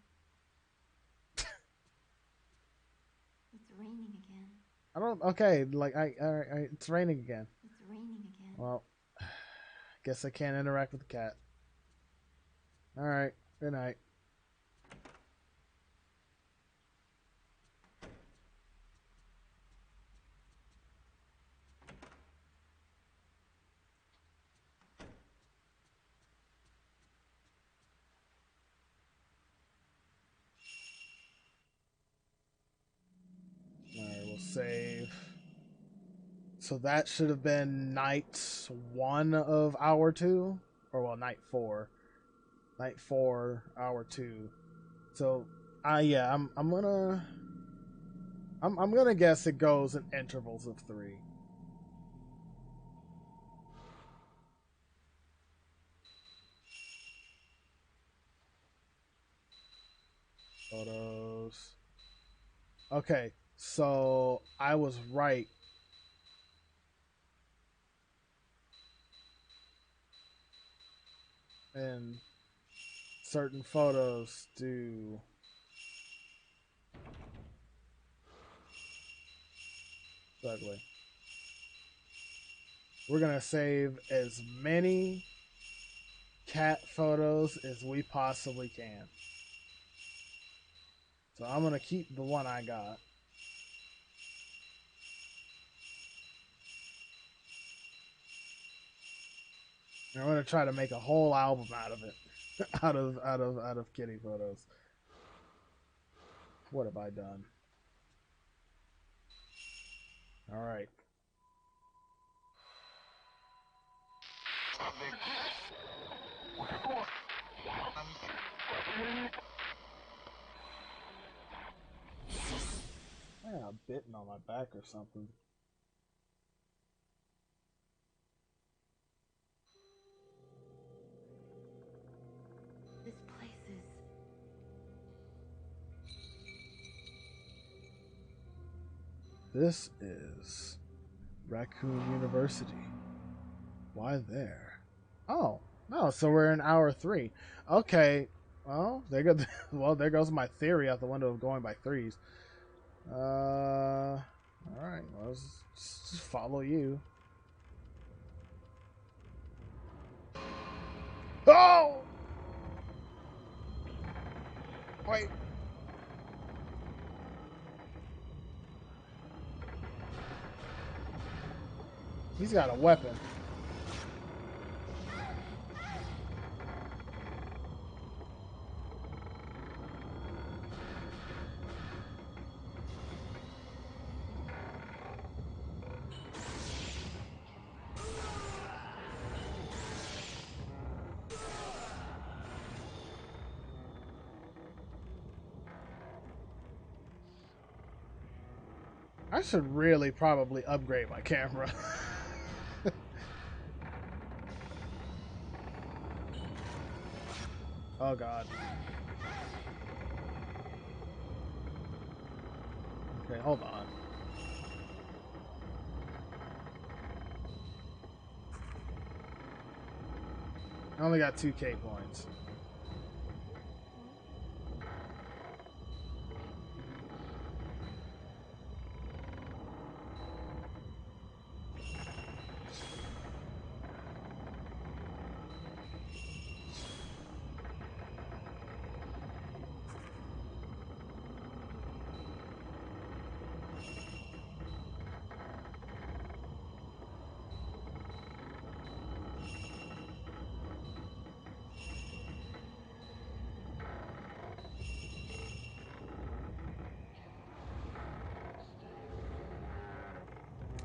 It's raining again. I don't. Okay, like it's raining again. It's raining again. Well, guess I can't interact with the cat. All right. Good night. Alright, we'll save. So that should have been night 1 of hour 2? Or, well, night 4. Night 4, hour 2. So, yeah, I'm gonna guess it goes in intervals of 3. Photos. Okay, so I was right. And certain photos do ugly. We're gonna save as many cat photos as we possibly can. So I'm gonna keep the one I got. And I'm gonna try to make a whole album out of it. out of kitty photos. What have I done? Alright. I got bitten on my back or something. This place is... This is Raccoon University. Why there? Oh, no, so we're in hour 3. Okay. Well, there goes there goes my theory out the window of going by 3s. Alright, well, let's just follow you. Oh! Wait. He's got a weapon. I should really probably upgrade my camera. Oh god. Okay, hold on. I only got 2K points.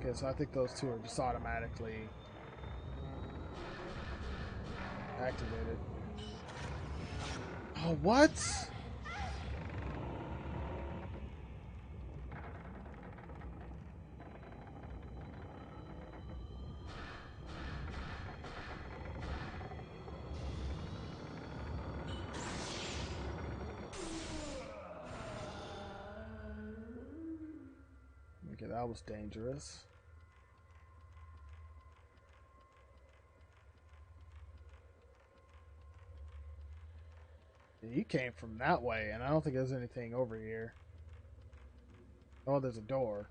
Okay, so I think those two are just automatically activated. Oh, what? Okay, that was dangerous. He came from that way, and I don't think there's anything over here. Oh, there's a door.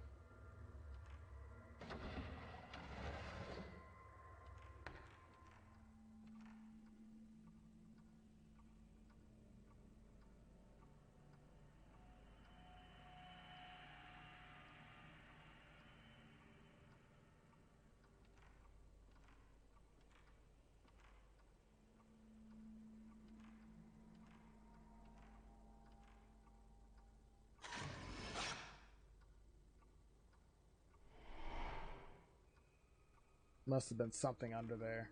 Must have been something under there.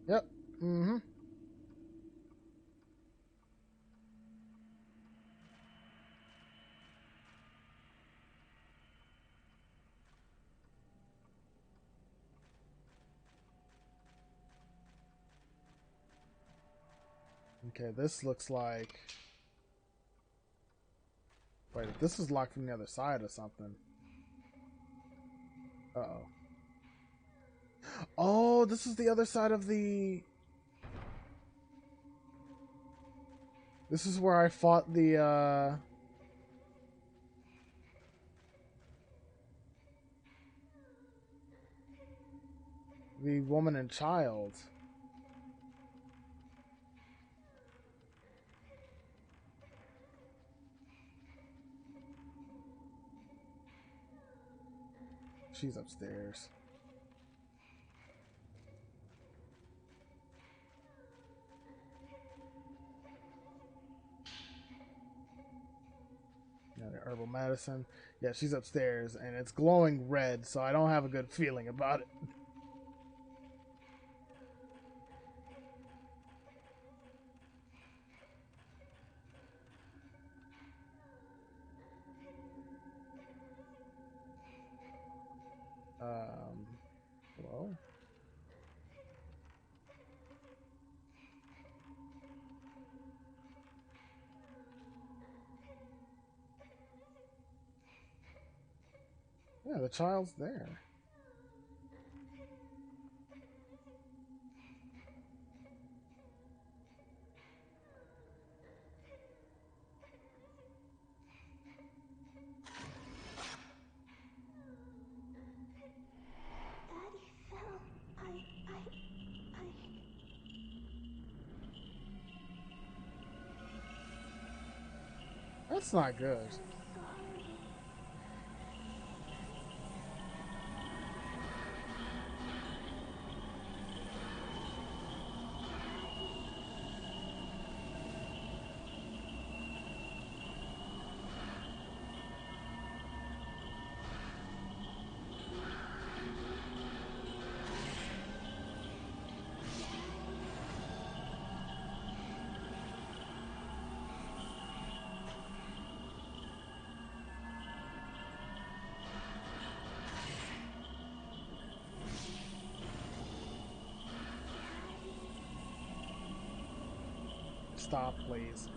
Yep. Mm-hmm. Okay, this looks like... Wait, if this is locked from the other side or something. Uh-oh. Oh, this is the other side of the... This is where I fought the woman and child. She's upstairs. Yeah, the herbal medicine. Yeah, she's upstairs, and it's glowing red, so I don't have a good feeling about it. Hello? Yeah, the child's there. Daddy fell. That's not good. Sorry. Stop, please.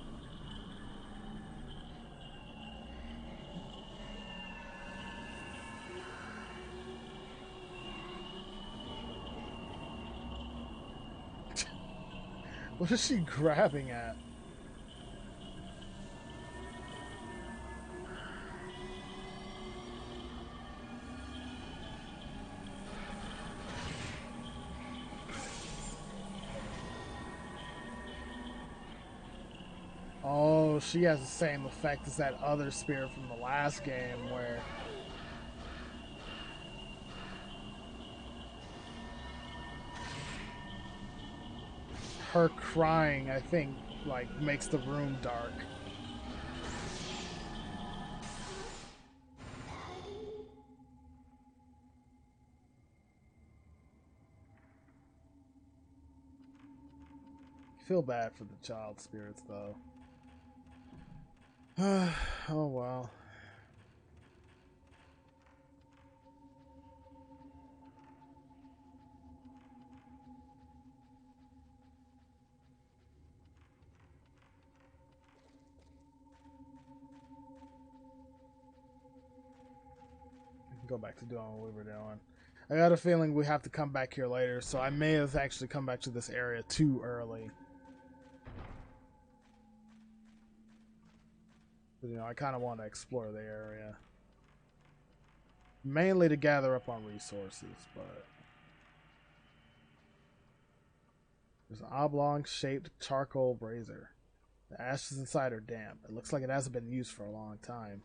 What is she grabbing at? Oh, she has the same effect as that other spirit from the last game where her crying, I think, like, makes the room dark. I feel bad for the child spirits, though. Oh, well. Go back to doing what we were doing. I got a feeling we have to come back here later, so I may have actually come back to this area too early. But, you know, I kind of want to explore the area. Mainly to gather up on resources, but... There's an oblong-shaped charcoal brazier. The ashes inside are damp. It looks like it hasn't been used for a long time.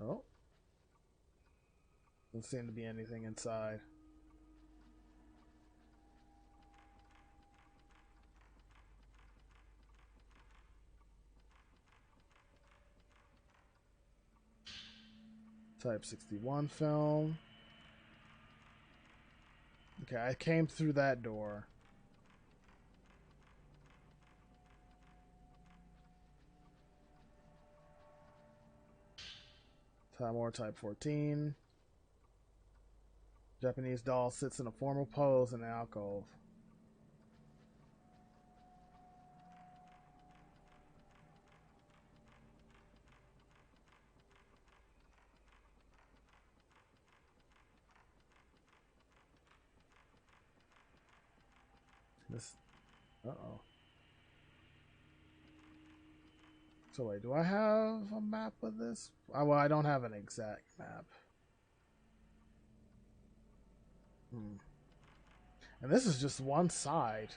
Oh. Doesn't seem to be anything inside. Type 61 film. Okay, I came through that door. More type 14. Japanese doll sits in a formal pose in an alcove. This. Uh-oh. So wait, do I have a map of this? Well, I don't have an exact map. And this is just one side.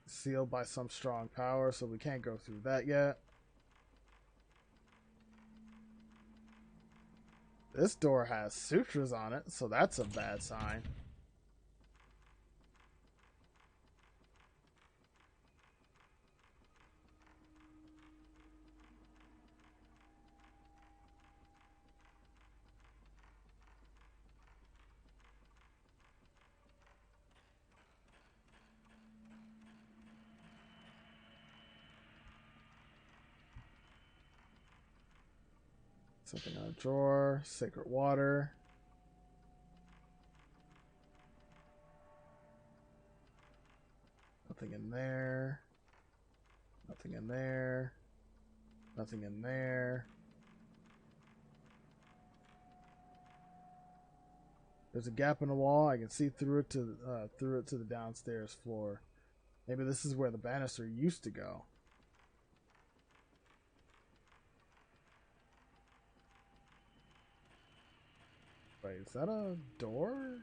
Sealed by some strong power, so we can't go through that yet. This door has sutras on it, so that's a bad sign. Something on a drawer. Sacred water. Nothing in there. Nothing in there. Nothing in there. There's a gap in the wall. I can see through it to the downstairs floor. Maybe this is where the banister used to go. Wait, is that a door?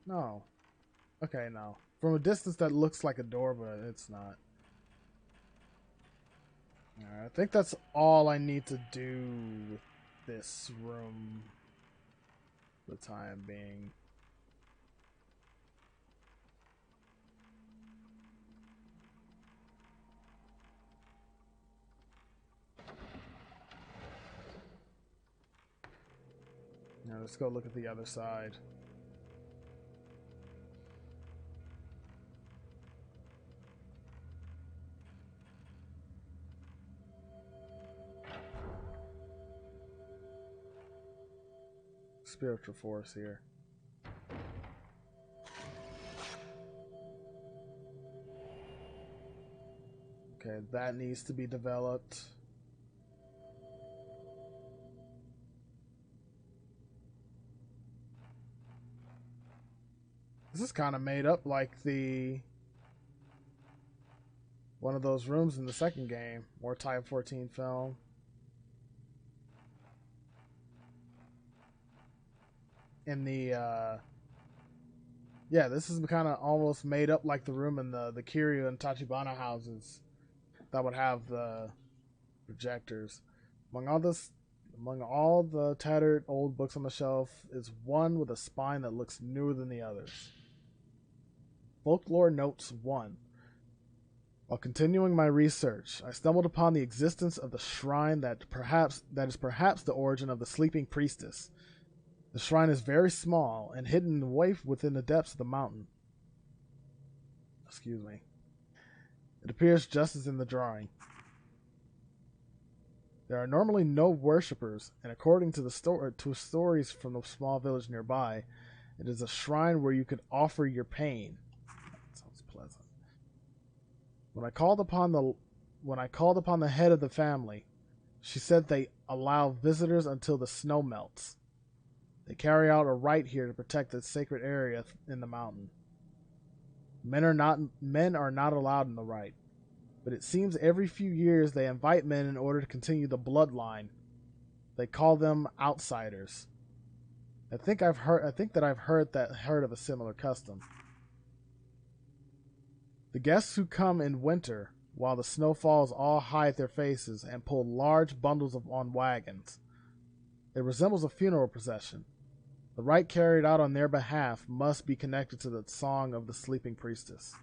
No. Okay, no. From a distance that looks like a door, but it's not. Alright, I think that's all I need to do with this room for the time being. Now let's go look at the other side. spiritual force here. Okay, that needs to be developed. This is kind of made up like one of those rooms in the second game. More Type 14 film. In the yeah, this is kind of almost made up like the room in the Kiryu and Tachibana houses that would have the projectors. Among all the tattered old books on the shelf is one with a spine that looks newer than the others. Folklore Notes 1. While continuing my research, I stumbled upon the existence of the shrine that is perhaps the origin of the sleeping priestess. The shrine is very small and hidden away within the depths of the mountain. Excuse me. It appears just as in the drawing. There are normally no worshippers, and according to stories from the small village nearby, it is a shrine where you could offer your pain. That sounds pleasant. When I called upon the head of the family, she said they allow visitors until the snow melts. They carry out a rite here to protect the sacred area in the mountain. Men are not allowed in the rite, but it seems every few years they invite men in order to continue the bloodline. They call them outsiders. I think I've heard of a similar custom. The guests who come in winter, while the snow falls, all hide their faces and pull large bundles on wagons. It resembles a funeral procession. The rite carried out on their behalf must be connected to the song of the sleeping priestess.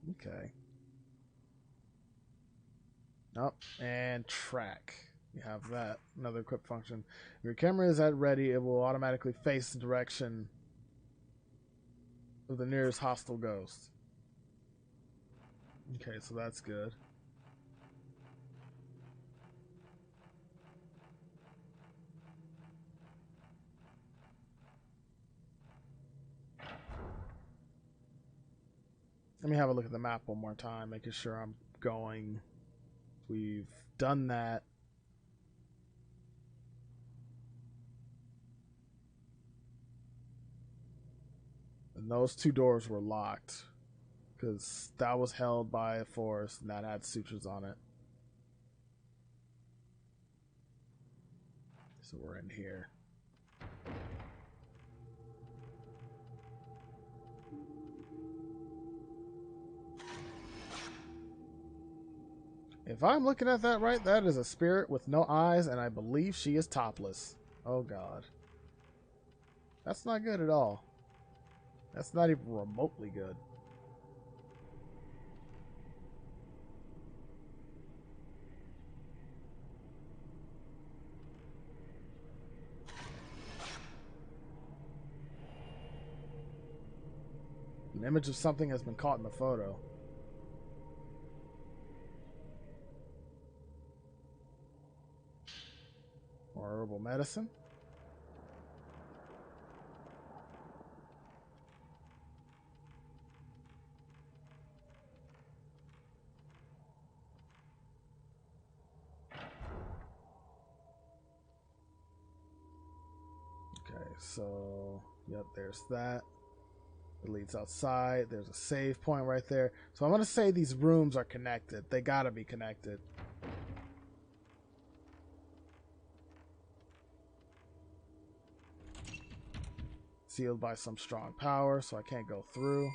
Okay. Oh, and track. You have that. Another equip function. If your camera is at ready, it will automatically face the direction of the nearest hostile ghost. Okay, so that's good. Let me have a look at the map one more time, making sure I'm going. We've done that. And those two doors were locked because that was held by a forest and that had sutures on it. So we're in here. If I'm looking at that right, that is a spirit with no eyes, and I believe she is topless. Oh god. That's not good at all. That's not even remotely good. An image of something has been caught in the photo. Or herbal medicine. Okay, so yep, there's that. It leads outside. There's a save point right there. So I'm going to say these rooms are connected. They got to be connected. Sealed by some strong power, so I can't go through.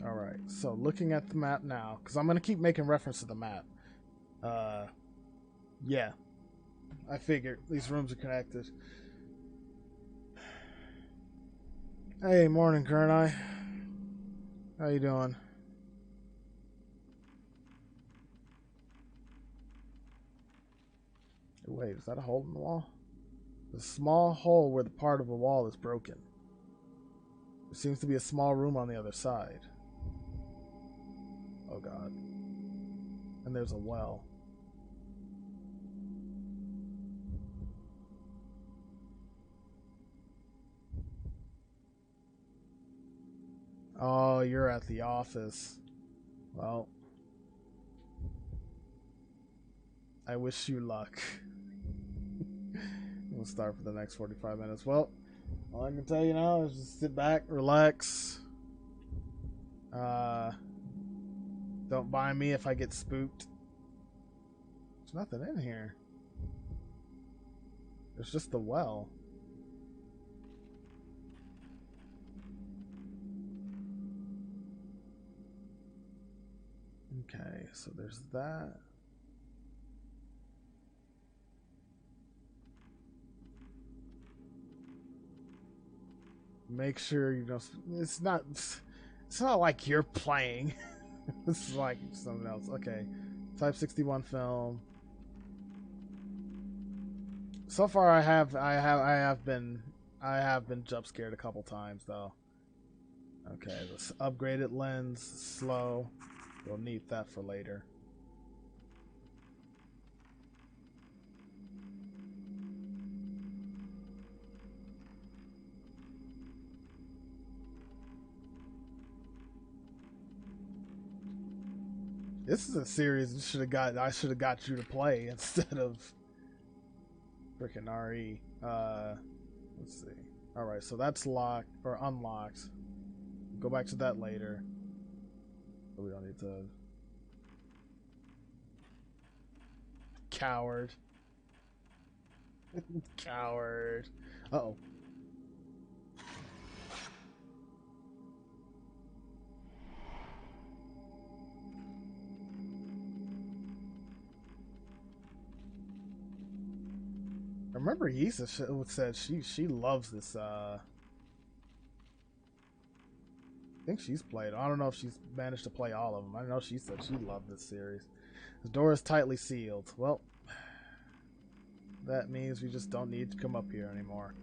Alright, so looking at the map now, because I'm going to keep making reference to the map. Yeah. I figured these rooms are connected. Hey, morning, Kernai. How you doing? wait, is that a hole in the wall? A small hole where the part of a wall is broken. There seems to be a small room on the other side. Oh god. And there's a well. Oh, you're at the office. Well, I wish you luck. We'll start for the next 45 minutes. Well, all I can tell you now is just sit back, relax. Don't mind me if I get spooked. There's nothing in here. There's just the well. Okay, so there's that. Make sure you don't. It's not like you're playing. This is like something else. Okay, Type 61 film. So far, I have been jump scared a couple times though. Okay, this upgraded lens, slow. We'll need that for later. This is a series I should have got you to play instead of freaking RE. Let's see. All right, so that's locked or unlocked. Go back to that later. But we don't need to. Coward. Coward. Uh-oh. I remember Yisa said she loves this. I think she's played. I don't know if she's managed to play all of them. I know she said she loved this series. The door is tightly sealed. Well, that means we just don't need to come up here anymore.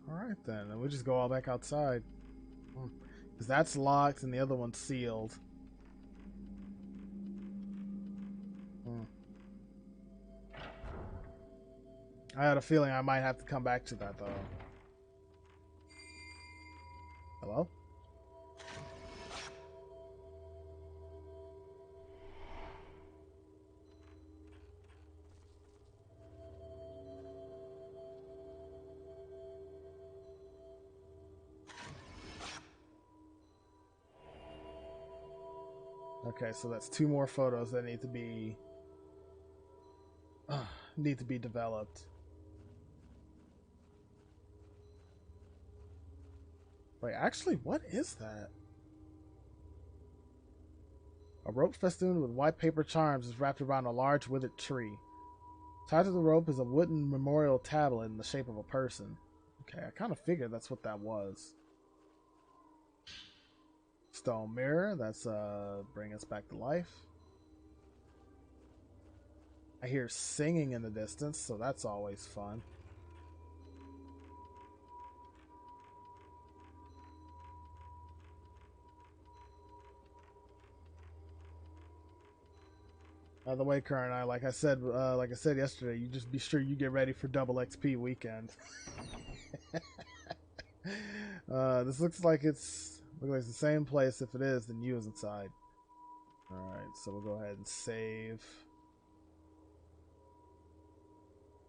Alright then, we'll just go all back outside. Because that's locked and the other one's sealed. I had a feeling I might have to come back to that though. Hello? Okay, so that's 2 more photos that need to be developed. Wait, actually, what is that? A rope festooned with white paper charms is wrapped around a large withered tree. Tied to the rope is a wooden memorial tablet in the shape of a person. Okay, I kind of figured that's what that was. Stone mirror, that's bring us back to life. I hear singing in the distance, so that's always fun. By the way, Karen, like I said yesterday, you just be sure you get ready for double XP weekend. This looks like it's the same place. If it is, then you is inside. All right, so we'll go ahead and save.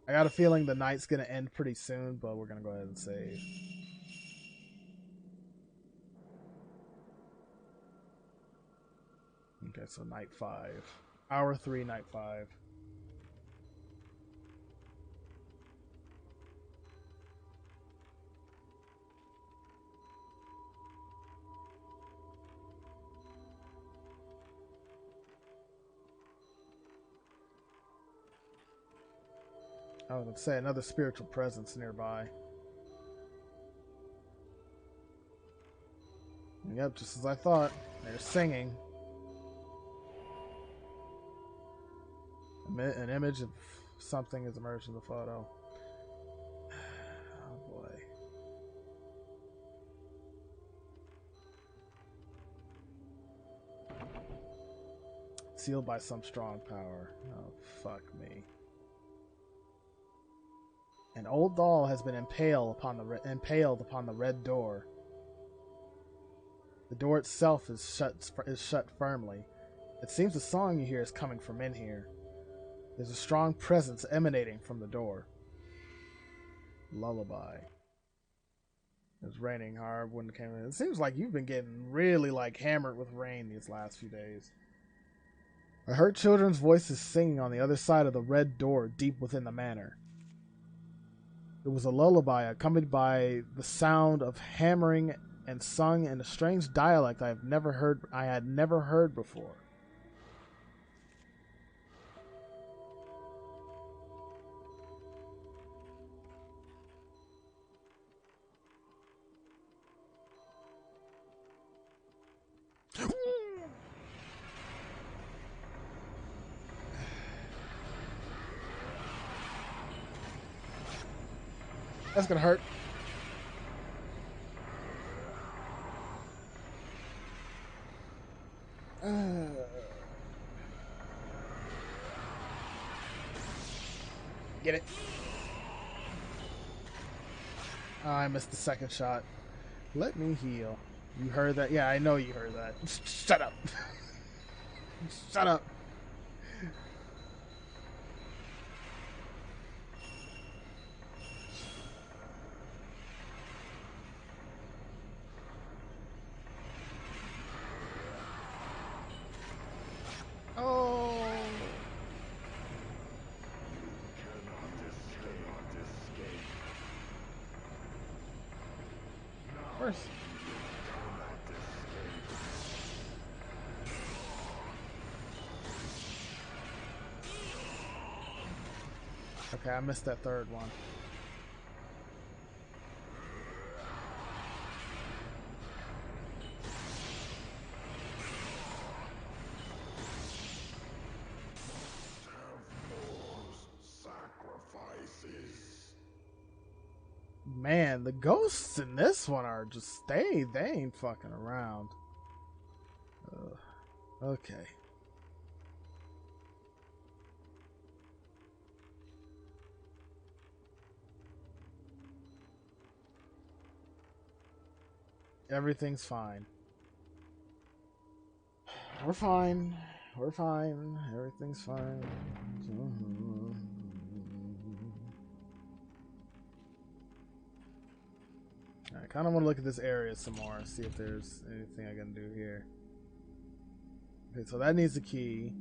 I got a feeling the night's gonna end pretty soon, but we're gonna go ahead and save. Okay, so night 5. Hour 3, night 5. I was going to say another spiritual presence nearby. Yep, just as I thought. They're singing. An image of something has emerged in the photo. Oh boy. Sealed by some strong power. Oh, fuck me. An old doll has been impaled upon the red door. The door itself is shut firmly. It seems the song you hear is coming from in here. There's a strong presence emanating from the door. Lullaby. It was raining hard when it came in. It seems like you've been getting really like hammered with rain these last few days. I heard children's voices singing on the other side of the red door deep within the manor. It was a lullaby accompanied by the sound of hammering and sung in a strange dialect I had never heard before. That's gonna hurt. Get it. Oh, I missed the second shot. Let me heal. You heard that? Yeah, I know you heard that. Shut up. Shut up. Oh. Where's... Okay, I missed that third one. Man, the ghosts in this one are just they ain't fucking around. Okay. Everything's fine. We're fine. We're fine. Everything's fine. I kind of want to look at this area some more, see if there's anything I can do here. Okay, so that needs a key.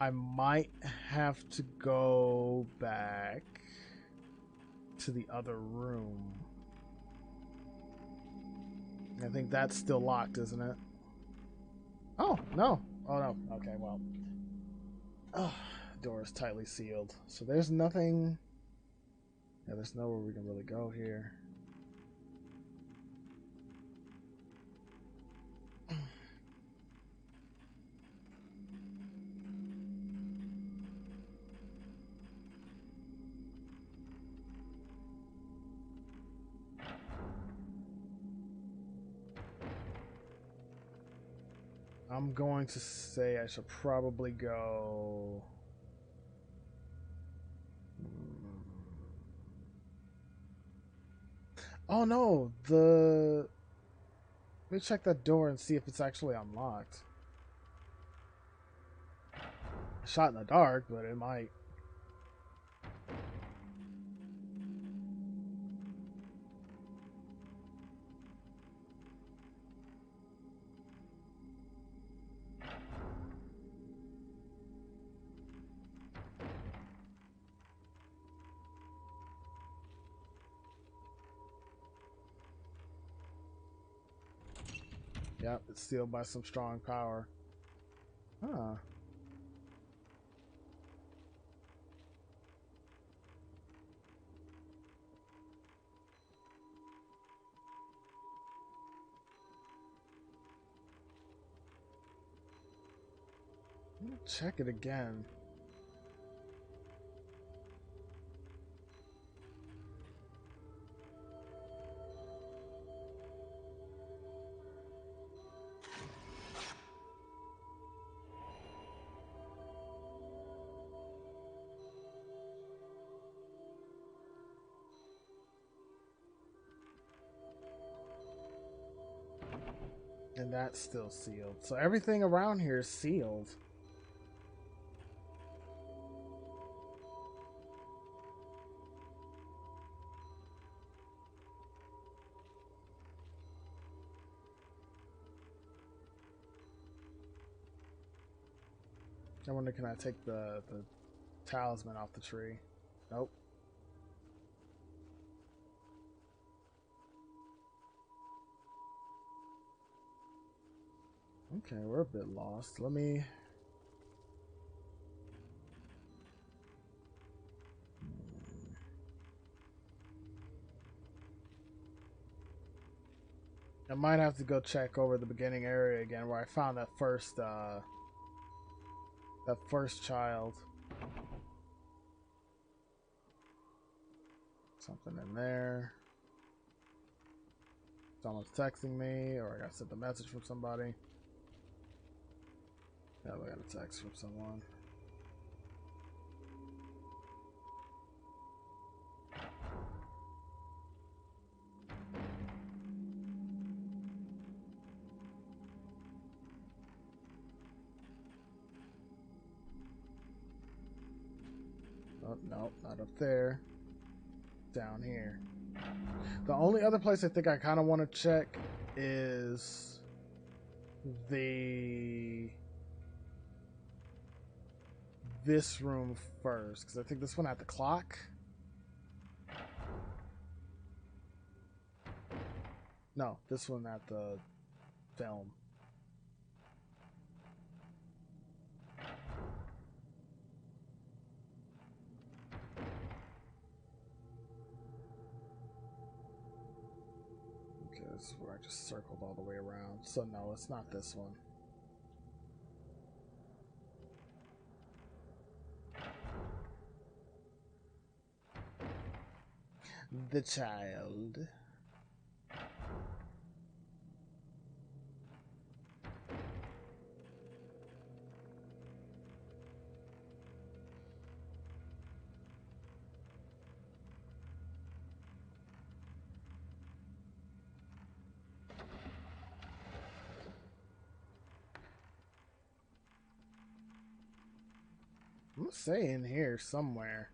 I might have to go back to the other room. I think that's still locked, isn't it? Oh, no. Oh, no. Okay, well. Oh, door is tightly sealed. So there's nothing... Yeah, there's nowhere we can really go here. I'm going to say I should probably go... Oh no, let me check that door and see if it's actually unlocked. Shot in the dark, but it might. Yep, it's sealed by some strong power. Huh. Check it again. And that's still sealed. So everything around here is sealed. I wonder, can I take the talisman off the tree? Nope. Okay, we're a bit lost. Let me... I might have to go check over the beginning area again where I found that first child. Something in there. Someone's texting me, or I got sent a message from somebody. Yeah, we got a text from someone. Oh, no, not up there. Down here. The only other place I think I kind of want to check is this room first, because I think this one had the clock. No, this one at the film. Okay, this is where I just circled all the way around. So no, it's not this one. The child. I'm gonna say in here somewhere.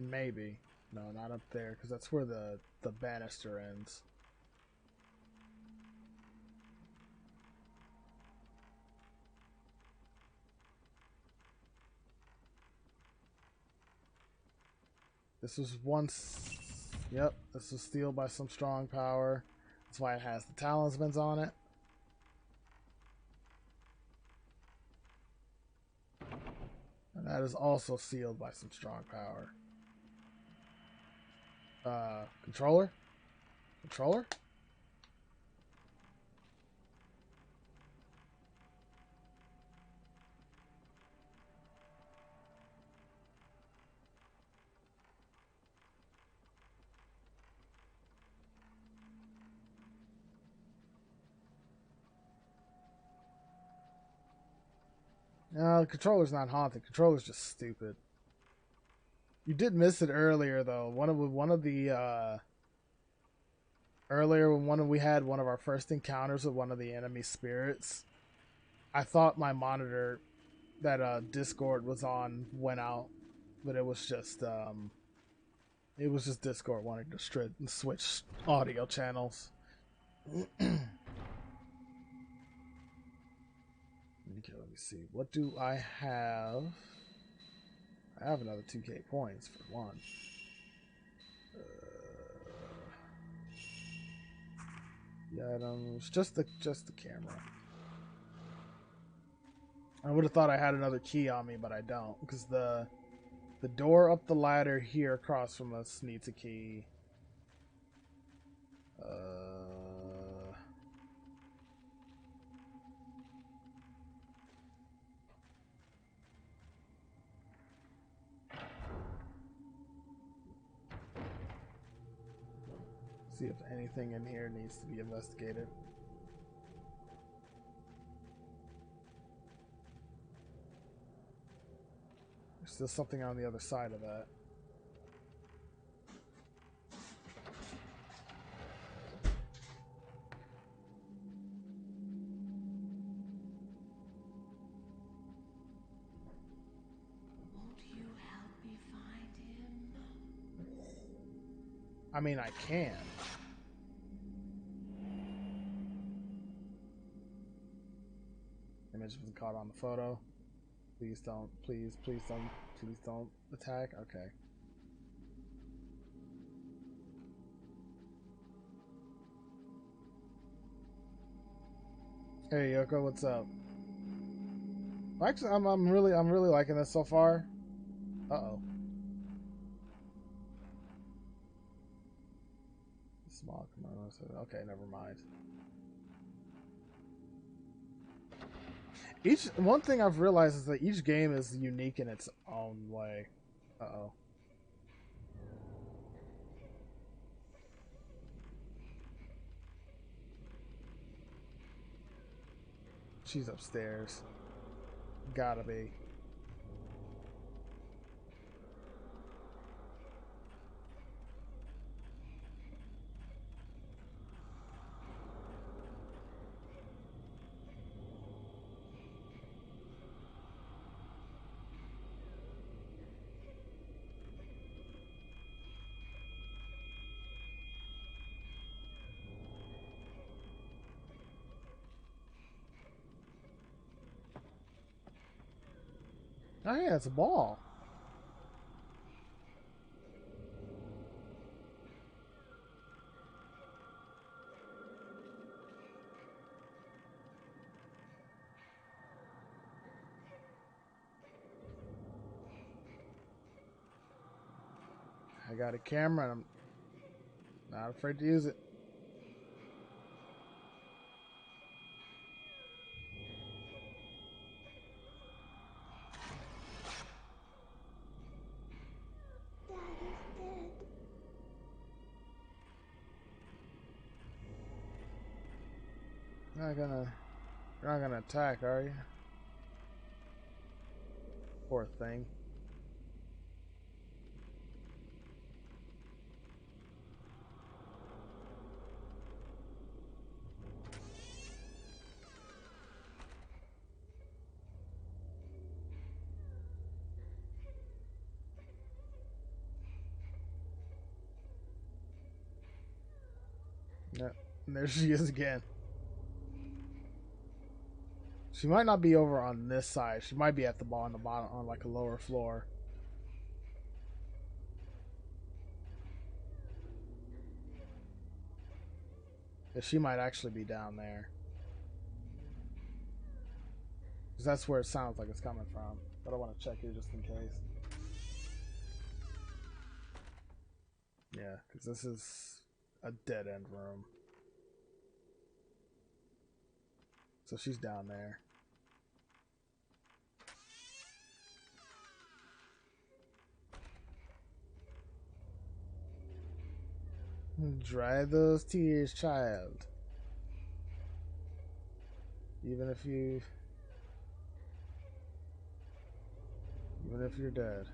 Maybe. No, not up there, because that's where the banister ends. This was once... Yep, this was sealed by some strong power. That's why it has the talismans on it. And that is also sealed by some strong power. Controller? Controller? No, the controller's not haunted. The controller's just stupid. You did miss it earlier, though. One of the earlier when we had one of our first encounters with one of the enemy spirits, I thought my monitor that Discord was on went out, but it was just Discord wanting to switch audio channels. Okay, let me see. What do I have? I have another 2K points for one. Yeah, items. Just the camera. I would have thought I had another key on me, but I don't, because the door up the ladder here across from us needs a key. See if anything in here needs to be investigated. There's still something on the other side of that. Won't you help me find him? I mean, I can. Image was caught on the photo. Please don't, please don't attack. Okay. Hey Yoko, what's up? Actually, I'm really liking this so far. Uh-oh. Small commercial. Okay, never mind. One thing I've realized is that each game is unique in its own way. Uh-oh. She's upstairs. Gotta be. Oh yeah, it's a ball. I got a camera and I'm not afraid to use it. You're not gonna attack, are you? Poor thing. Yep, and there she is again. She might not be over on this side. She might be at the ball on the bottom, on like a lower floor. Yeah, she might actually be down there. Because that's where it sounds like it's coming from. But I want to check here just in case. Yeah, because this is a dead-end room. So she's down there. Dry those tears, child. Even if you're dead.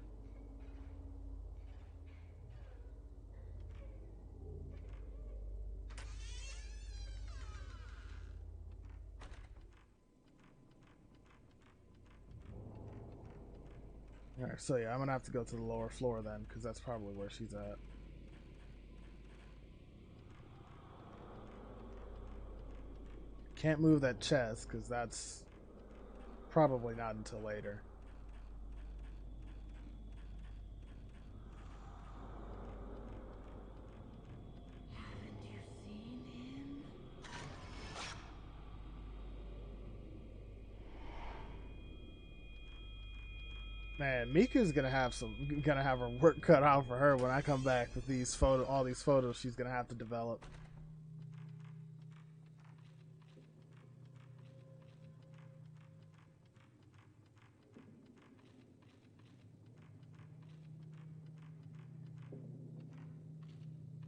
Alright, so yeah, I'm gonna have to go to the lower floor then, because that's probably where she's at. Can't move that chest, because that's probably not until later. Haven't you seen him? Man, Mika's gonna have her work cut out for her when I come back with all these photos she's gonna have to develop.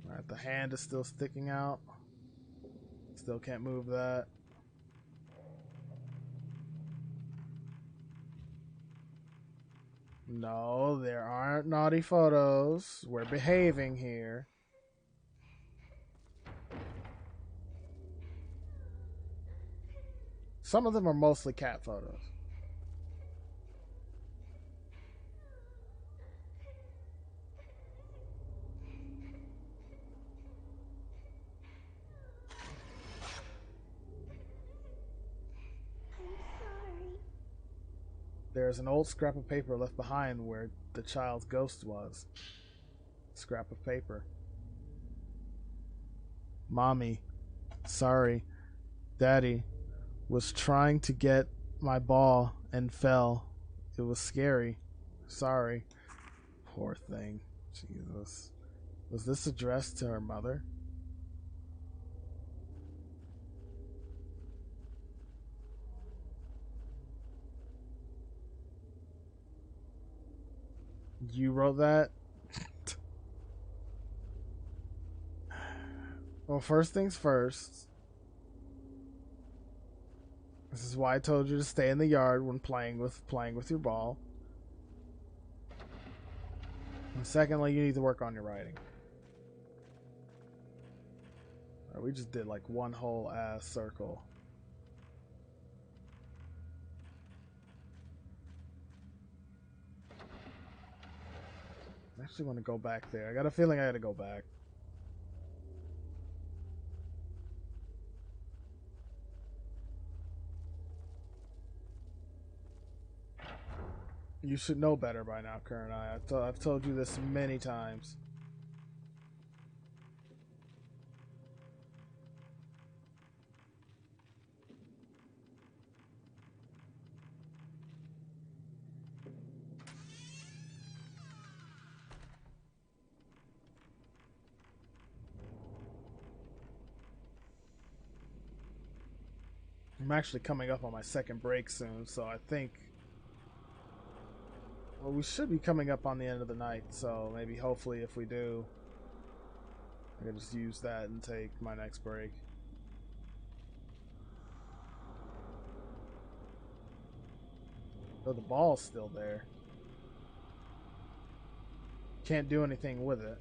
Alright, the hand is still sticking out. Still can't move that. No, there aren't naughty photos. We're behaving here. Some of them are mostly cat photos. There's an old scrap of paper left behind where the child's ghost was. Scrap of paper. Mommy, sorry. Daddy was trying to get my ball and fell. It was scary. Sorry. Poor thing. Jesus. Was this addressed to her mother? You wrote that? Well, first things first. This is why I told you to stay in the yard when playing with your ball. And secondly, you need to work on your writing. Right, we just did like one whole ass circle. I actually want to go back there. I got a feeling I gotta go back. You should know better by now, Current Eye. I've told you this many times. I'm actually coming up on my second break soon, so I think... Well, we should be coming up on the end of the night, so maybe hopefully if we do, I can just use that and take my next break. Oh, the ball's still there. Can't do anything with it.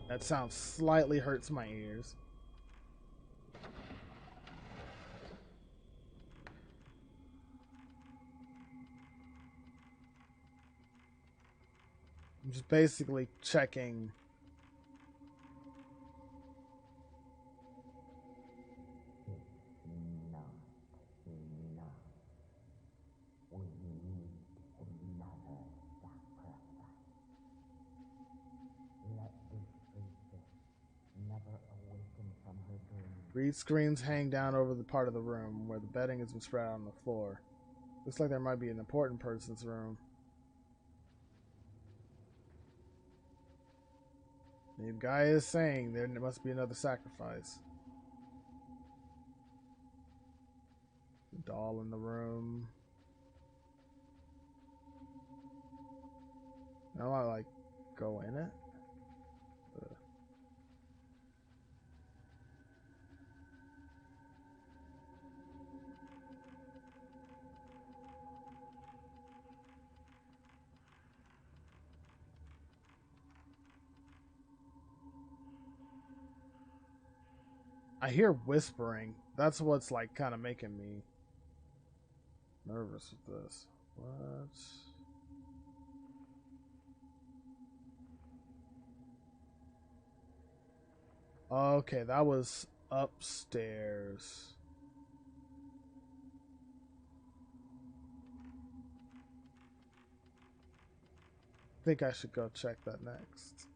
That sound slightly hurts my ears. I'm just basically checking. Read screens hang down over the part of the room where the bedding has been spread out on the floor. Looks like there might be an important person's room. The guy is saying there must be another sacrifice. The doll in the room. Now I like go in it. I hear whispering. That's what's like kind of making me nervous with this. What? Okay, that was upstairs. I think I should go check that next.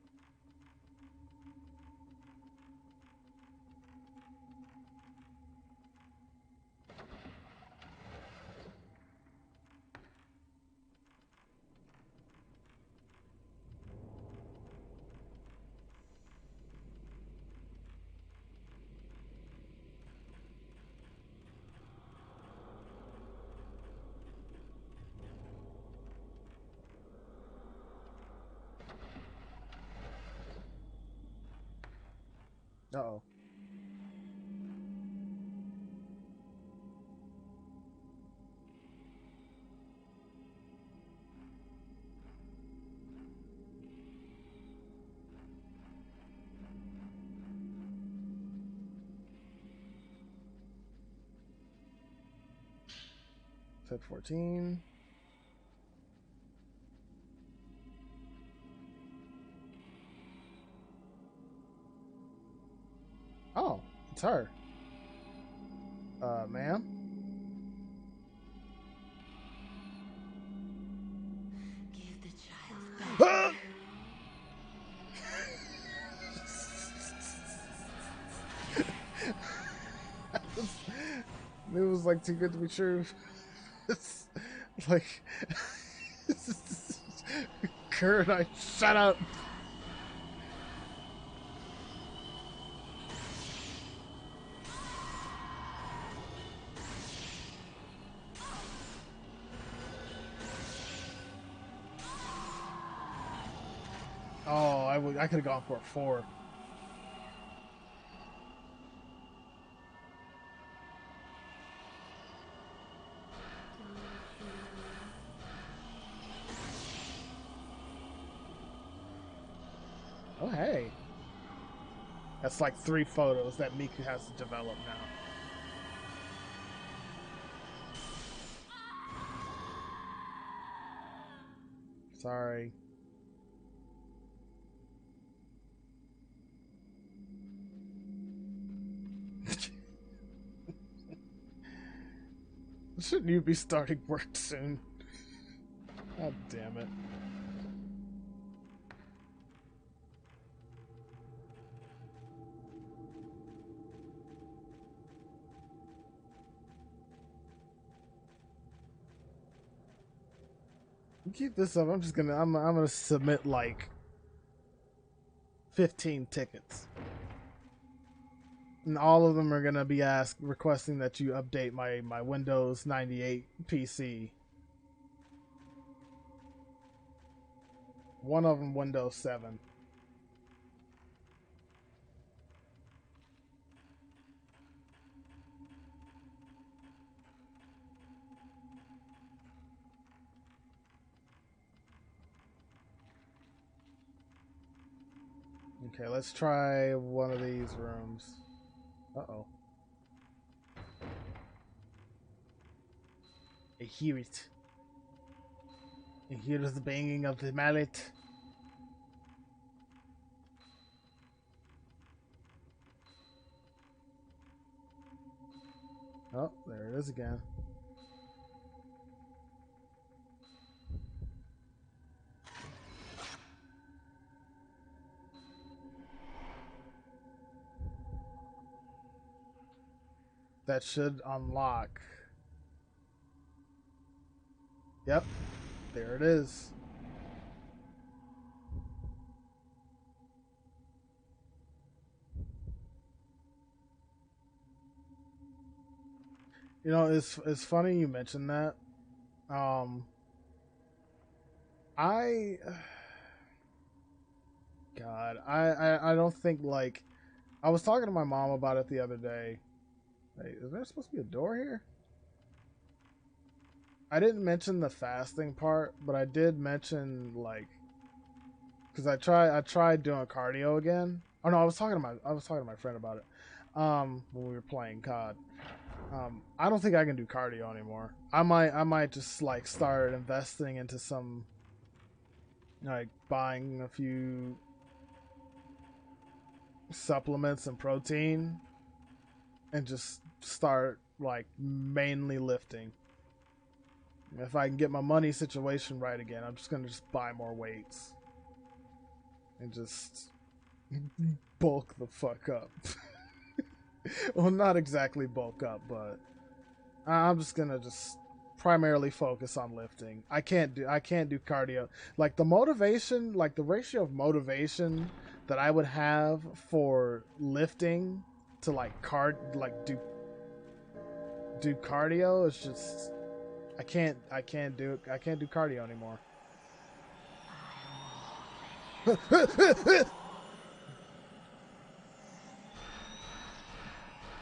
Uh-oh. Set 14. Oh, it's her. Ma'am? Give the child back. It was like too good to be true. It's like Kurt, I shut up. Oh, I could have gone for a 4. Oh, hey. That's like 3 photos that Miku has to develop now. Sorry. Shouldn't you be starting work soon? God damn it. Keep this up. I'm gonna submit like 15 tickets. And all of them are gonna be requesting that you update my Windows 98 PC. One of them Windows 7. Okay, let's try one of these rooms. Uh-oh. I hear it. I hear the banging of the mallet. Oh, there it is again. That should unlock. Yep, there it is. You know, it's funny you mentioned that. I don't think, like, I was talking to my mom about it the other day. Hey, is there supposed to be a door here? I didn't mention the fasting part, but I did mention, like, because I tried doing cardio again. Oh no, I was talking to my friend about it when we were playing COD. I don't think I can do cardio anymore. I might just like start investing into some, like, buying a few supplements and protein and just start like mainly lifting. If I can get my money situation right again, I'm just gonna buy more weights and just bulk the fuck up. Well, not exactly bulk up, but I'm just gonna primarily focus on lifting. I can't do cardio. Like the motivation, like the ratio of motivation that I would have for lifting to like do cardio is just I can't do cardio anymore.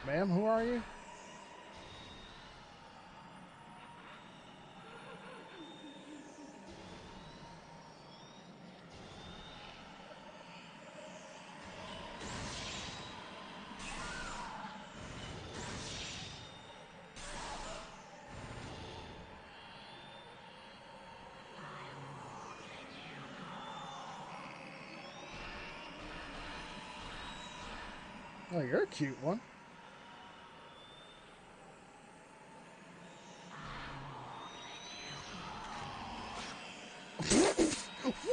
Ma'am, who are you? Oh, you're a cute one.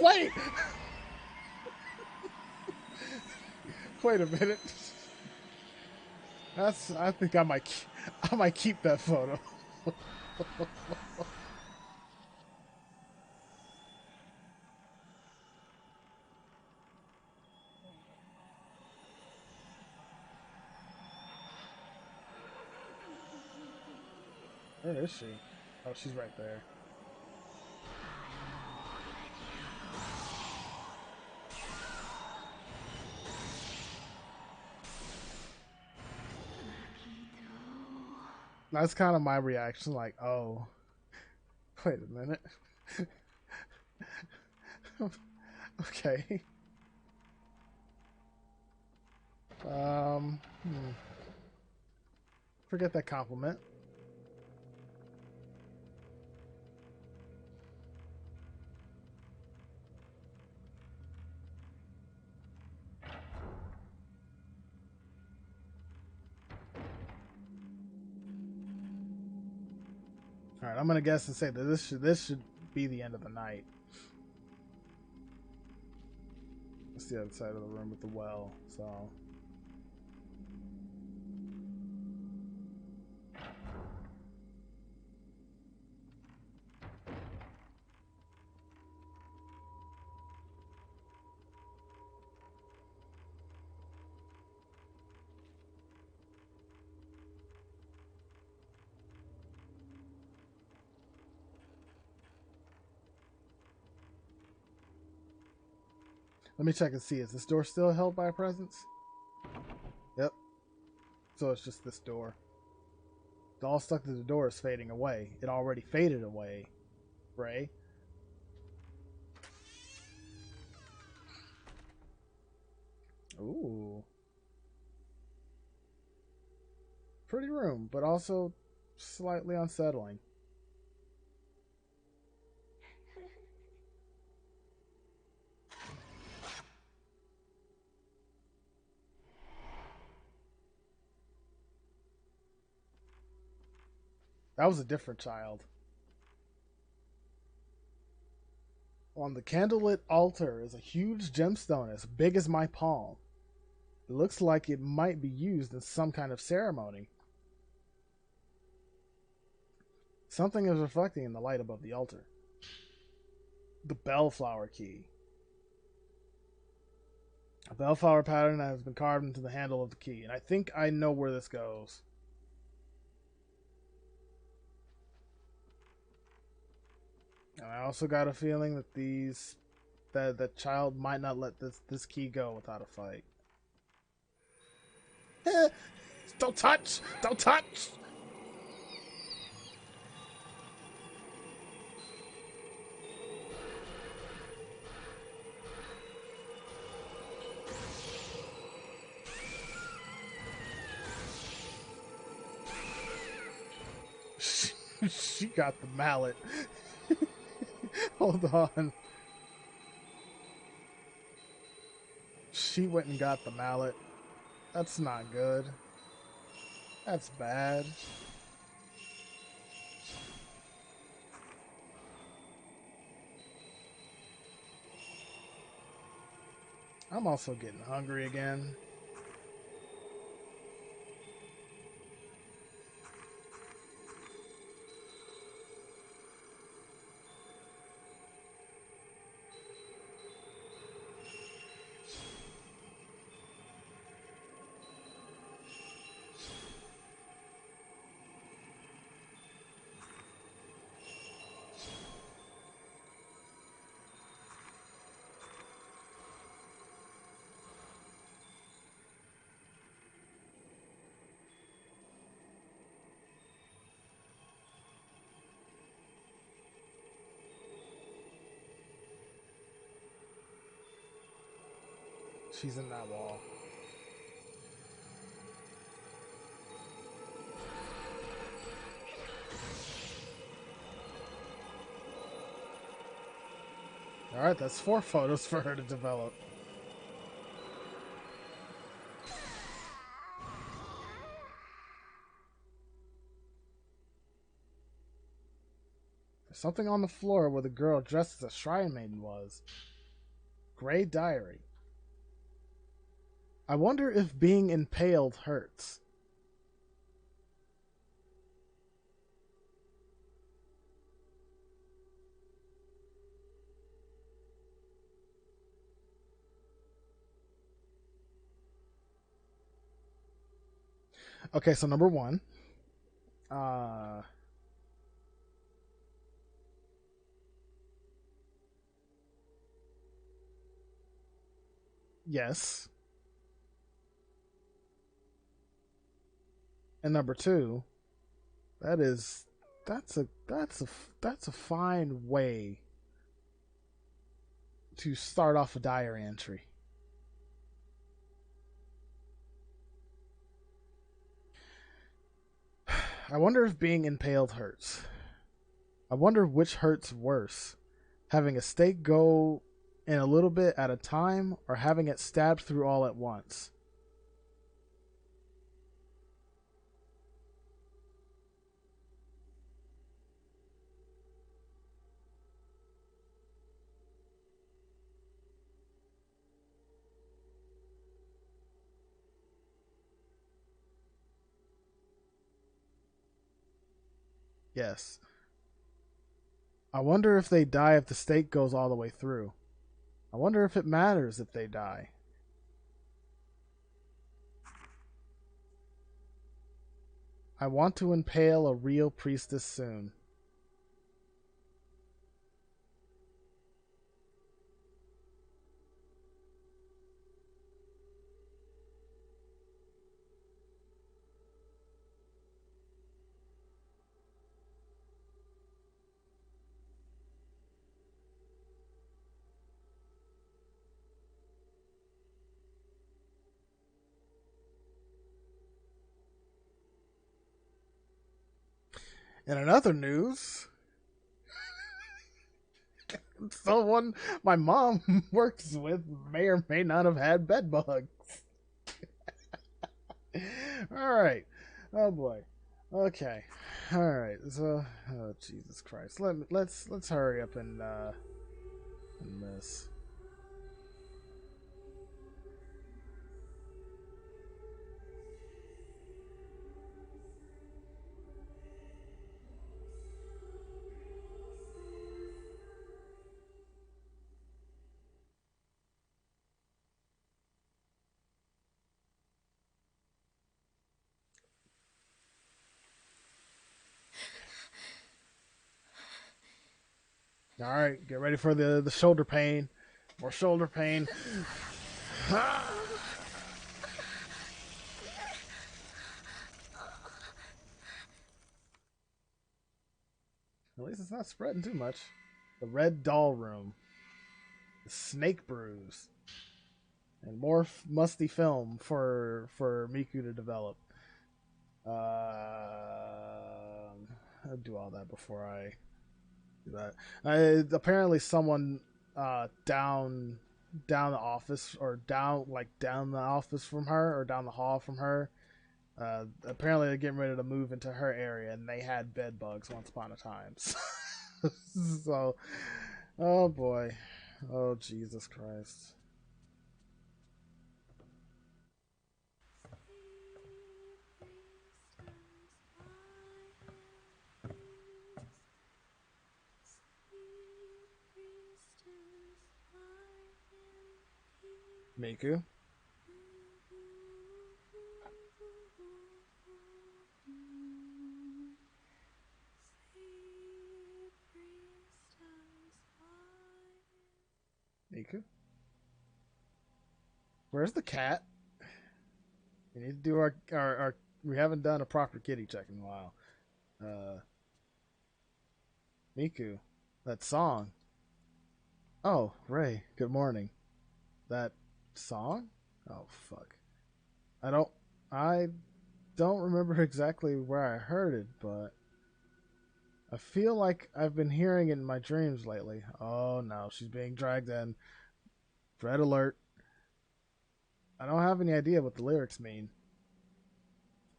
Wait! Wait a minute. I think I might keep that photo. Where is she? Oh, she's right there. That's kind of my reaction, like, oh, wait a minute. Okay. Forget that compliment. All right, I'm gonna guess and say that this should be the end of the night. That's the other side of the room with the well. So. Let me check and see. Is this door still held by a presence? Yep. So it's just this door. The all stuck to the door is fading away. It already faded away, Ray. Ooh. Pretty room, but also slightly unsettling. That was a different child. On the candlelit altar is a huge gemstone as big as my palm. It looks like it might be used in some kind of ceremony. Something is reflecting in the light above the altar. The bellflower key. A bellflower pattern has been carved into the handle of the key, and I think I know where this goes. And I also got a feeling that the child might not let this key go without a fight. Don't touch! Don't touch! She got the mallet. Hold on. She went and got the mallet. That's not good. That's bad. I'm also getting hungry again. She's in that wall. Alright, that's 4 photos for her to develop. There's something on the floor where the girl dressed as a shrine maiden was. Gray diary. I wonder if being impaled hurts. Okay, so number 1. Yes. And number 2, that's a fine way to start off a diary entry. I wonder if being impaled hurts. I wonder which hurts worse. Having a stake go in a little bit at a time, or having it stabbed through all at once. Yes. I wonder if they die if the stake goes all the way through. I wonder if it matters if they die. I want to impale a real priestess soon. And in other news, someone my mom works with may or may not have had bed bugs. All right. Oh boy. Okay. All right. So, oh Jesus Christ. Let's hurry up and this. All right, get ready for the shoulder pain. More shoulder pain. At least it's not spreading too much. The red doll room. The snake bruise. And more musty film for Miku to develop. I'll do all that before I do that. Apparently someone down the office, or down the office from her, or down the hall from her. Apparently they're getting ready to move into her area, and they had bed bugs once upon a time. So, oh boy, oh Jesus Christ. Miku. Miku. Where's the cat? We need to do our we haven't done a proper kitty check in a while. Miku. That song. Oh, Ray, good morning. That song? Oh fuck. I don't remember exactly where I heard it, but I feel like I've been hearing it in my dreams lately. Oh no, she's being dragged in. Red alert. I don't have any idea what the lyrics mean.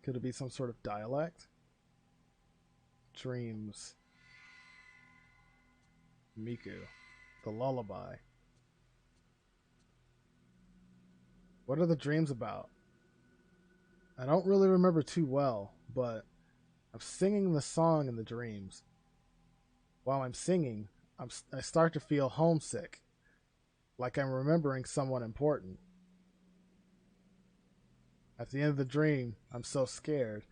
Could it be some sort of dialect? Dreams. Miku. The Lullaby. What are the dreams about? I don't really remember too well, but I'm singing the song in the dreams. While I'm singing, I start to feel homesick, like I'm remembering someone important. At the end of the dream, I'm so scared.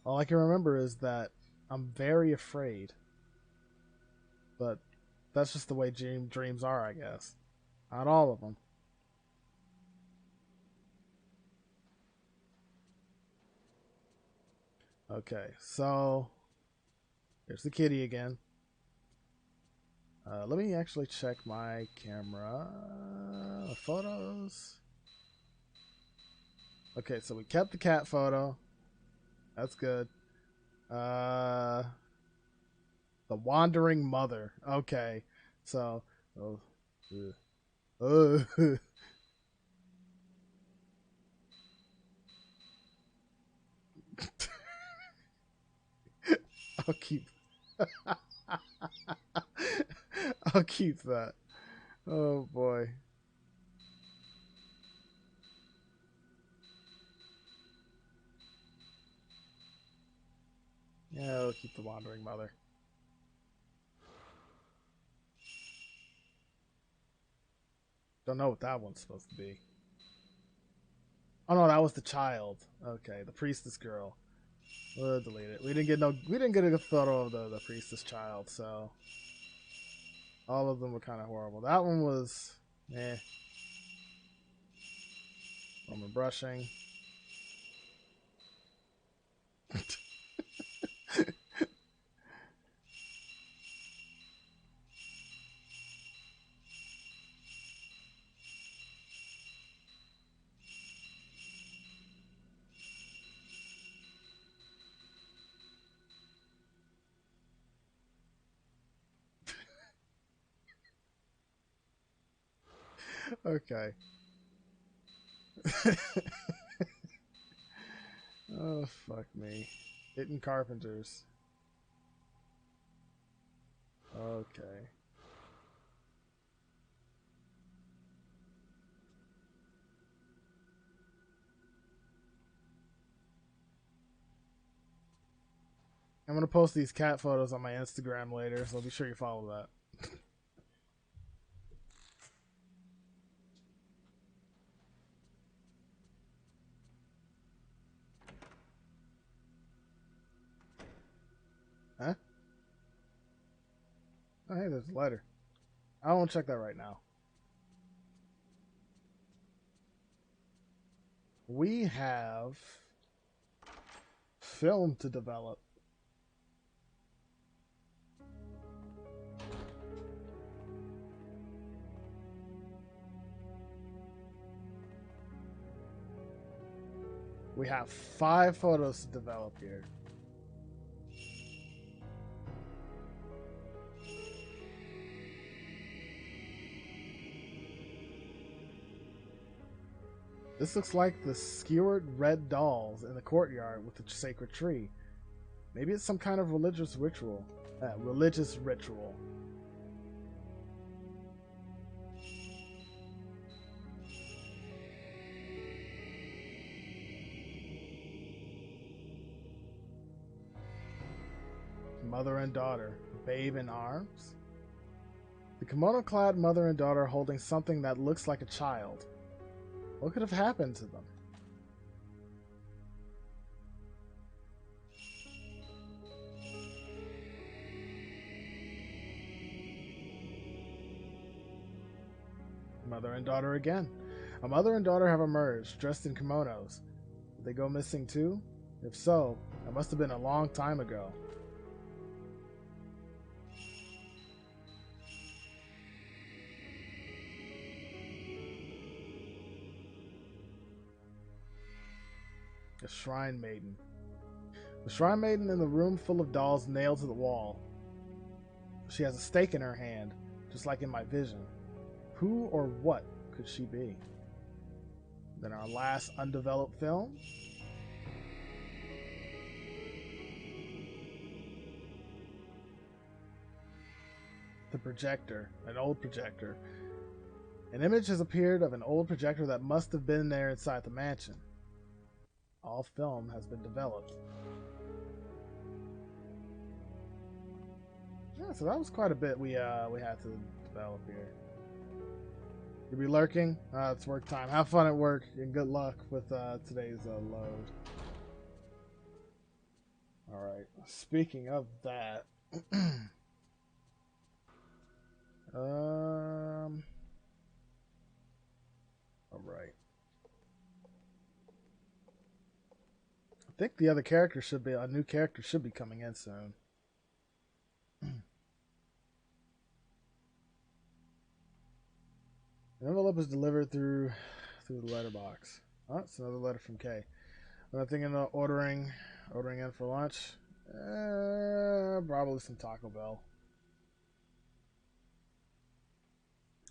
All I can remember is that I'm very afraid. But that's just the way dreams are, I guess. Not all of them. Okay, so here's the kitty again. Let me actually check my camera photos. Okay, so we kept the cat photo. That's good. The Wandering Mother. Okay, so I'll keep I'll keep that. Oh boy. Yeah, I'll keep the Wandering Mother. Don't know what that one's supposed to be. Oh no, that was the child. Okay, the priestess girl. We'll delete it. We didn't get a good photo of the priestess child, so all of them were kind of horrible. That one was Roman brushing. Okay. Oh fuck me. Hitting carpenters. Okay. I'm gonna post these cat photos on my Instagram later, so be sure you follow that. Huh? Oh, hey, there's a lighter. I won't check that right now. We have film to develop. We have 5 photos to develop here. This looks like the skewered red dolls in the courtyard with the sacred tree. Maybe it's some kind of religious ritual. Mother and daughter, babe in arms. The kimono-clad mother and daughter holding something that looks like a child. What could have happened to them? Mother and daughter again. A mother and daughter have emerged, dressed in kimonos. Did they go missing too? If so, it must have been a long time ago. The Shrine Maiden. The Shrine Maiden in the room full of dolls nailed to the wall. She has a stake in her hand, just like in my vision. Who or what could she be? Then our last undeveloped film. The projector, an old projector. An image has appeared of an old projector that must have been there inside the mansion. All film has been developed. Yeah, so that was quite a bit we had to develop here. You'll be lurking? It's work time. Have fun at work and good luck with today's load. Alright, speaking of that. Alright. I think the other character should be, a new character should be coming in soon. The envelope is delivered through the letterbox. Oh, it's another letter from Kay. I'm thinking of ordering in for lunch. Probably some Taco Bell.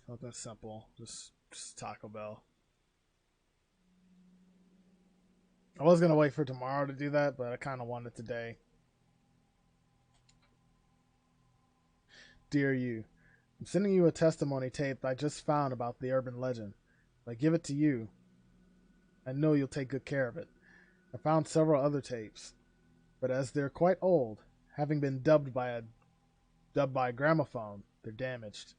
Something simple. Just Taco Bell. I was gonna wait for tomorrow to do that, but I kind of wanted today. Dear you, I'm sending you a testimony tape I just found about the urban legend. If I give it to you, I know you'll take good care of it. I found several other tapes, but as they're quite old, having been dubbed by a gramophone, they're damaged.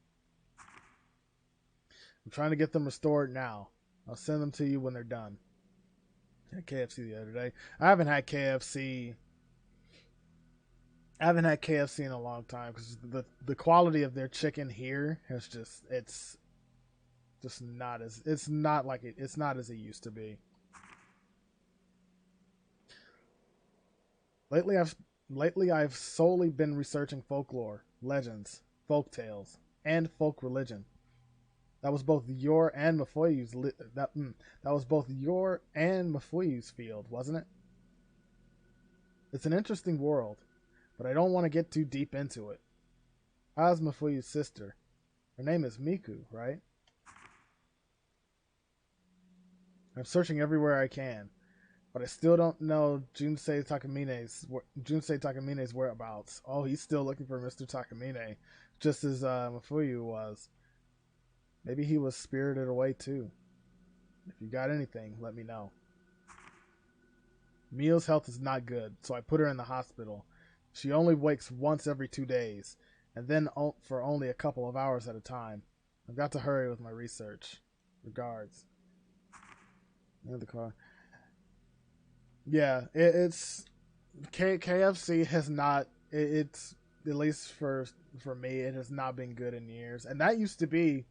I'm trying to get them restored now. I'll send them to you when they're done. I had KFC the other day. I haven't had KFC in a long time because the quality of their chicken here has it's not as it used to be. Lately I've solely been researching folklore, legends, folk tales, and folk religion. That was both your and Mafuyu's field, wasn't it? It's an interesting world, but I don't want to get too deep into it. How's Mafuyu's sister? Her name is Miku, right? I'm searching everywhere I can, but I still don't know Junsei Takamine's whereabouts. Oh, he's still looking for Mr. Takamine, just as Mafuyu was. Maybe he was spirited away too. If you got anything, let me know. Mia's health is not good, so I put her in the hospital. She only wakes once every 2 days, and then for only a couple of hours at a time. I've got to hurry with my research. Regards. The car. Yeah, it's KFC has not. It's at least for me, it has not been good in years, and that used to be.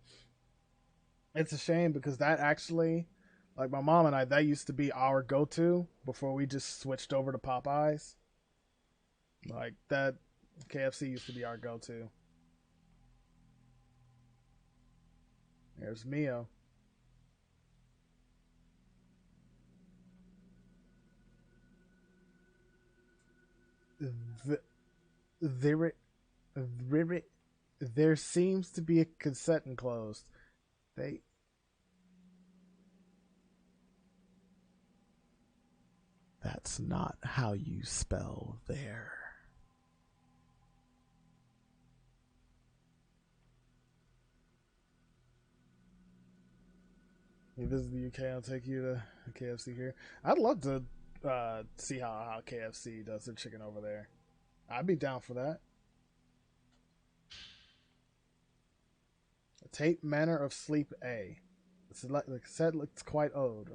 It's a shame because that actually, like my mom and I, that used to be our go-to before we just switched over to Popeyes. Like that, KFC used to be our go-to. There's Mio. There seems to be a cassette enclosed. That's not how you spell there. You visit the UK, I'll take you to KFC here. I'd love to see how KFC does their chicken over there. I'd be down for that. Tape Manner of Sleep A. The cassette looks quite old.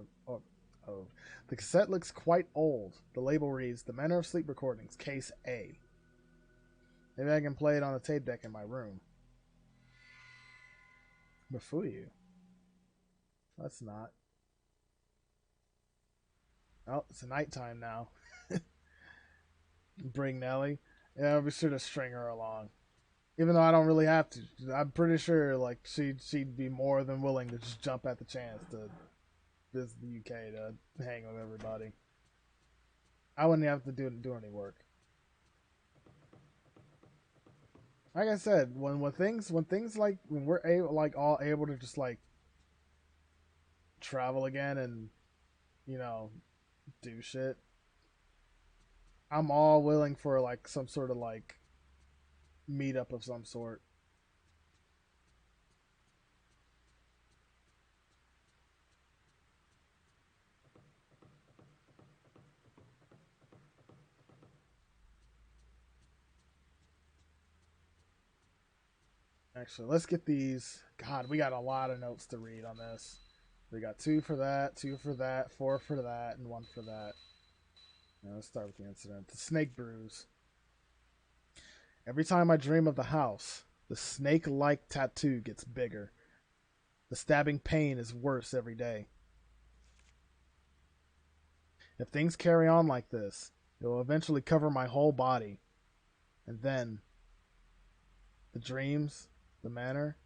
The cassette looks quite old. The label reads, The Manner of Sleep Recordings, Case A. Maybe I can play it on the tape deck in my room. Mafuyu. That's not. Oh, it's nighttime now. Bring Nelly. Yeah, I'll be sure to string her along. Even though I don't really have to. I'm pretty sure like she'd be more than willing to just jump at the chance to visit the UK to hang with everybody. I wouldn't have to do any work. Like I said, when things like when we're all able to just like travel again and do shit, I'm all willing for like some sort of like meetup of some sort. Actually, let's get these. God, we got a lot of notes to read on this. We got 2 for that, 2 for that, 4 for that, and 1 for that. Now let's start with the incident. The snake bruise. Every time I dream of the house, the snake-like tattoo gets bigger. The stabbing pain is worse every day. If things carry on like this, it will eventually cover my whole body. And then, the dreams, the manor,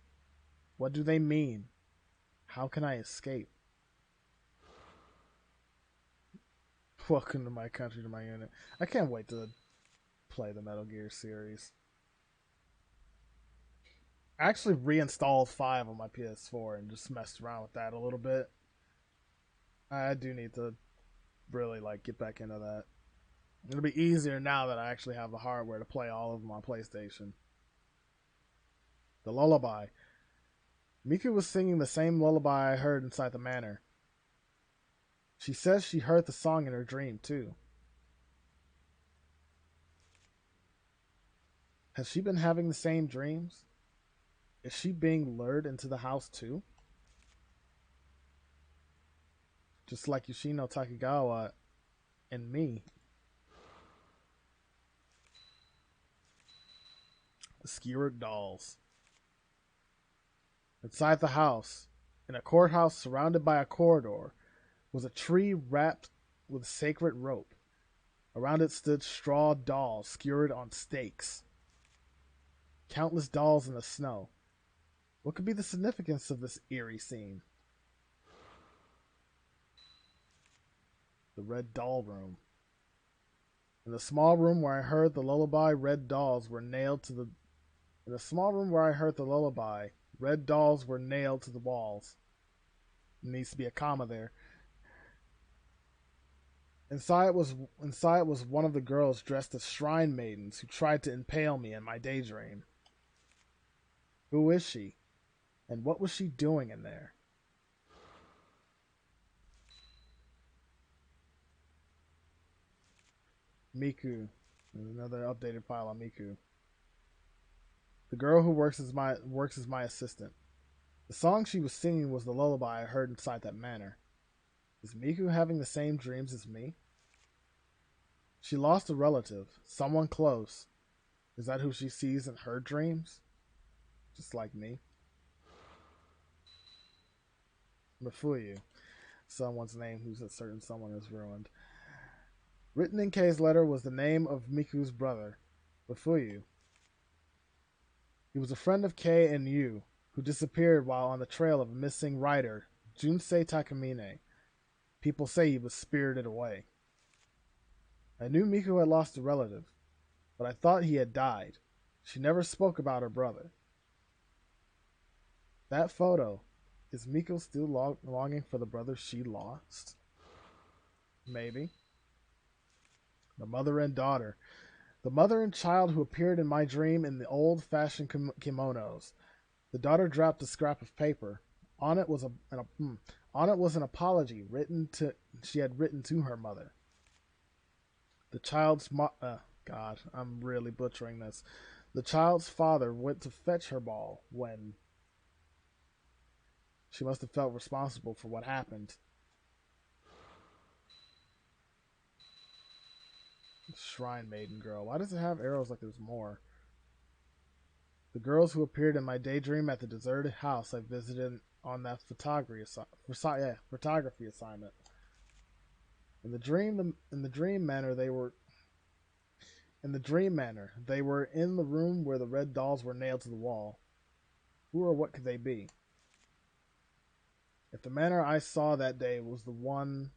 what do they mean? How can I escape? Welcome to my country, to my unit. I can't wait to play the Metal Gear series. I actually reinstalled 5 on my PS4 and just messed around with that a little bit. I do need to really like get back into that. It'll be easier now that I actually have the hardware to play all of them on PlayStation. The lullaby. Miku was singing the same lullaby I heard inside the manor. She says she heard the song in her dream, too. Has she been having the same dreams? Is she being lured into the house, too? Just like Yoshino Takegawa and me. The skewered dolls. Inside the house, in a courthouse surrounded by a corridor, was a tree wrapped with sacred rope. Around it stood straw dolls skewered on stakes. Countless dolls in the snow. What could be the significance of this eerie scene? The red doll room. In the small room where I heard the lullaby, red dolls were nailed to the walls. There needs to be a comma there. Inside was one of the girls dressed as shrine maidens who tried to impale me in my daydream. Who is she? And what was she doing in there? Miku. There's another updated file on Miku. The girl who works as my assistant. The song she was singing was the lullaby I heard inside that manor. Is Miku having the same dreams as me? She lost a relative, someone close. Is that who she sees in her dreams? Just like me. Mafuyu. Someone's name who's a certain someone is ruined. Written in Kei's letter was the name of Miku's brother, Mafuyu. He was a friend of Kei and Yu, who disappeared while on the trail of a missing writer, Junsei Takamine. People say he was spirited away. I knew Miku had lost a relative, but I thought he had died. She never spoke about her brother. That photo, is Miku still longing for the brother she lost? Maybe. The mother and daughter. The mother and child who appeared in my dream in the old-fashioned kimonos. The daughter dropped a scrap of paper. On it was an apology she had written to her mother. The child's God, I'm really butchering this. The child's father went to fetch her ball when she must have felt responsible for what happened. Shrine maiden girl. Why does it have arrows like there's more? The girls who appeared in my daydream at the deserted house I visited on that photography assignment. In the dream manor, they were in the room where the red dolls were nailed to the wall. Who or what could they be? If the manor I saw that day was the one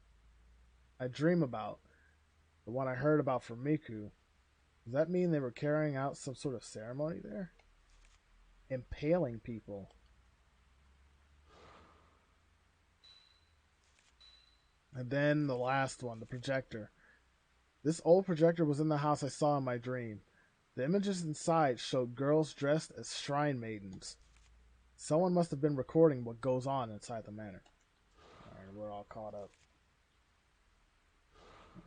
I dream about, The one I heard about from Miku. Does that mean they were carrying out some sort of ceremony there? Impaling people. And then the last one, the projector. This old projector was in the house I saw in my dream. The images inside showed girls dressed as shrine maidens. Someone must have been recording what goes on inside the manor. Alright, we're all caught up.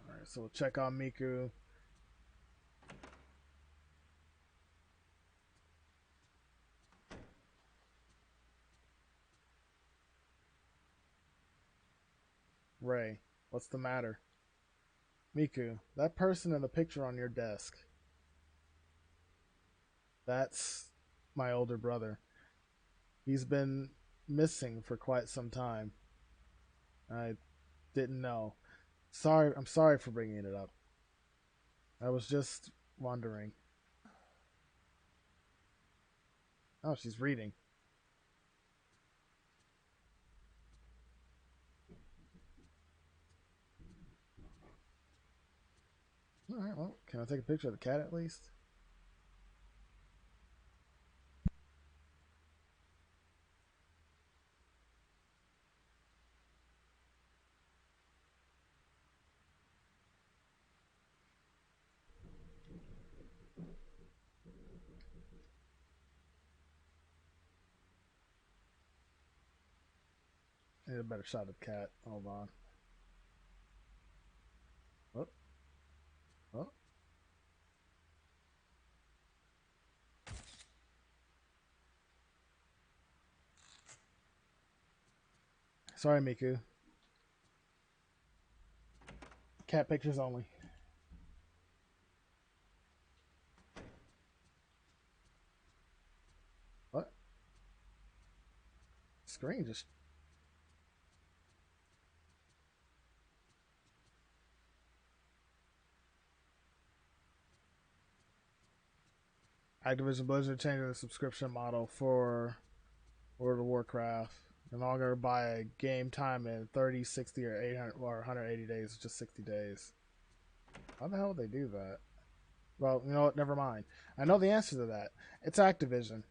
Alright, so we'll check on Miku. Ray, what's the matter? Miku, that person in the picture on your desk. That's my older brother. He's been missing for quite some time. I didn't know. I'm sorry for bringing it up. I was just wondering. Oh, she's reading. Alright, well, can I take a picture of the cat at least? I need a better shot of the cat. Hold on. Oh. Oh. Sorry, Miku. Cat pictures only. What? Screen just... Activision Blizzard changing the subscription model for World of Warcraft. No longer buy a game time in 30, 60, or 800 or 180 days. It's just 60 days. How the hell would they do that? Well, you know what? Never mind. I know the answer to that. It's Activision.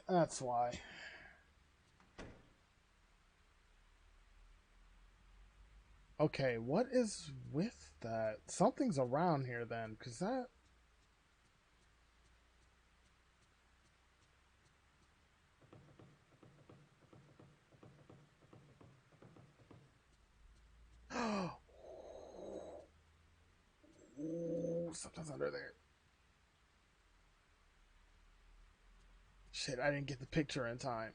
That's why. Okay, what is with that? Something's around here then, because that... Ooh, something's under there. Shit, I didn't get the picture in time.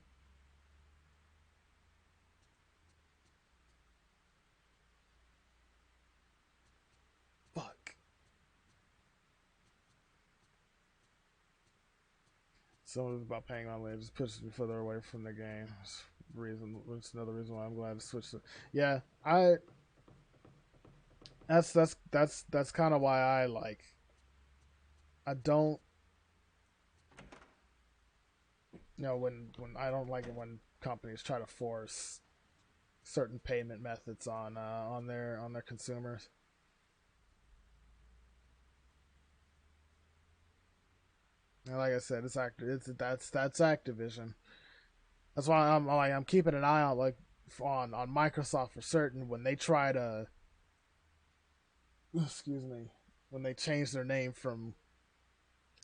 Fuck. Something about paying my way just pushes me further away from the game. It's another reason why I'm glad to switch to... Yeah, that's kind of why I don't, when I don't like it when companies try to force certain payment methods on their consumers. And like I said, that's Activision. That's why I'm keeping an eye on Microsoft for certain when they try to, excuse me, when they change the name from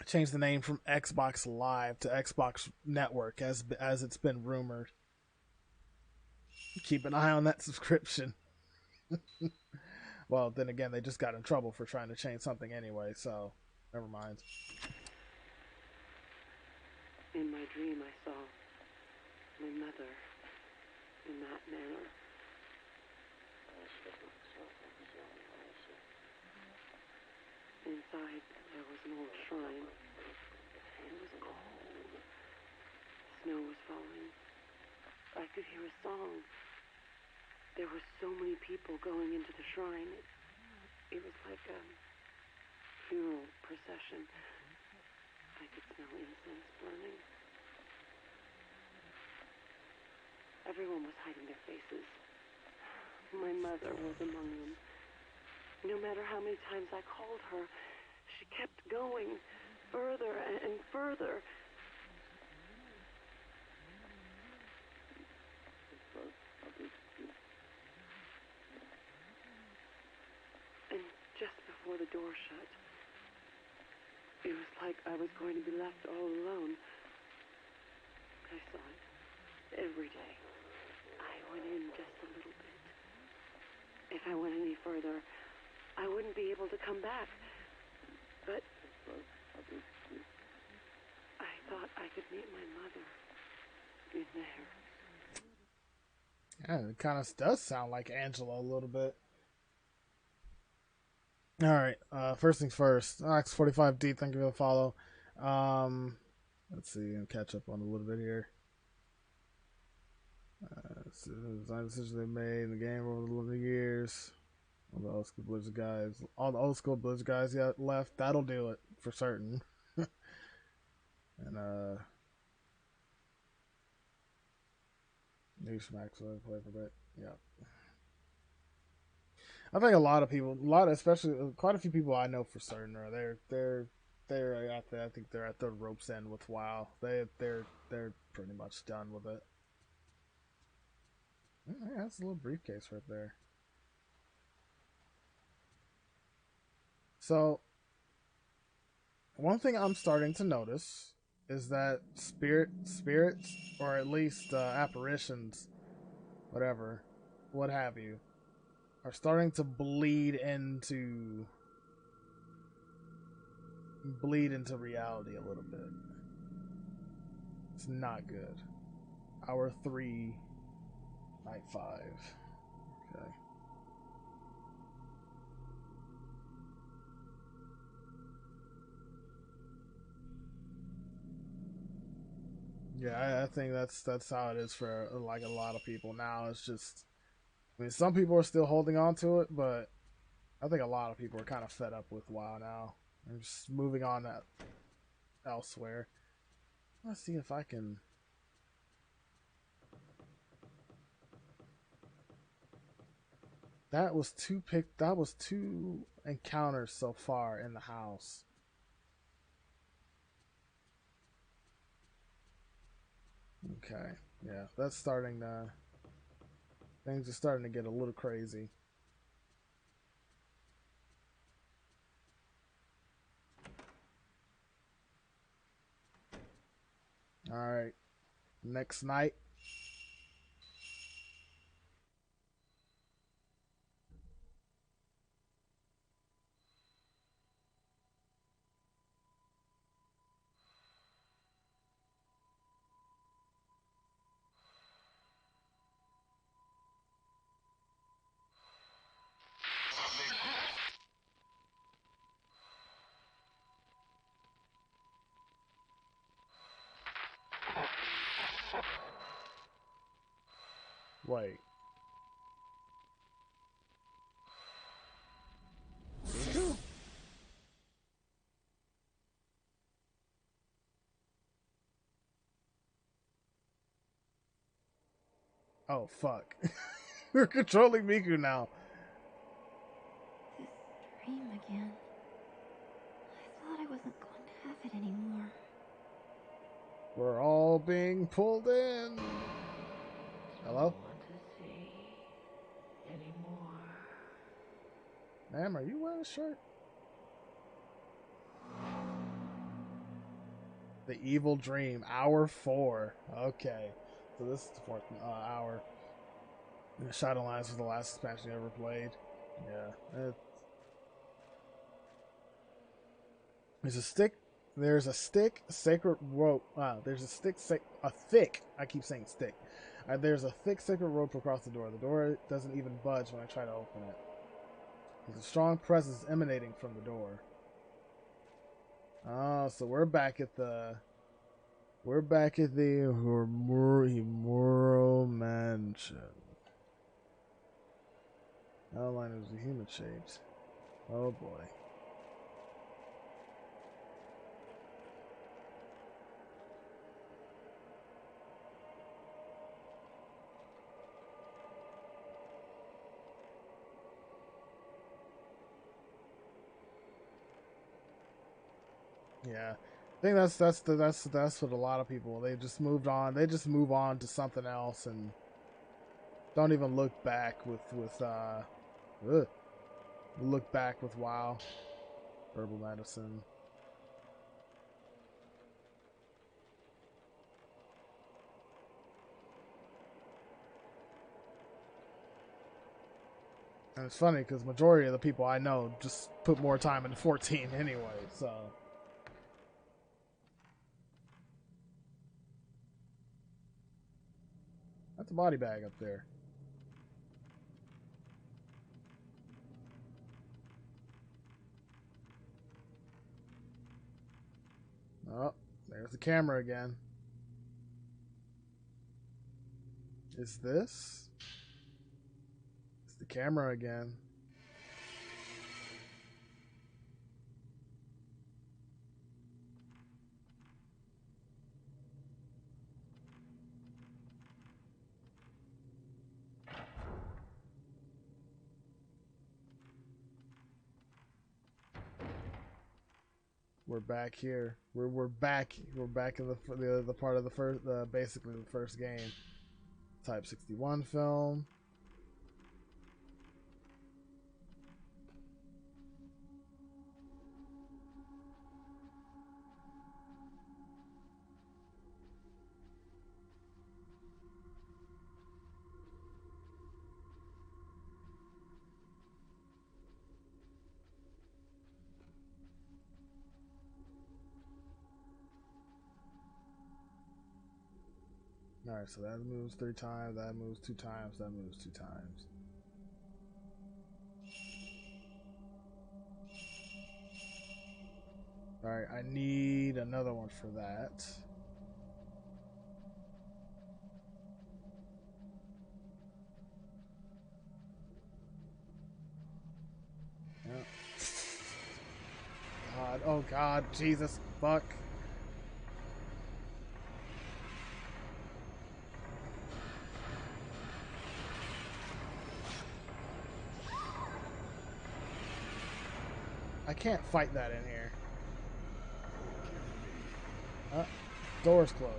Xbox Live to Xbox Network as it's been rumored. Keep an eye on that subscription. Well, then again, they just got in trouble for trying to change something anyway, so never mind. In my dream, I saw my mother in that manner. Inside, there was an old shrine. It was cold. Snow was falling. I could hear a song. There were so many people going into the shrine. It was like funeral procession. I could smell incense burning. Everyone was hiding their faces. My mother was among them. No matter how many times I called her, she kept going further and further. And just before the door shut, it was like I was going to be left all alone. I saw it every day. I went in just a little bit. If I went any further, I wouldn't be able to come back. But I thought I could meet my mother in there. Yeah, it kind of does sound like Angela a little bit. All right, first things first. X45D, thank you for the follow. Let's see, and catch up on a little bit here. So the design decisions they made in the game over the years. All the old school Blizzard guys, left. That'll do it for certain. And Newsmax will play for a bit. Yeah. I think a lot of people, especially quite a few people I know for certain, are they're at the, I think they're at the rope's end with WoW. They're pretty much done with it. Yeah, that's a little briefcase right there. So, one thing I'm starting to notice is that spirits, or at least apparitions, whatever, what have you, are starting to bleed into reality a little bit. It's not good. Hour 3, night 5. Okay. Yeah, I think that's how it is for like a lot of people now. It's just, I mean, some people are still holding on to it, but I think a lot of people are kind of fed up with WoW now. They're just moving on that elsewhere. Let's see if I can. That was two encounters so far in the house. Okay, yeah, that's starting to. Things are starting to get a little crazy. All right, next night. Wait. Oh, fuck. We're controlling Miku now. This dream again. I thought I wasn't going to have it anymore. We're all being pulled in. Hello? Want to see anymore? Ma'am, are you wearing a shirt? The Evil Dream, hour 4. Okay. So this is the 4th hour. And Shadowlands was the last expansion you ever played. Yeah. There's a thick sacred rope. There's a thick, I keep saying stick. There's a thick sacred rope across the door. The door doesn't even budge when I try to open it. There's a strong presence emanating from the door. Oh, so we're back at the Himuro Mansion. Outline is a human shaped. Oh boy. Yeah, I think that's what a lot of people, they just moved on. They just move on to something else and don't even look back with look back with WoW, herbal medicine. And it's funny because majority of the people I know just put more time into 14 anyway, so. That's a body bag up there. Oh, there's the camera again. Is this? It's the camera again. We're back here. We're back. We're back in the part of the first, basically the first game. Type 61 film. Alright, so that moves 3 times, that moves 2 times, that moves 2 times. Alright, I need another one for that. Yep. God, oh God, Jesus, fuck. I can't fight that in here. Door's closed.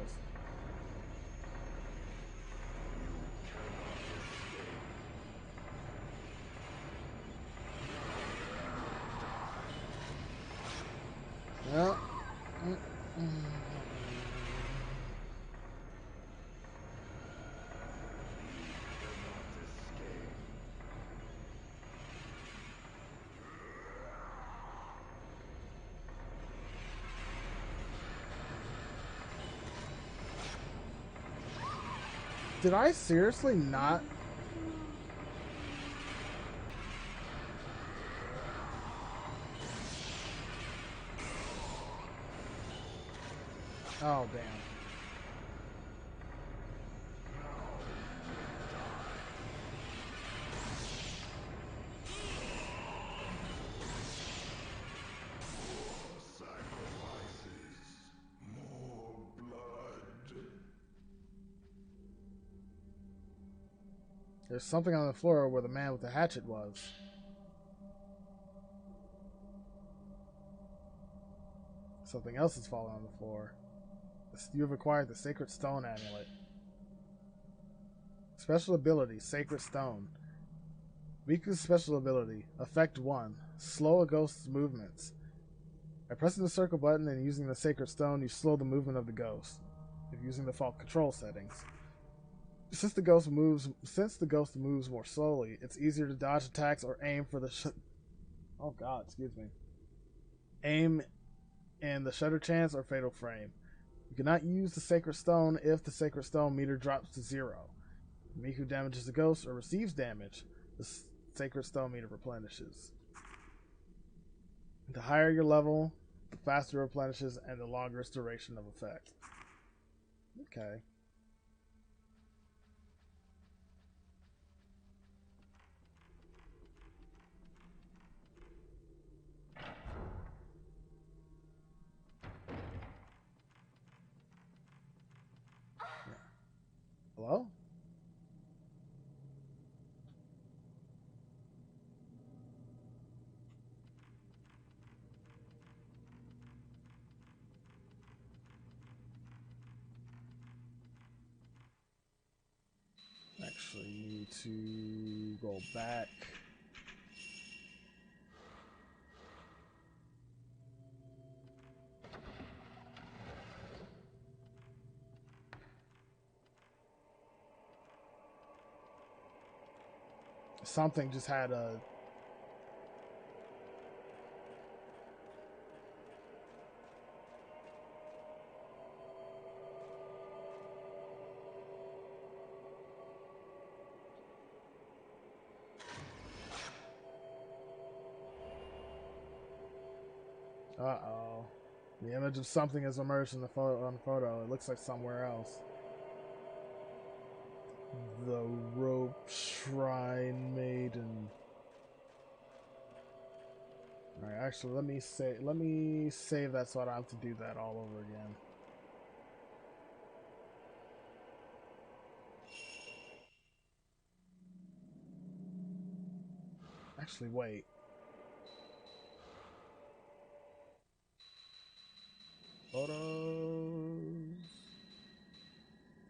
Yeah. Did I seriously not? Oh, damn. There's something on the floor where the man with the hatchet was. Something else is falling on the floor. You have acquired the Sacred Stone Amulet. Special ability, Sacred Stone. Riku's special ability, Effect 1. Slow a ghost's movements. By pressing the circle button and using the Sacred Stone, you slow the movement of the ghost. If using the default control settings. Since the ghost moves more slowly, it's easier to dodge attacks or aim for the oh God, excuse me. Aim in the shutter chance or fatal frame. You cannot use the Sacred Stone if the Sacred Stone meter drops to 0. If Miku damages the ghost or receives damage, the Sacred Stone meter replenishes. The higher your level, the faster it replenishes and the longer its duration of effect. Okay. Hello? actually need to go back. Something just had a... Uh-oh. The image of something has emerged in the photo, on the photo. It looks like somewhere else. The rope shrine maiden. Alright, actually let me save that so I don't have to do that all over again. Actually, wait. Photos.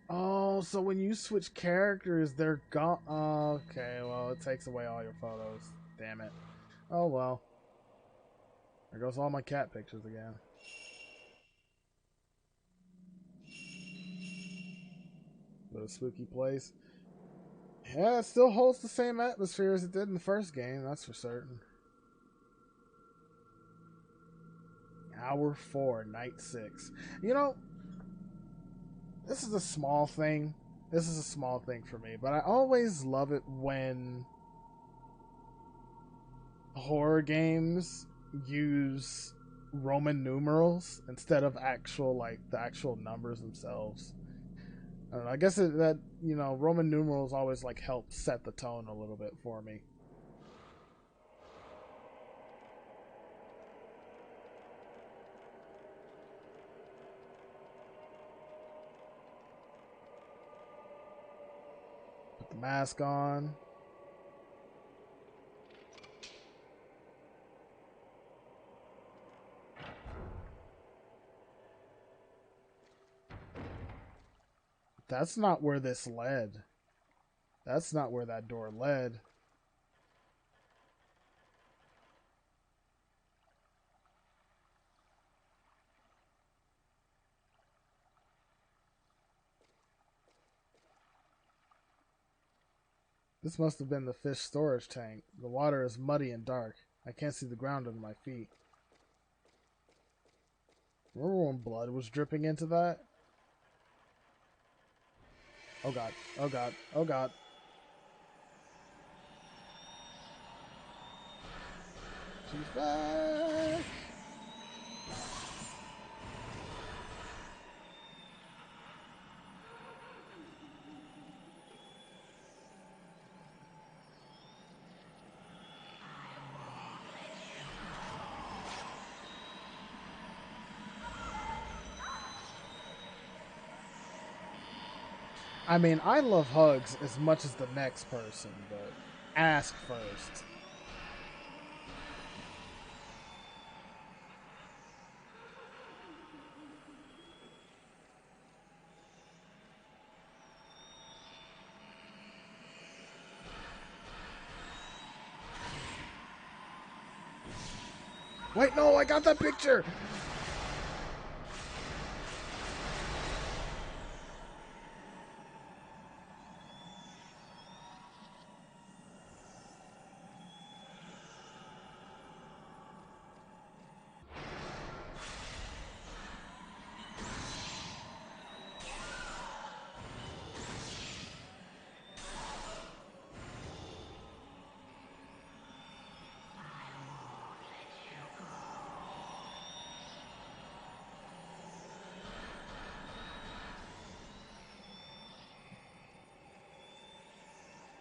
Oh, so when you switch characters, they're gone. Okay, well, it takes away all your photos. Damn it. Oh, well. There goes all my cat pictures again. What a spooky place. Yeah, it still holds the same atmosphere as it did in the first game, that's for certain. Hour 4, night 6. You know, this is a small thing. This is a small thing for me, but I always love it when horror games use Roman numerals instead of actual, like, the actual numbers themselves. I don't know, I guess that, you know, Roman numerals always, like, help set the tone a little bit for me. Put the mask on. That's not where this led. That's not where that door led. This must have been the fish storage tank. The water is muddy and dark. I can't see the ground under my feet. Remember when blood was dripping into that? Oh god. Oh god. Oh god. She's back! I mean, I love hugs as much as the next person, but ask first. Wait, no, I got that picture!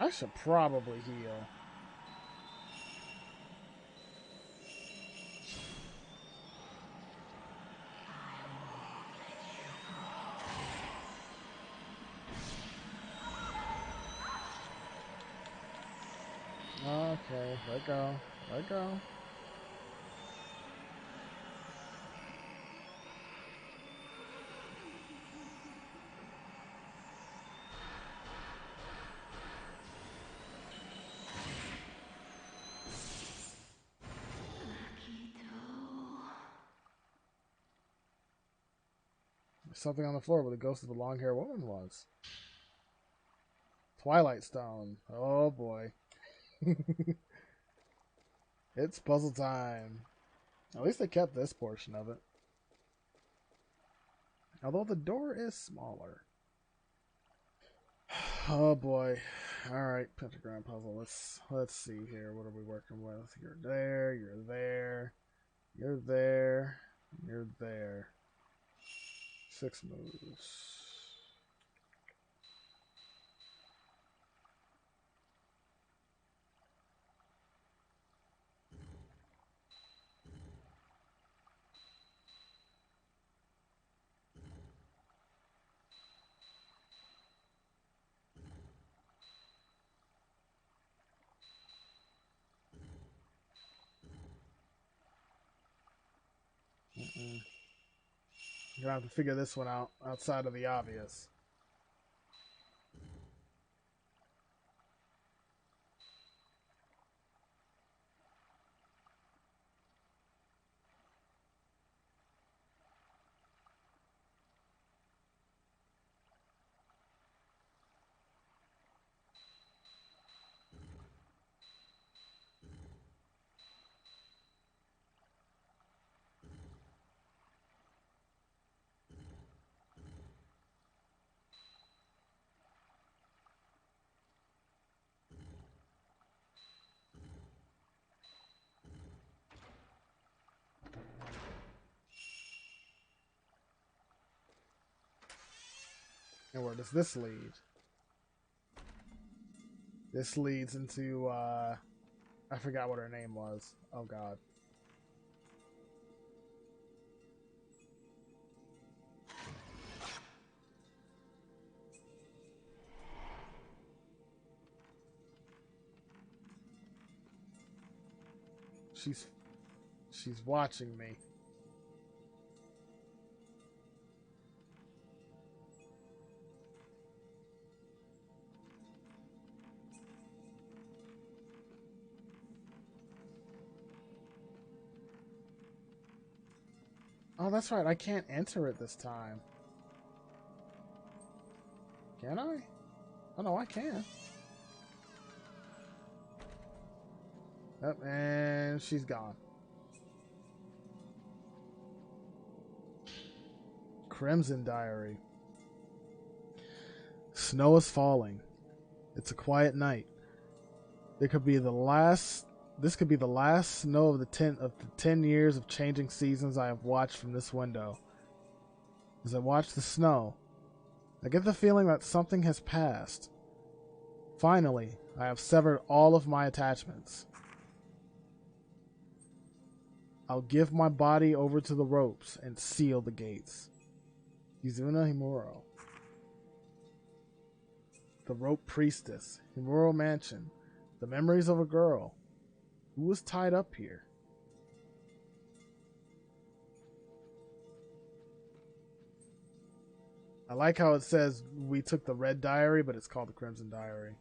I should probably heal. Okay, let go. Let go. something on the floor where the ghost of the long-haired woman was. Twilight Stone. Oh boy. It's puzzle time. At least they kept this portion of it. Although the door is smaller. Oh boy. Alright, Pentagram Puzzle. Let's see here. What are we working with? You're there, you're there, you're there, you're there. 6 moves. You're gonna have to figure this one out outside of the obvious. And where does this lead? This leads into, I forgot what her name was. Oh god. She's watching me. Oh, that's right. I can't enter it this time. Can I? Oh, no, I can. Yep, and she's gone. Crimson Diary. Snow is falling. It's a quiet night. This could be the last snow of the 10 years of changing seasons I have watched from this window. As I watch the snow, I get the feeling that something has passed. Finally, I have severed all of my attachments. I'll give my body over to the ropes and seal the gates. Izuna Himuro. The Rope Priestess. Himuro Mansion. The memories of a girl. Who was tied up here? I like how it says we took the Red Diary, but it's called the Crimson Diary.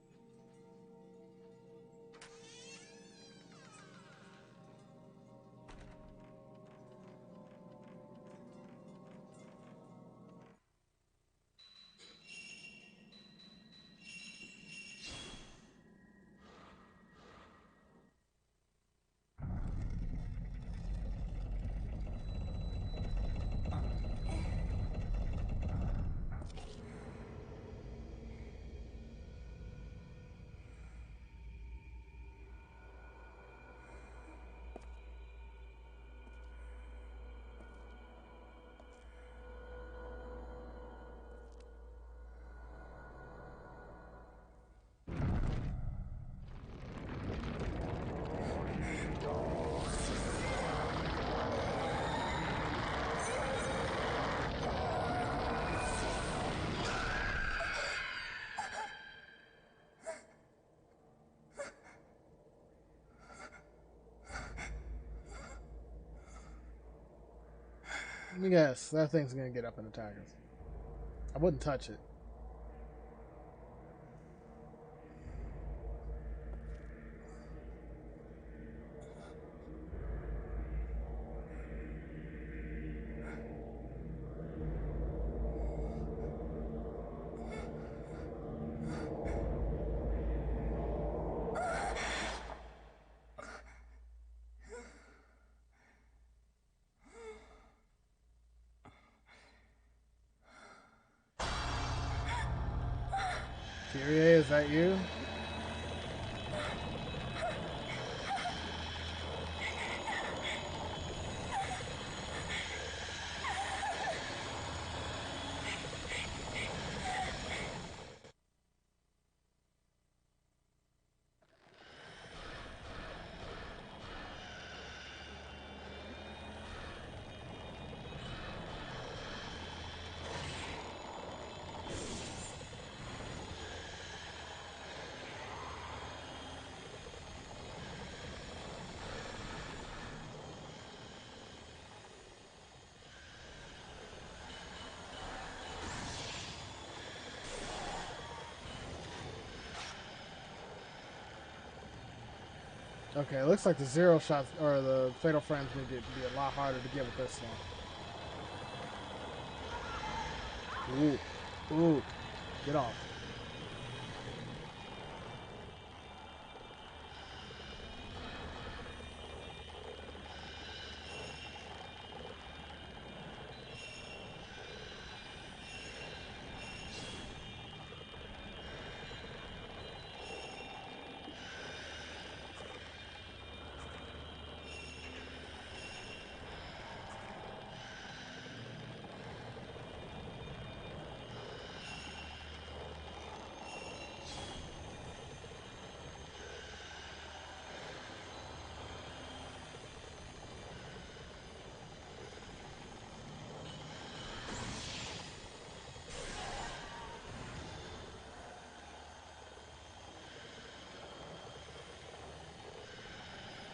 Let me guess, that thing's gonna get up and attack us. I wouldn't touch it. Kyrie, is that you? Okay, it looks like the zero shots or the fatal frames need to be a lot harder to get with this one. Ooh, ooh, get off.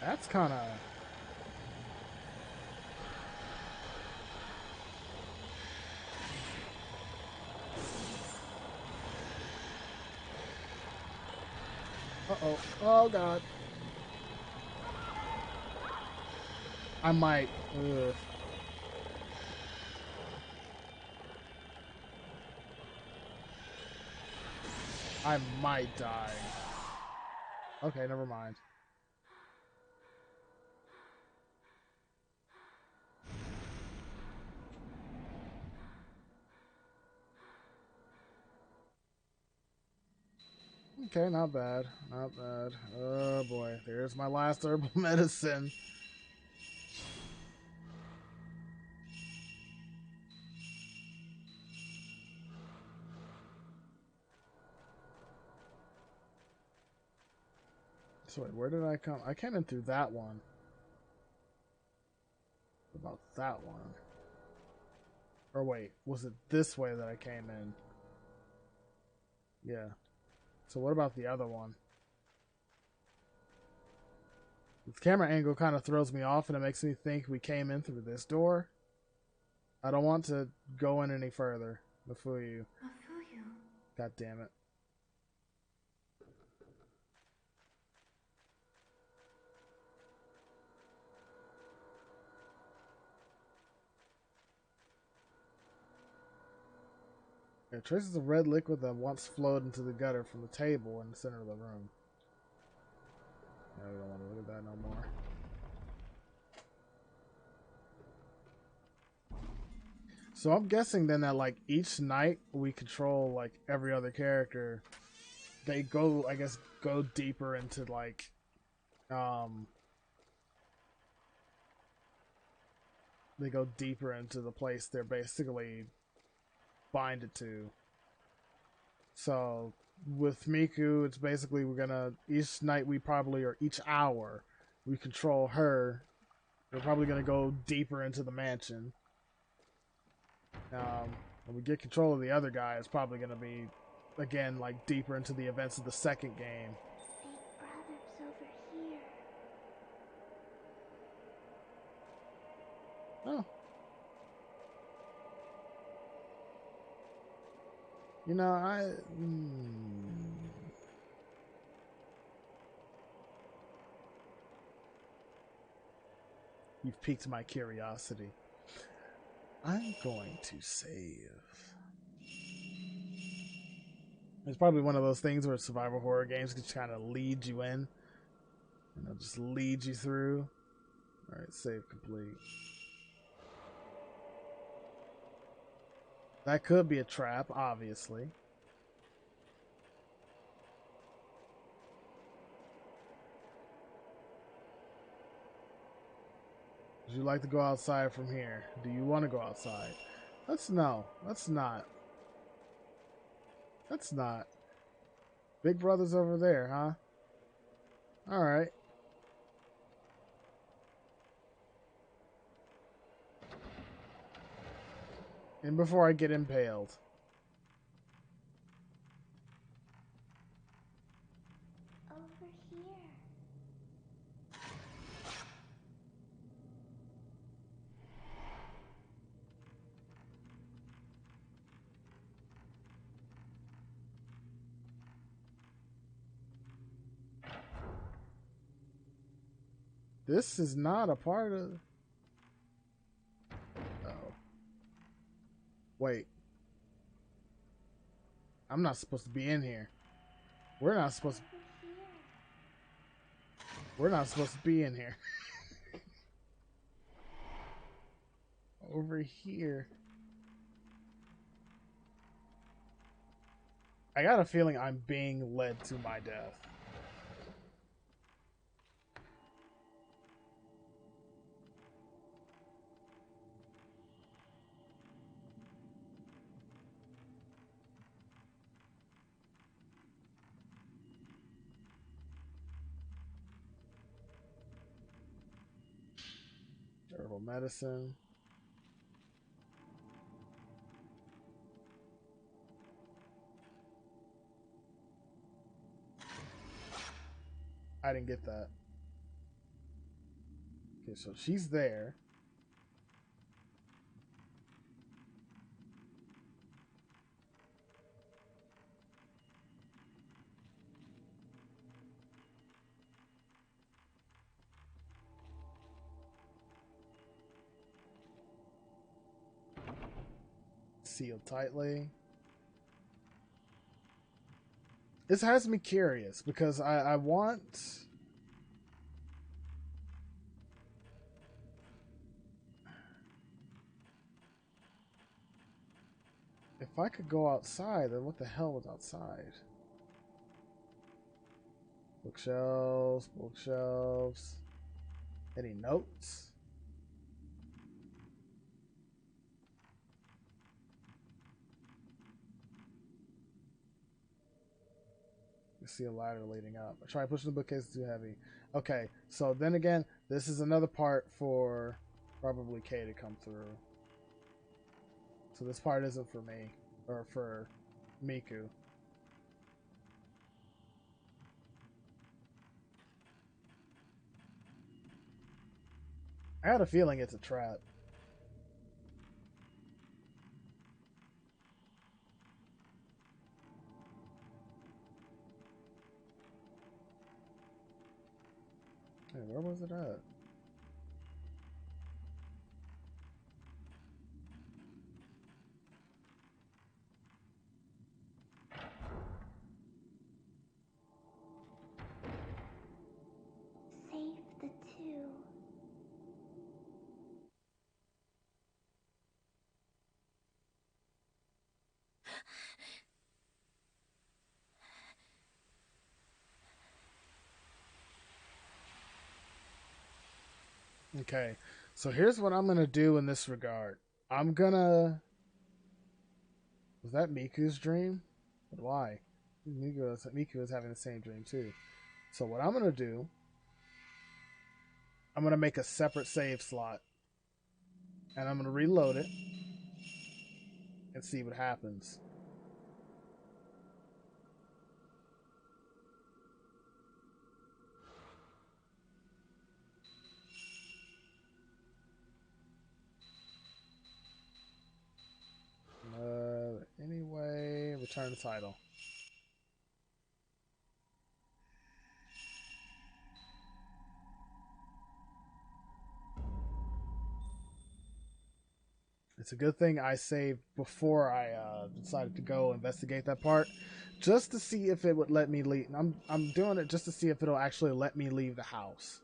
That's kind of... Uh-oh. Oh, God. I might... Ugh. I might die. Okay, never mind. Okay, not bad. Not bad. Oh boy, there's my last herbal medicine. So wait, where did I come? I came in through that one. What about that one? Or wait, was it this way that I came in? Yeah. So what about the other one? The camera angle kind of throws me off and it makes me think we came in through this door. I don't want to go in any further. Mafuyu. Mafuyu. God damn it. Yeah, traces of red liquid that once flowed into the gutter from the table in the center of the room. Yeah, we don't want to look at that no more. So I'm guessing then that like each night we control like every other character. They go, I guess, go deeper into like, they go deeper into the place they're basically binded to. So with Miku, it's basically we're gonna each night we probably or each hour we control her. We're probably gonna go deeper into the mansion. When we get control of the other guy, it's probably gonna be again like deeper into the events of the second game. Big Brother's over here. Oh. You know, You've piqued my curiosity. I'm going to save. It's probably one of those things where survival horror games just kind of lead you in. And they'll just lead you through. Alright, save complete. That could be a trap, obviously. Would you like to go outside from here? Do you want to go outside? Let's no. Let's not. Let's not. Big brother's over there, huh? Alright. And before I get impaled. Over here. This is not a part of... Oh. Wait. I'm not supposed to be in here. We're not supposed to... We're not supposed to be in here. Over here. I got a feeling I'm being led to my death. Herbal medicine. I didn't get that. Okay, so she's there. Sealed tightly. This has me curious because I want... If I could go outside, then what the hell was outside? Bookshelves, bookshelves. Any notes? You see a ladder leading up. I try pushing the bookcase too heavy. Okay, so then again, this is another part for probably Kay to come through. So this part isn't for me, or for Miku. I had a feeling it's a trap. Hey, where was it at? Save the two. Okay, so here's what I'm gonna do in this regard. I'm gonna... Was that Miku's dream? But why? Miku is having the same dream too. So what I'm gonna do, I'm gonna make a separate save slot, and I'm gonna reload it and see what happens. Anyway, return the title. It's a good thing I saved before I decided to go investigate that part, just to see if it would let me leave. I'm doing it just to see if it'll actually let me leave the house,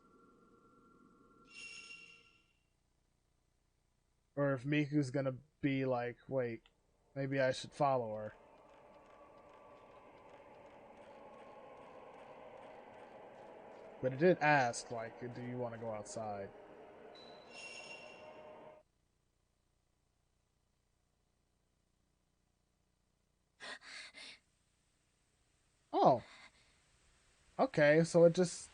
or if Miku's gonna be like, wait, maybe I should follow her. But it did ask, like, do you want to go outside? Okay, so it just...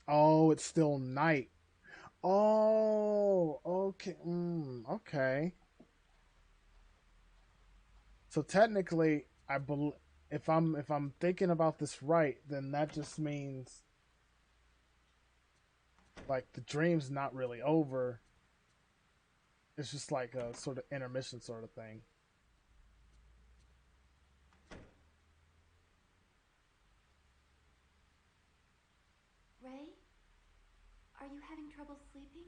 Oh, it's still night. Oh, okay. Okay. So technically, if I'm thinking about this right, then that just means like the dream's not really over. It's just like a sort of intermission sort of thing. Ray? Are you having trouble sleeping?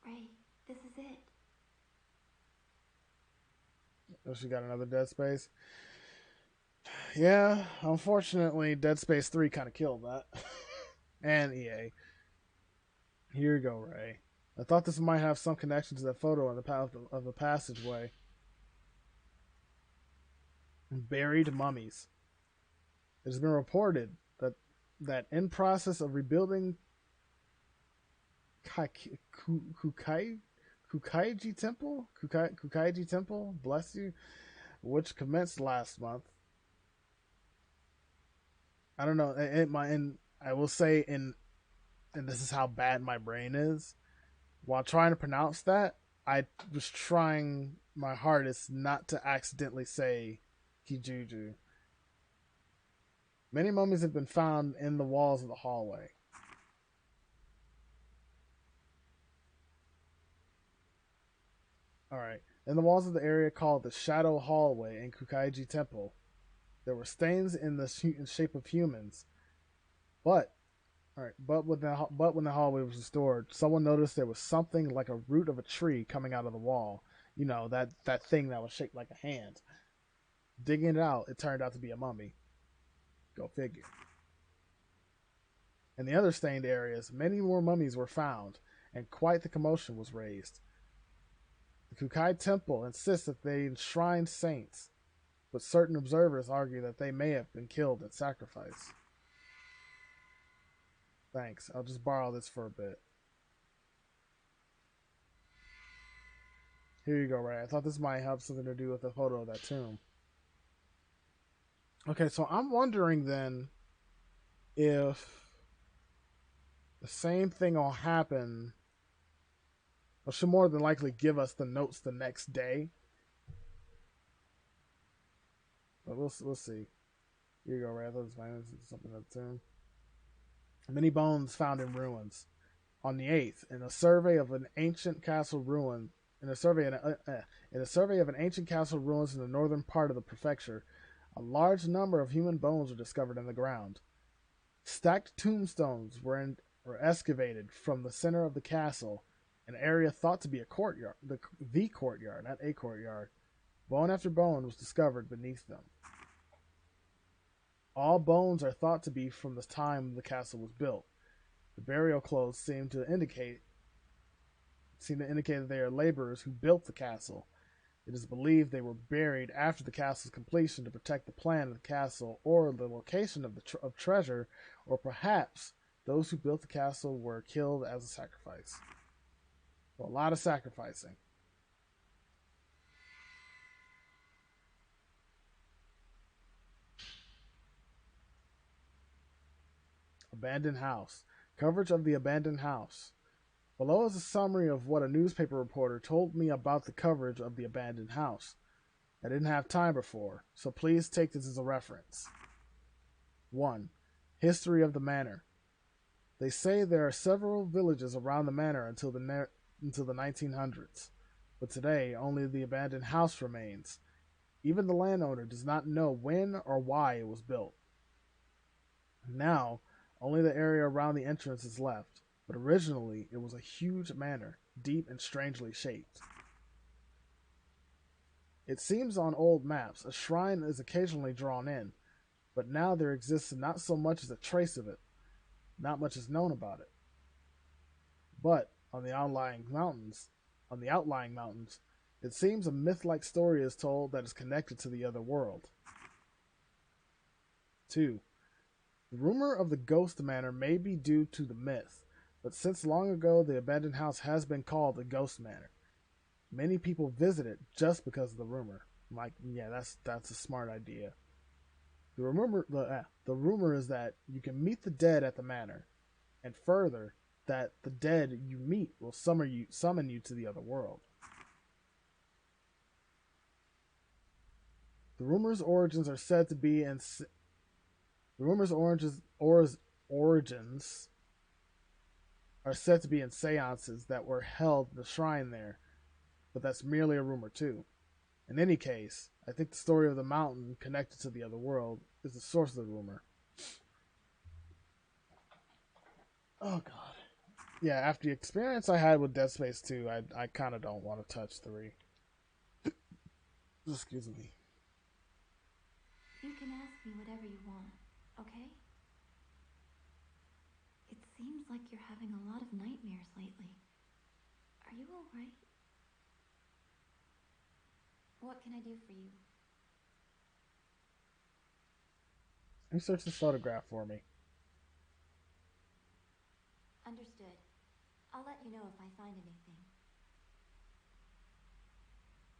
Ray, this is it. Oh, she got another Dead Space. Yeah, unfortunately, Dead Space 3 kind of killed that. And EA. Here you go, Ray. I thought this might have some connection to that photo on the path of the passageway. Buried mummies. It has been reported that in process of rebuilding Kukaiji Temple, bless you, which commenced last month. I don't know. And I will say, and this is how bad my brain is. While trying to pronounce that, I was trying my hardest not to accidentally say Kijuju. Many mummies have been found in the walls of the hallway. Alright. In the walls of the area called the Shadow Hallway in Kukaiji Temple, there were stains in the shape of humans. But when the hallway was restored, someone noticed there was something like a root of a tree coming out of the wall. You know, that thing that was shaped like a hand. Digging it out, it turned out to be a mummy. Go figure. In the other stained areas, many more mummies were found, and quite the commotion was raised. The Kukai Temple insists that they enshrine saints, but certain observers argue that they may have been killed in sacrifice. Thanks. I'll just borrow this for a bit. Here you go, Ray. I thought this might have something to do with the photo of that tomb. Okay, so I'm wondering then if the same thing will happen, or should more than likely give us the notes the next day. But we'll see. Here you go, Ray. I thought this was something of the tomb. Many bones found in ruins. On the 8th, in a survey of an ancient castle ruin, in a survey of an ancient castle ruins in the northern part of the prefecture, a large number of human bones were discovered in the ground. Stacked tombstones were excavated from the center of the castle, an area thought to be a courtyard, the courtyard, not a courtyard. Bone after bone was discovered beneath them. All bones are thought to be from the time the castle was built. The burial clothes seem to indicate that they are laborers who built the castle. It is believed they were buried after the castle's completion to protect the plan of the castle or the location of treasure, or perhaps those who built the castle were killed as a sacrifice. So a lot of sacrificing. Abandoned house. Coverage of the abandoned house. Below is a summary of what a newspaper reporter told me about the coverage of the abandoned house. I didn't have time before, so please take this as a reference. 1. History of the manor. They say there are several villages around the manor until the 1900s, but today only the abandoned house remains. Even the landowner does not know when or why it was built. Now, only the area around the entrance is left, but originally it was a huge manor, deep and strangely shaped. It seems on old maps a shrine is occasionally drawn in, but now there exists not so much as a trace of it. Not much is known about it. But on the outlying mountains, it seems a myth-like story is told that is connected to the other world. 2. The rumor of the ghost manor may be due to the myth, But since long ago, the abandoned house has been called the Ghost Manor. Many people visit it just because of the rumor. I'm like, yeah, that's a smart idea. The rumor is that you can meet the dead at the manor, and further, that the dead you meet will summon you to the other world. The rumor's origins are said to be in. The rumor's origins are said to be in seances that were held in the shrine there, but that's merely a rumor too. In any case, I think the story of the mountain connected to the other world is the source of the rumor. Oh god. Yeah, after the experience I had with Dead Space 2, I kind of don't want to touch 3. Excuse me. You can ask me whatever you want, okay? It seems like you're having a lot of nightmares lately. Are you alright? What can I do for you? Research this photograph for me. Understood. I'll let you know if I find anything.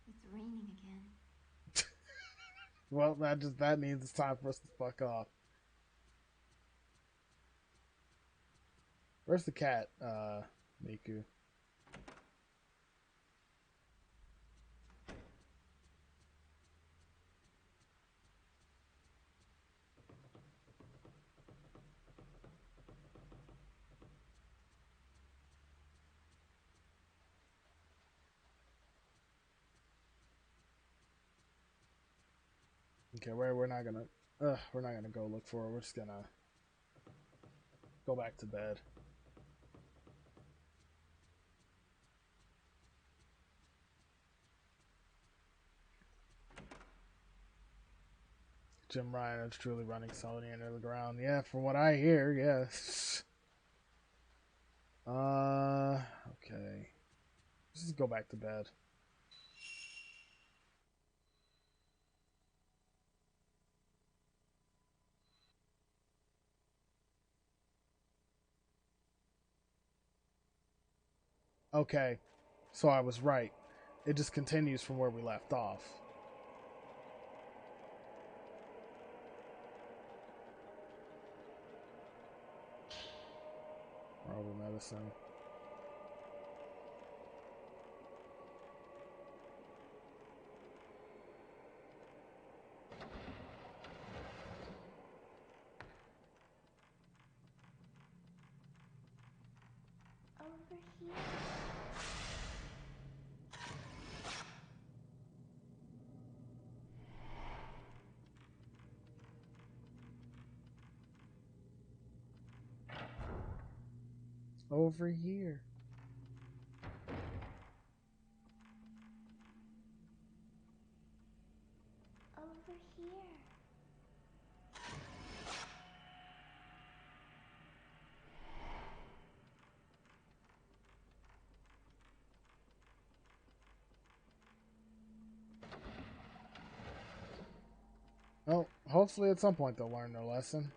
It's raining again. Well, that means it's time for us to fuck off. Where's the cat, Miku? Okay, we're not gonna go look for her. We're just gonna go back to bed. Jim Ryan is truly running Sony into the ground. Yeah, from what I hear, yes. Okay. Let's just go back to bed. Okay, so I was right. It just continues from where we left off. Herbal medicine. Over here. Over here. Over here. Well, hopefully at some point they'll learn their lesson.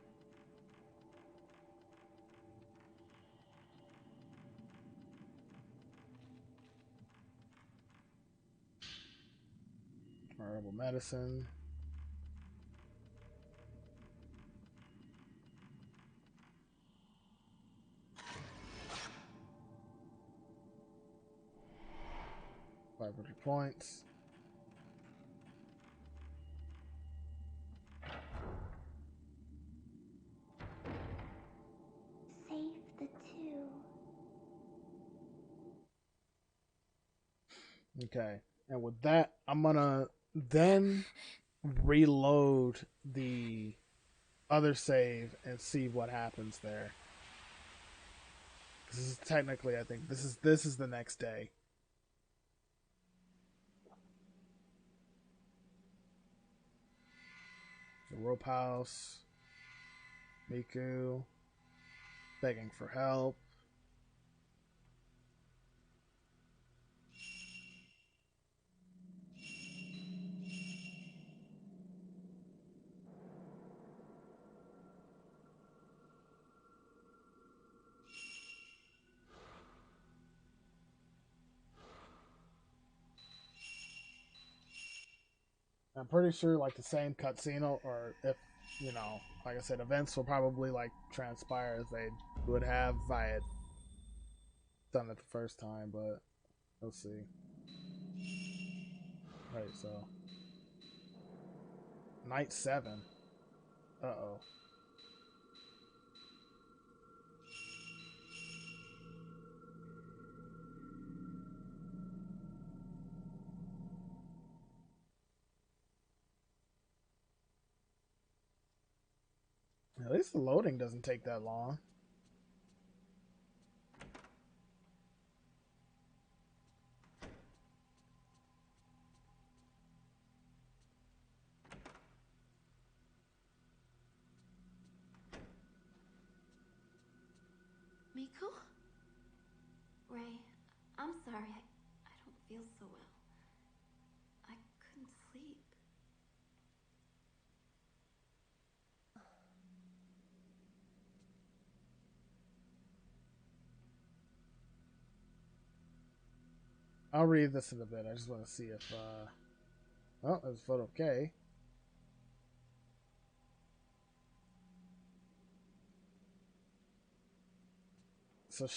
Herbal medicine. $500. Save the two. Okay. And with that, I'm gonna then reload the other save and see what happens there. This is technically, I think this is the next day. The rope house. Miku begging for help. I'm pretty sure like the same cutscene, or if, you know, like I said, events will probably like transpire as they would have if I had done it the first time, but let's see. Right, so night 7. Uh-oh. At least the loading doesn't take that long. Miku? Ray, I'm sorry. I don't feel so well. I couldn't sleep. I'll read this in a bit. I just want to see if, oh, there's a photo of Kay. So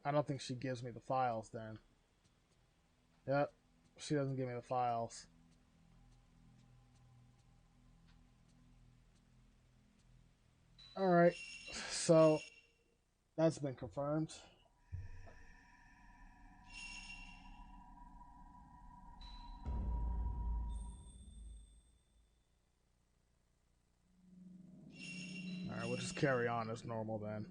I don't think she gives me the files then. Yep, she doesn't give me the files. Alright, so that's been confirmed. Alright, we'll just carry on as normal then.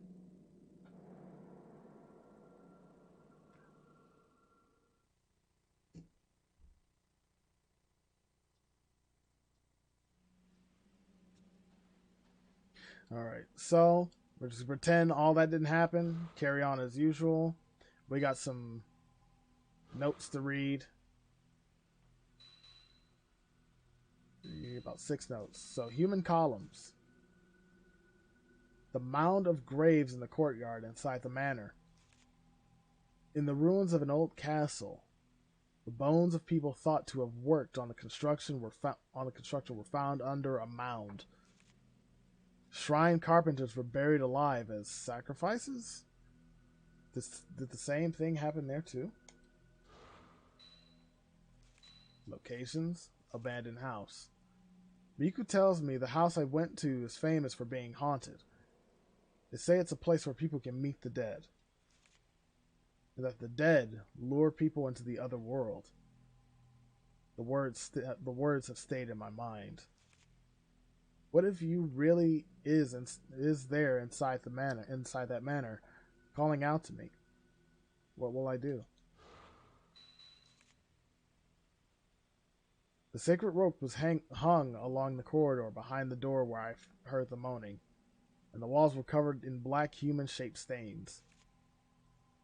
Alright, so we're just pretend all that didn't happen. Carry on as usual. We got some notes to read. About 6 notes. So, human columns. The mound of graves in the courtyard inside the manor. In the ruins of an old castle, the bones of people thought to have worked on the construction were found under a mound. Shrine carpenters were buried alive as sacrifices? Did the same thing happen there too? Locations: abandoned house. Miku tells me the house I went to is famous for being haunted. They say it's a place where people can meet the dead, and that the dead lure people into the other world. The words have stayed in my mind. What if you really is there inside that manor, calling out to me? What will I do? The sacred rope was hung along the corridor behind the door where I heard the moaning, and the walls were covered in black human-shaped stains.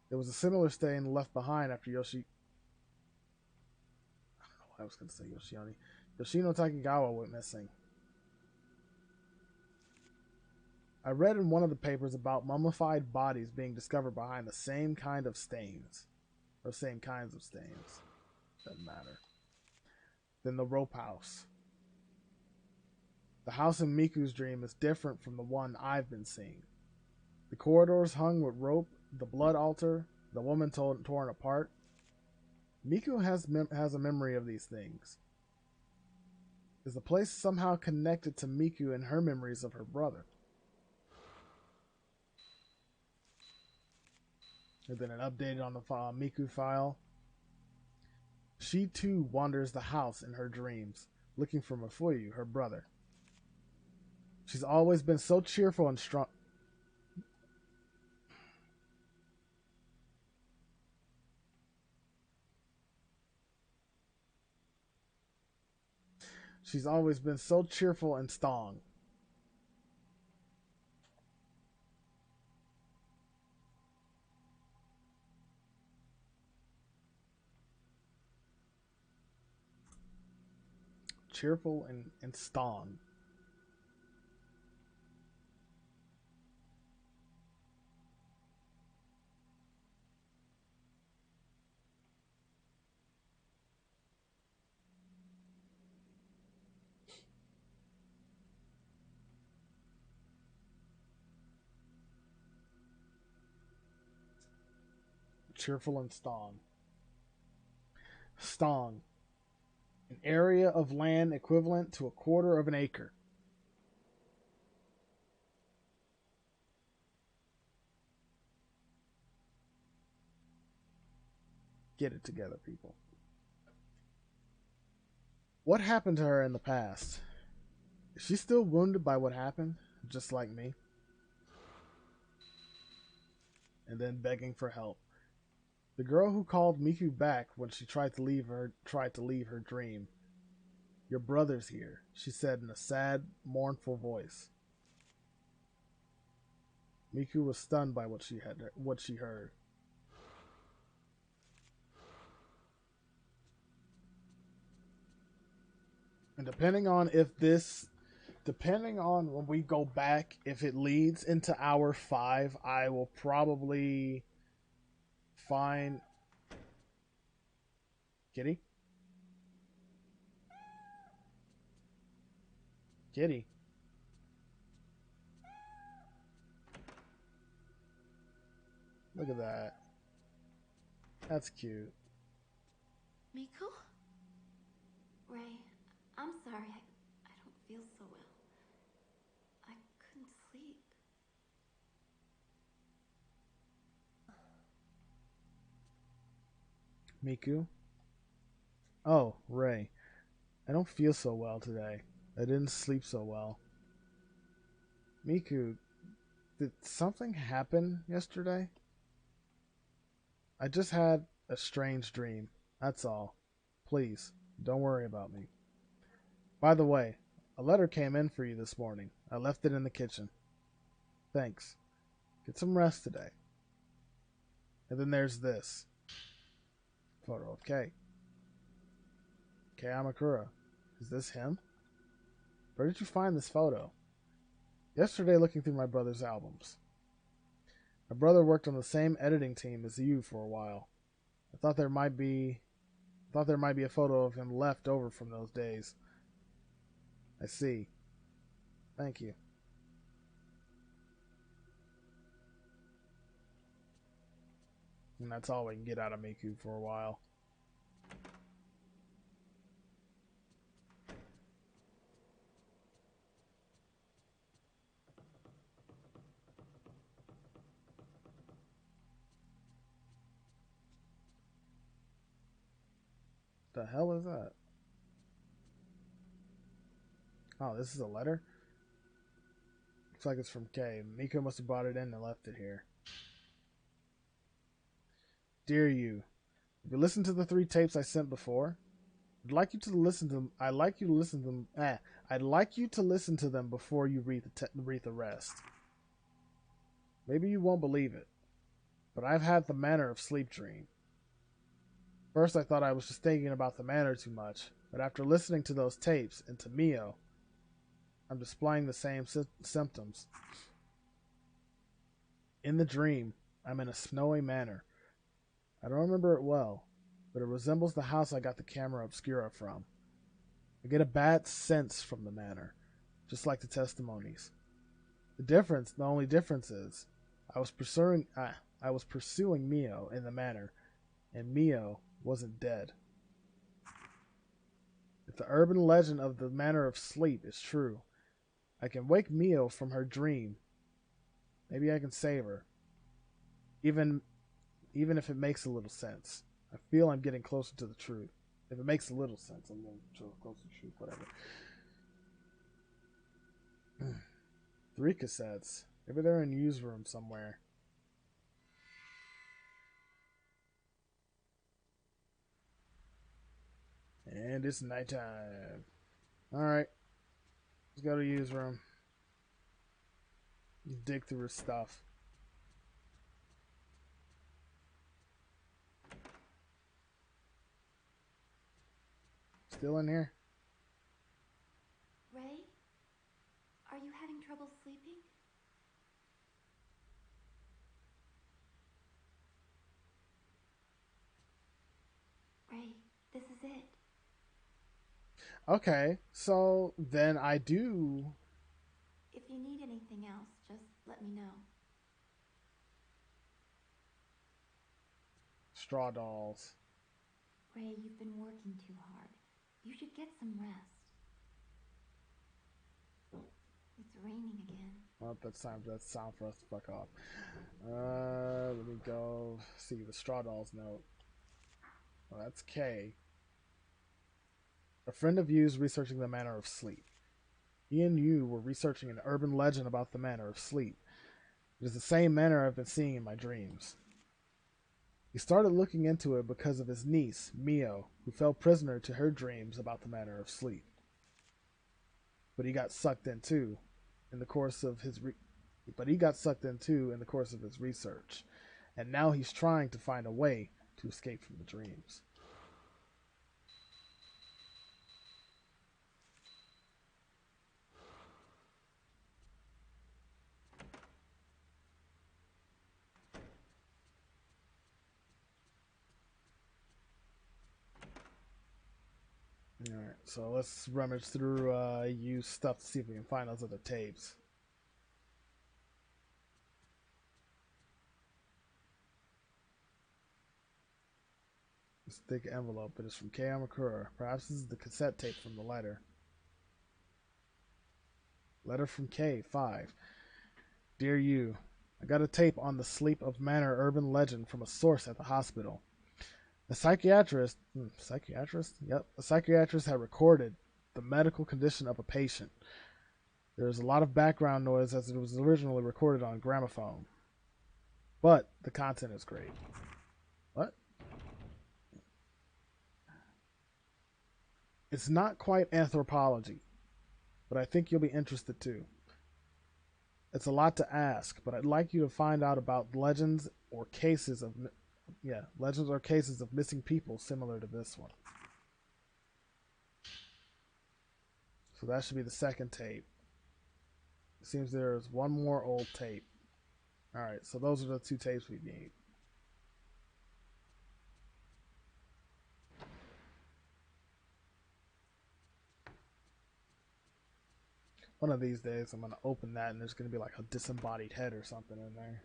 There was a similar stain left behind after Yoshino Takegawa went missing. I read in one of the papers about mummified bodies being discovered behind the same kind of stains. Or same kinds of stains. Doesn't matter. Then the rope house. The house in Miku's dream is different from the one I've been seeing. The corridors hung with rope, the blood altar, the woman torn apart. Miku has a memory of these things. Is the place somehow connected to Miku and her memories of her brother? And then an update on the Miku file. She too wanders the house in her dreams, looking for Mafuyu, her brother. She's always been so cheerful and strong. She's always been so cheerful and strong. Cheerful and strong. cheerful and Stong. Stong. An area of land equivalent to 1/4 of an acre. Get it together, people. What happened to her in the past? Is she still wounded by what happened, just like me? And then begging for help. The girl who called Miku back when she tried to leave her dream. Your brother's here, she said in a sad, mournful voice. Miku was stunned by what she heard. And depending on when we go back, if it leads into hour 5, I will probably find Kitty. Look at that. That's cute. Miku? Ray, I'm sorry. I don't feel so well. I couldn't sleep. Miku? Oh, Ray. I don't feel so well today. I didn't sleep so well. Miku, did something happen yesterday? I just had a strange dream. That's all. Please, don't worry about me. By the way, a letter came in for you this morning. I left it in the kitchen. Thanks. Get some rest today. And then there's this. Photo of Kei. Kei Amakura. Is this him? Where did you find this photo? Yesterday, looking through my brother's albums. My brother worked on the same editing team as you for a while. I thought there might be a photo of him left over from those days. I see. Thank you. And that's all we can get out of Miku for a while. The hell is that? Oh, this is a letter? Looks like it's from Kei. Miko must have brought it in and left it here. Dear you, if you listened to the 3 tapes I sent before, I'd like you to listen to them. I'd like you to listen to them before you read the rest. Maybe you won't believe it, but I've had the manner of sleep dream. First, I thought I was just thinking about the manner too much, but after listening to those tapes and to Mio, I'm displaying the same symptoms. In the dream, I'm in a snowy manor. I don't remember it well, but it resembles the house I got the Camera Obscura from. I get a bad sense from the manor, just like the testimonies. The only difference is, I was pursuing Mio in the manor, and Mio wasn't dead. If the urban legend of the manner of sleep is true, I can wake Mio from her dream. Maybe I can save her. Even if it makes a little sense. I feel I'm getting closer to the truth. If it makes a little sense, I'm getting closer to the truth, whatever. 3 cassettes. Maybe they're in U's room somewhere. And it's nighttime. Alright. Let's go to U's room. Dig through his stuff. Still in here? Ray? Are you having trouble sleeping? Ray, this is it. Okay, so then I do... If you need anything else, just let me know. Straw dolls. Ray, you've been working too hard. You should get some rest. It's raining again. Well, that's time. That's time for us to fuck off. Let me go see the straw dolls note. Well, that's K. A friend of you's researching the manner of sleep. He and you were researching an urban legend about the manner of sleep. It is the same manner I've been seeing in my dreams. He started looking into it because of his niece, Mio, who fell prisoner to her dreams about the manner of sleep. But he got sucked in too in the course of his research. And now he's trying to find a way to escape from the dreams. Alright, so let's rummage through use stuff to see if we can find those other tapes. This thick envelope. It is from Camera Obscura. Perhaps this is the cassette tape from the letter. Letter from K, 5. Dear you, I got a tape on the sleep of manor urban legend from a source at the hospital. A psychiatrist had recorded the medical condition of a patient. There is a lot of background noise as it was originally recorded on gramophone. But the content is great. What? It's not quite anthropology, but I think you'll be interested too. It's a lot to ask, but I'd like you to find out about legends or cases of missing people similar to this one. So that should be the second tape. It seems there's one more old tape. Alright, so those are the two tapes we need. One of these days I'm going to open that and there's going to be like a disembodied head or something in there.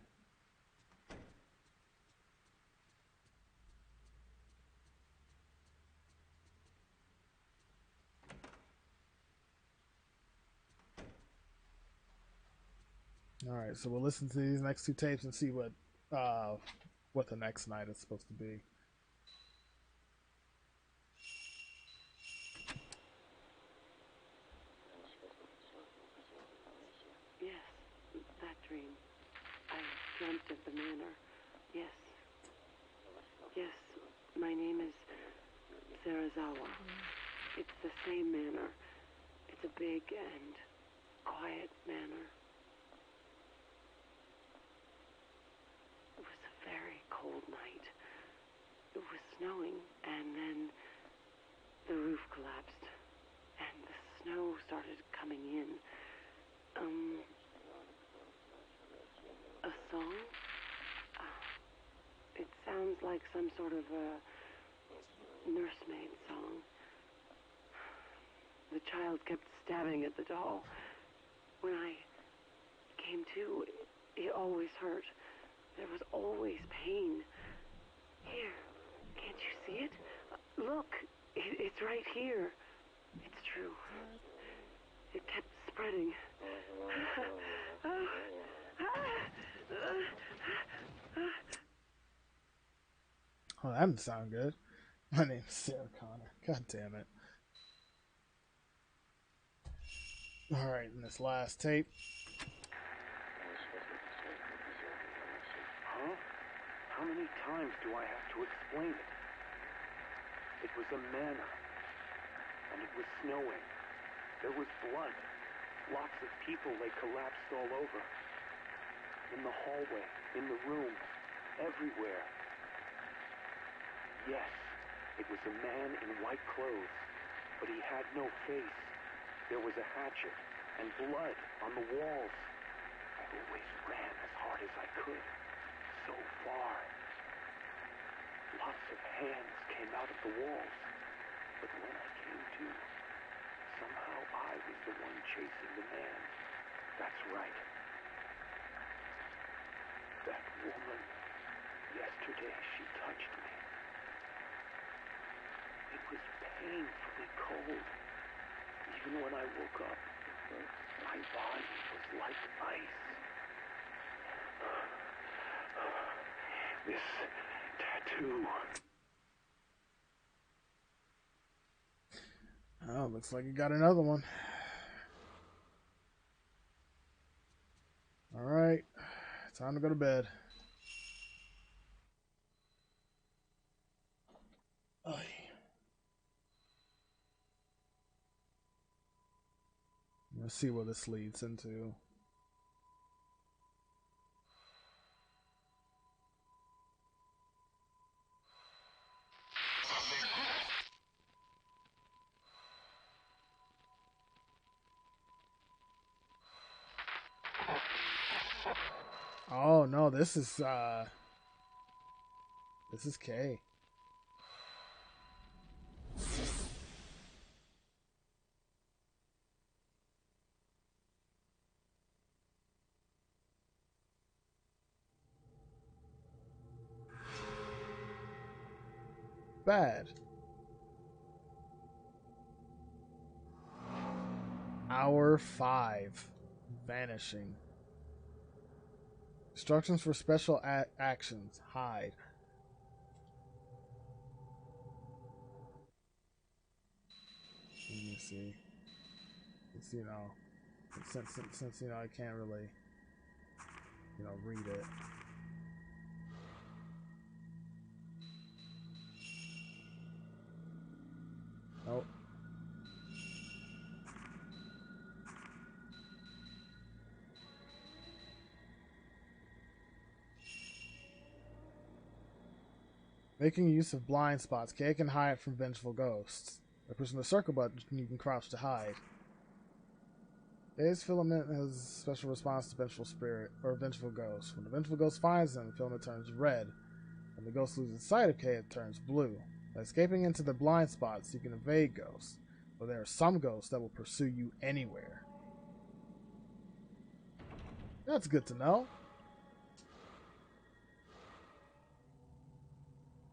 Alright, so we'll listen to these next two tapes and see what the next night is supposed to be. Yes, that dream. I dreamt of the manor. Yes. Yes, my name is Sarazawa. It's the same manor. It's a big and quiet manor. It was a very cold night. It was snowing, and then the roof collapsed, and the snow started coming in. A song? It sounds like some sort of a nursemaid song. The child kept stabbing at the doll. When I came to, it always hurt. There was always pain. Here, can't you see it? Look, it's right here. It's true. It kept spreading. Oh, that didn't sound good. My name's Sarah Connor. God damn it. Alright, in this last tape. Huh? How many times do I have to explain it? It was a manor. And it was snowing. There was blood. Lots of people lay collapsed all over. In the hallway, in the room, everywhere. Yes, it was a man in white clothes, but he had no face. There was a hatchet and blood on the walls. I always ran as hard as I could. So far. Lots of hands came out of the walls. But when I came to, somehow I was the one chasing the man. That's right. That woman. Yesterday she touched me. cold. Even when I woke up, my body was like ice. This tattoo. Oh, looks like you got another one. Alright. Time to go to bed. Oy. Let's see what this leads into. Oh no, this is K. Bad. Hour 5. Vanishing. Instructions for special actions. Hide. Let me see. It's, you know, since you know I can't really, you know, read it. Nope. Making use of blind spots. K can hide from vengeful ghosts. By pushing the circle button, you can crouch to hide. K's filament has a special response to vengeful spirit or vengeful ghost. When the vengeful ghost finds them, the filament turns red. When the ghost loses sight of K, it turns blue. By escaping into the blind spots, you can evade ghosts, but there are some ghosts that will pursue you anywhere. That's good to know.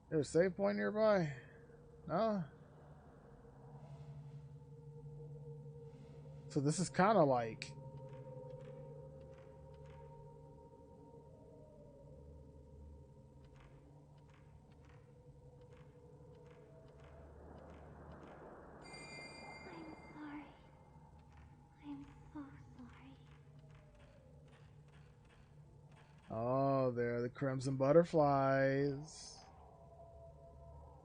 There's a save point nearby? No? So this is kind of like... I'm so sorry. Oh, there are the crimson butterflies.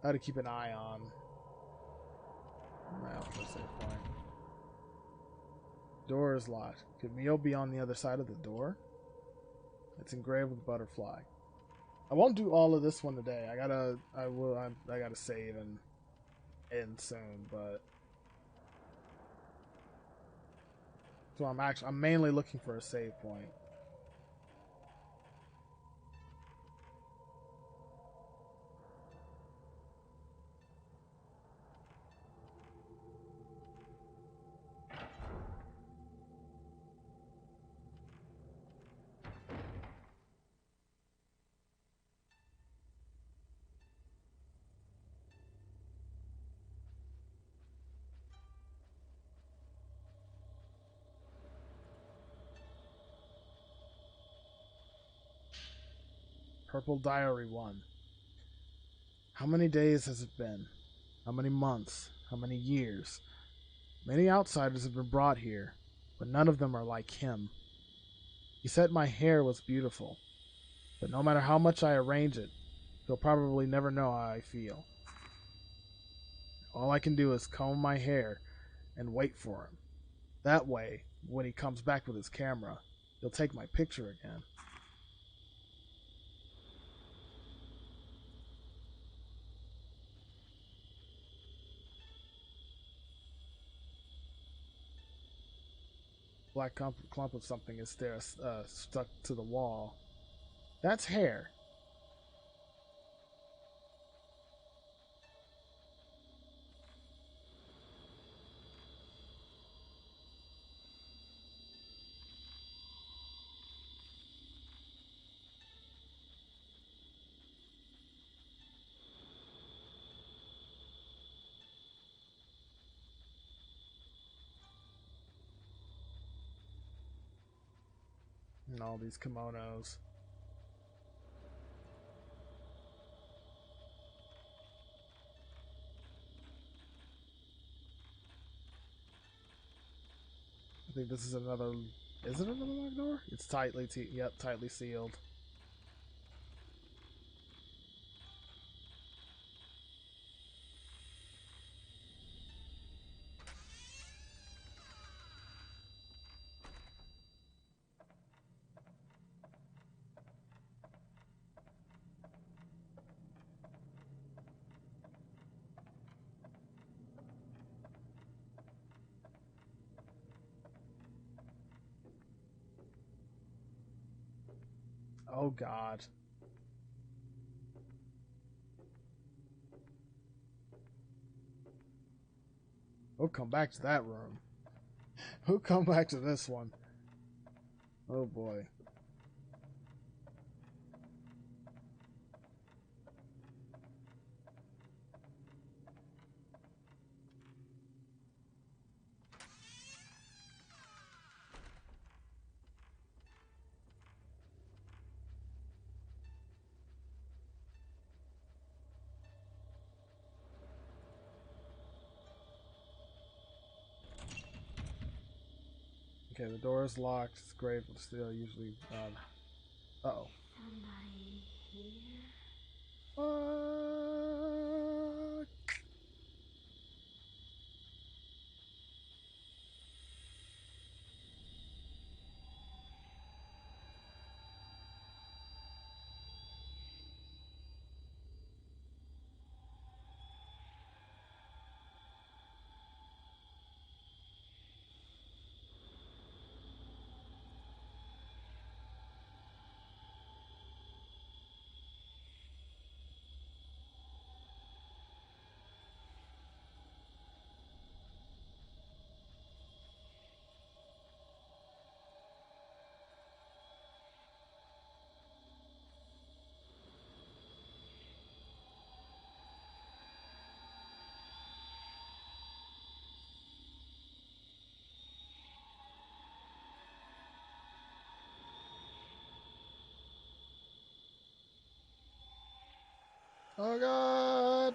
I had to keep an eye on. Well, let's save point. Door is locked. Could Mio be on the other side of the door? It's engraved with butterfly. I won't do all of this one today. I gotta save and end soon, but so I'm mainly looking for a save point. Purple Diary 1. How many days has it been? How many months? How many years? Many outsiders have been brought here, but none of them are like him. He said my hair was beautiful, but no matter how much I arrange it, he'll probably never know how I feel. All I can do is comb my hair and wait for him. That way, when he comes back with his camera, he'll take my picture again. Black clump of something is there, stuck to the wall. That's hair. And all these kimonos. I think this is another... Is it another locked door? It's tightly... Yep, tightly sealed. Oh, God. We'll come back to that room. We'll come back to this one. Oh, boy. Okay, the door is locked. It's great, but still usually... uh-oh. Somebody here? Fuck. Oh, God.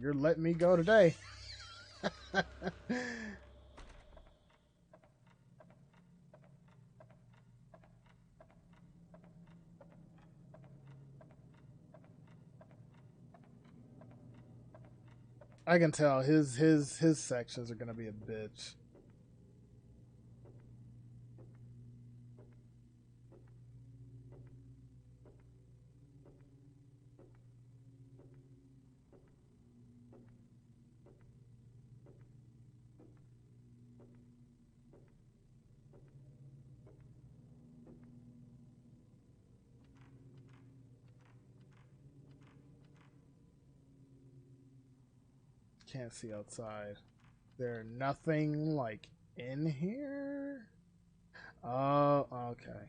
You're letting me go today. I can tell his sections are gonna be a bitch. Can't see outside. There nothing like in here? Oh, okay.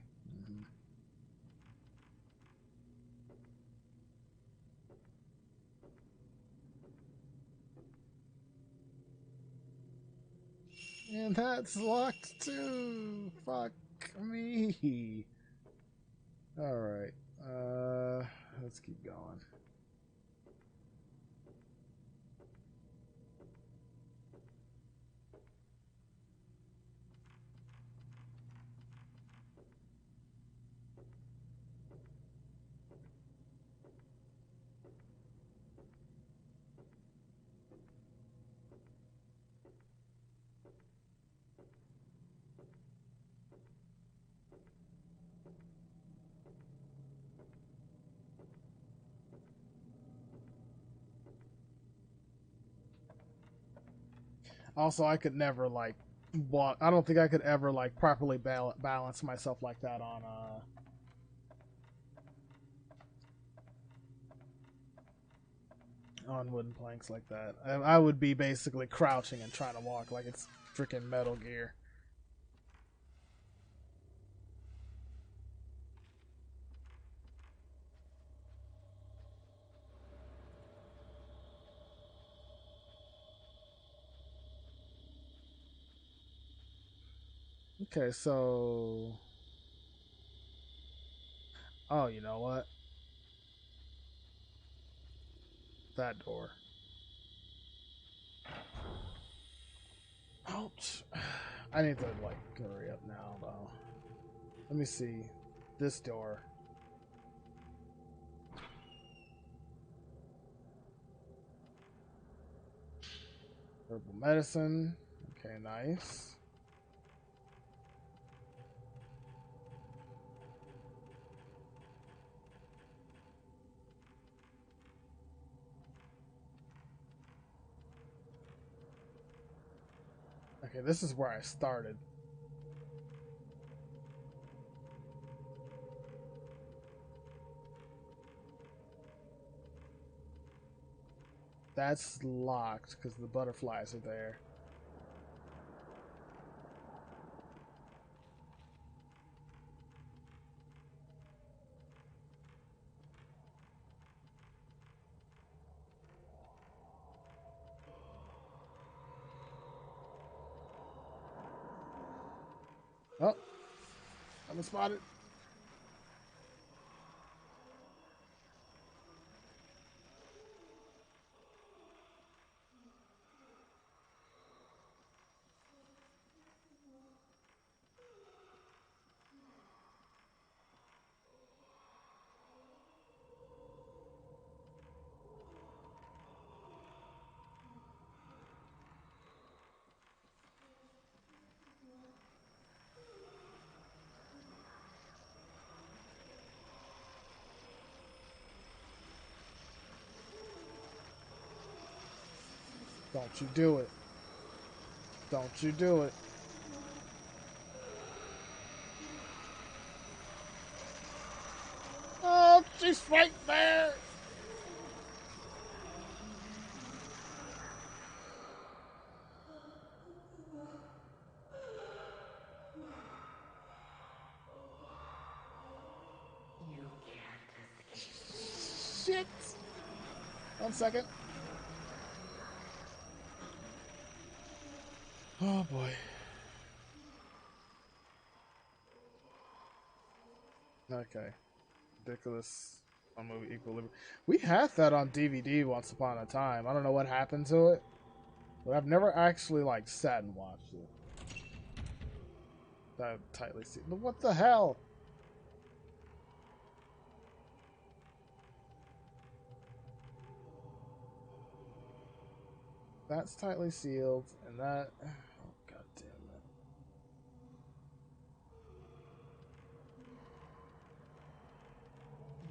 And that's locked too. Fuck me. Alright. Let's keep going. Also, I could never like walk. I don't think I could ever like properly balance myself like that on wooden planks like that. I would be basically crouching and trying to walk like it's freaking Metal Gear. Okay, so... Oh, you know what? That door. Ouch. I need to, like, hurry up now, though. Let me see. This door. Herbal medicine. Okay, nice. Okay, this is where I started. That's locked because the butterflies are there. Oh, I've been spotted. Don't you do it. Don't you do it. Oh, she's right there. You can't escape. Shit. 1 second. Oh boy. Okay. Ridiculous on movie Equilibrium. We had that on DVD once upon a time. I don't know what happened to it, but I've never actually like sat and watched it. That tightly sealed. What the hell? That's tightly sealed, and that. Oh, God damn it.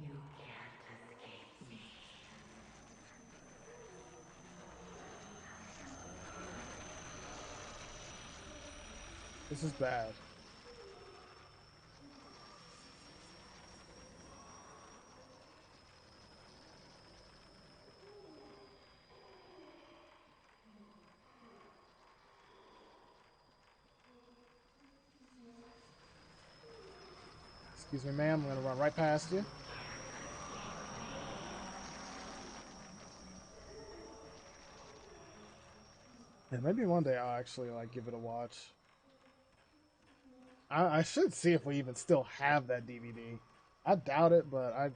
You can't escape me. This is bad. Excuse me, ma'am. I'm gonna run right past you. And maybe one day I'll actually like give it a watch. I should see if we even still have that DVD. I doubt it, but I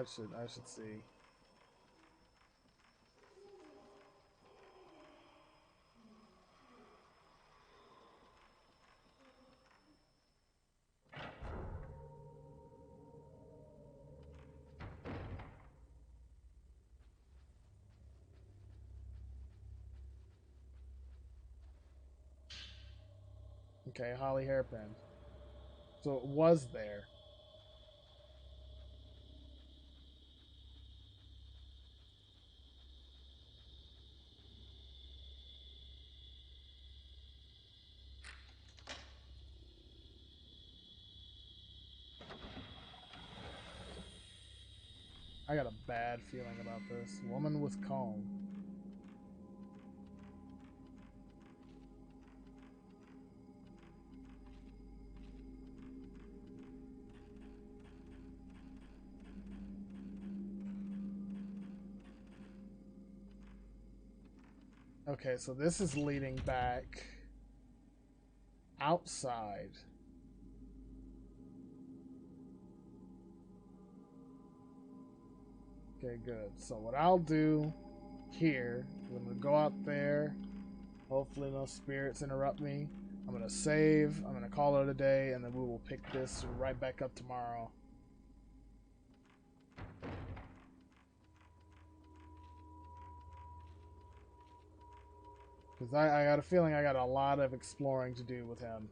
should see. Okay, Holly Hairpin. So it was there. I got a bad feeling about this. Woman with comb. Okay, so this is leading back. outside. Okay, good. So what I'll do here is I'm going to go out there. Hopefully no spirits interrupt me. I'm going to save. I'm going to call it a day, and then we will pick this right back up tomorrow. Because I got a feeling I got a lot of exploring to do with him.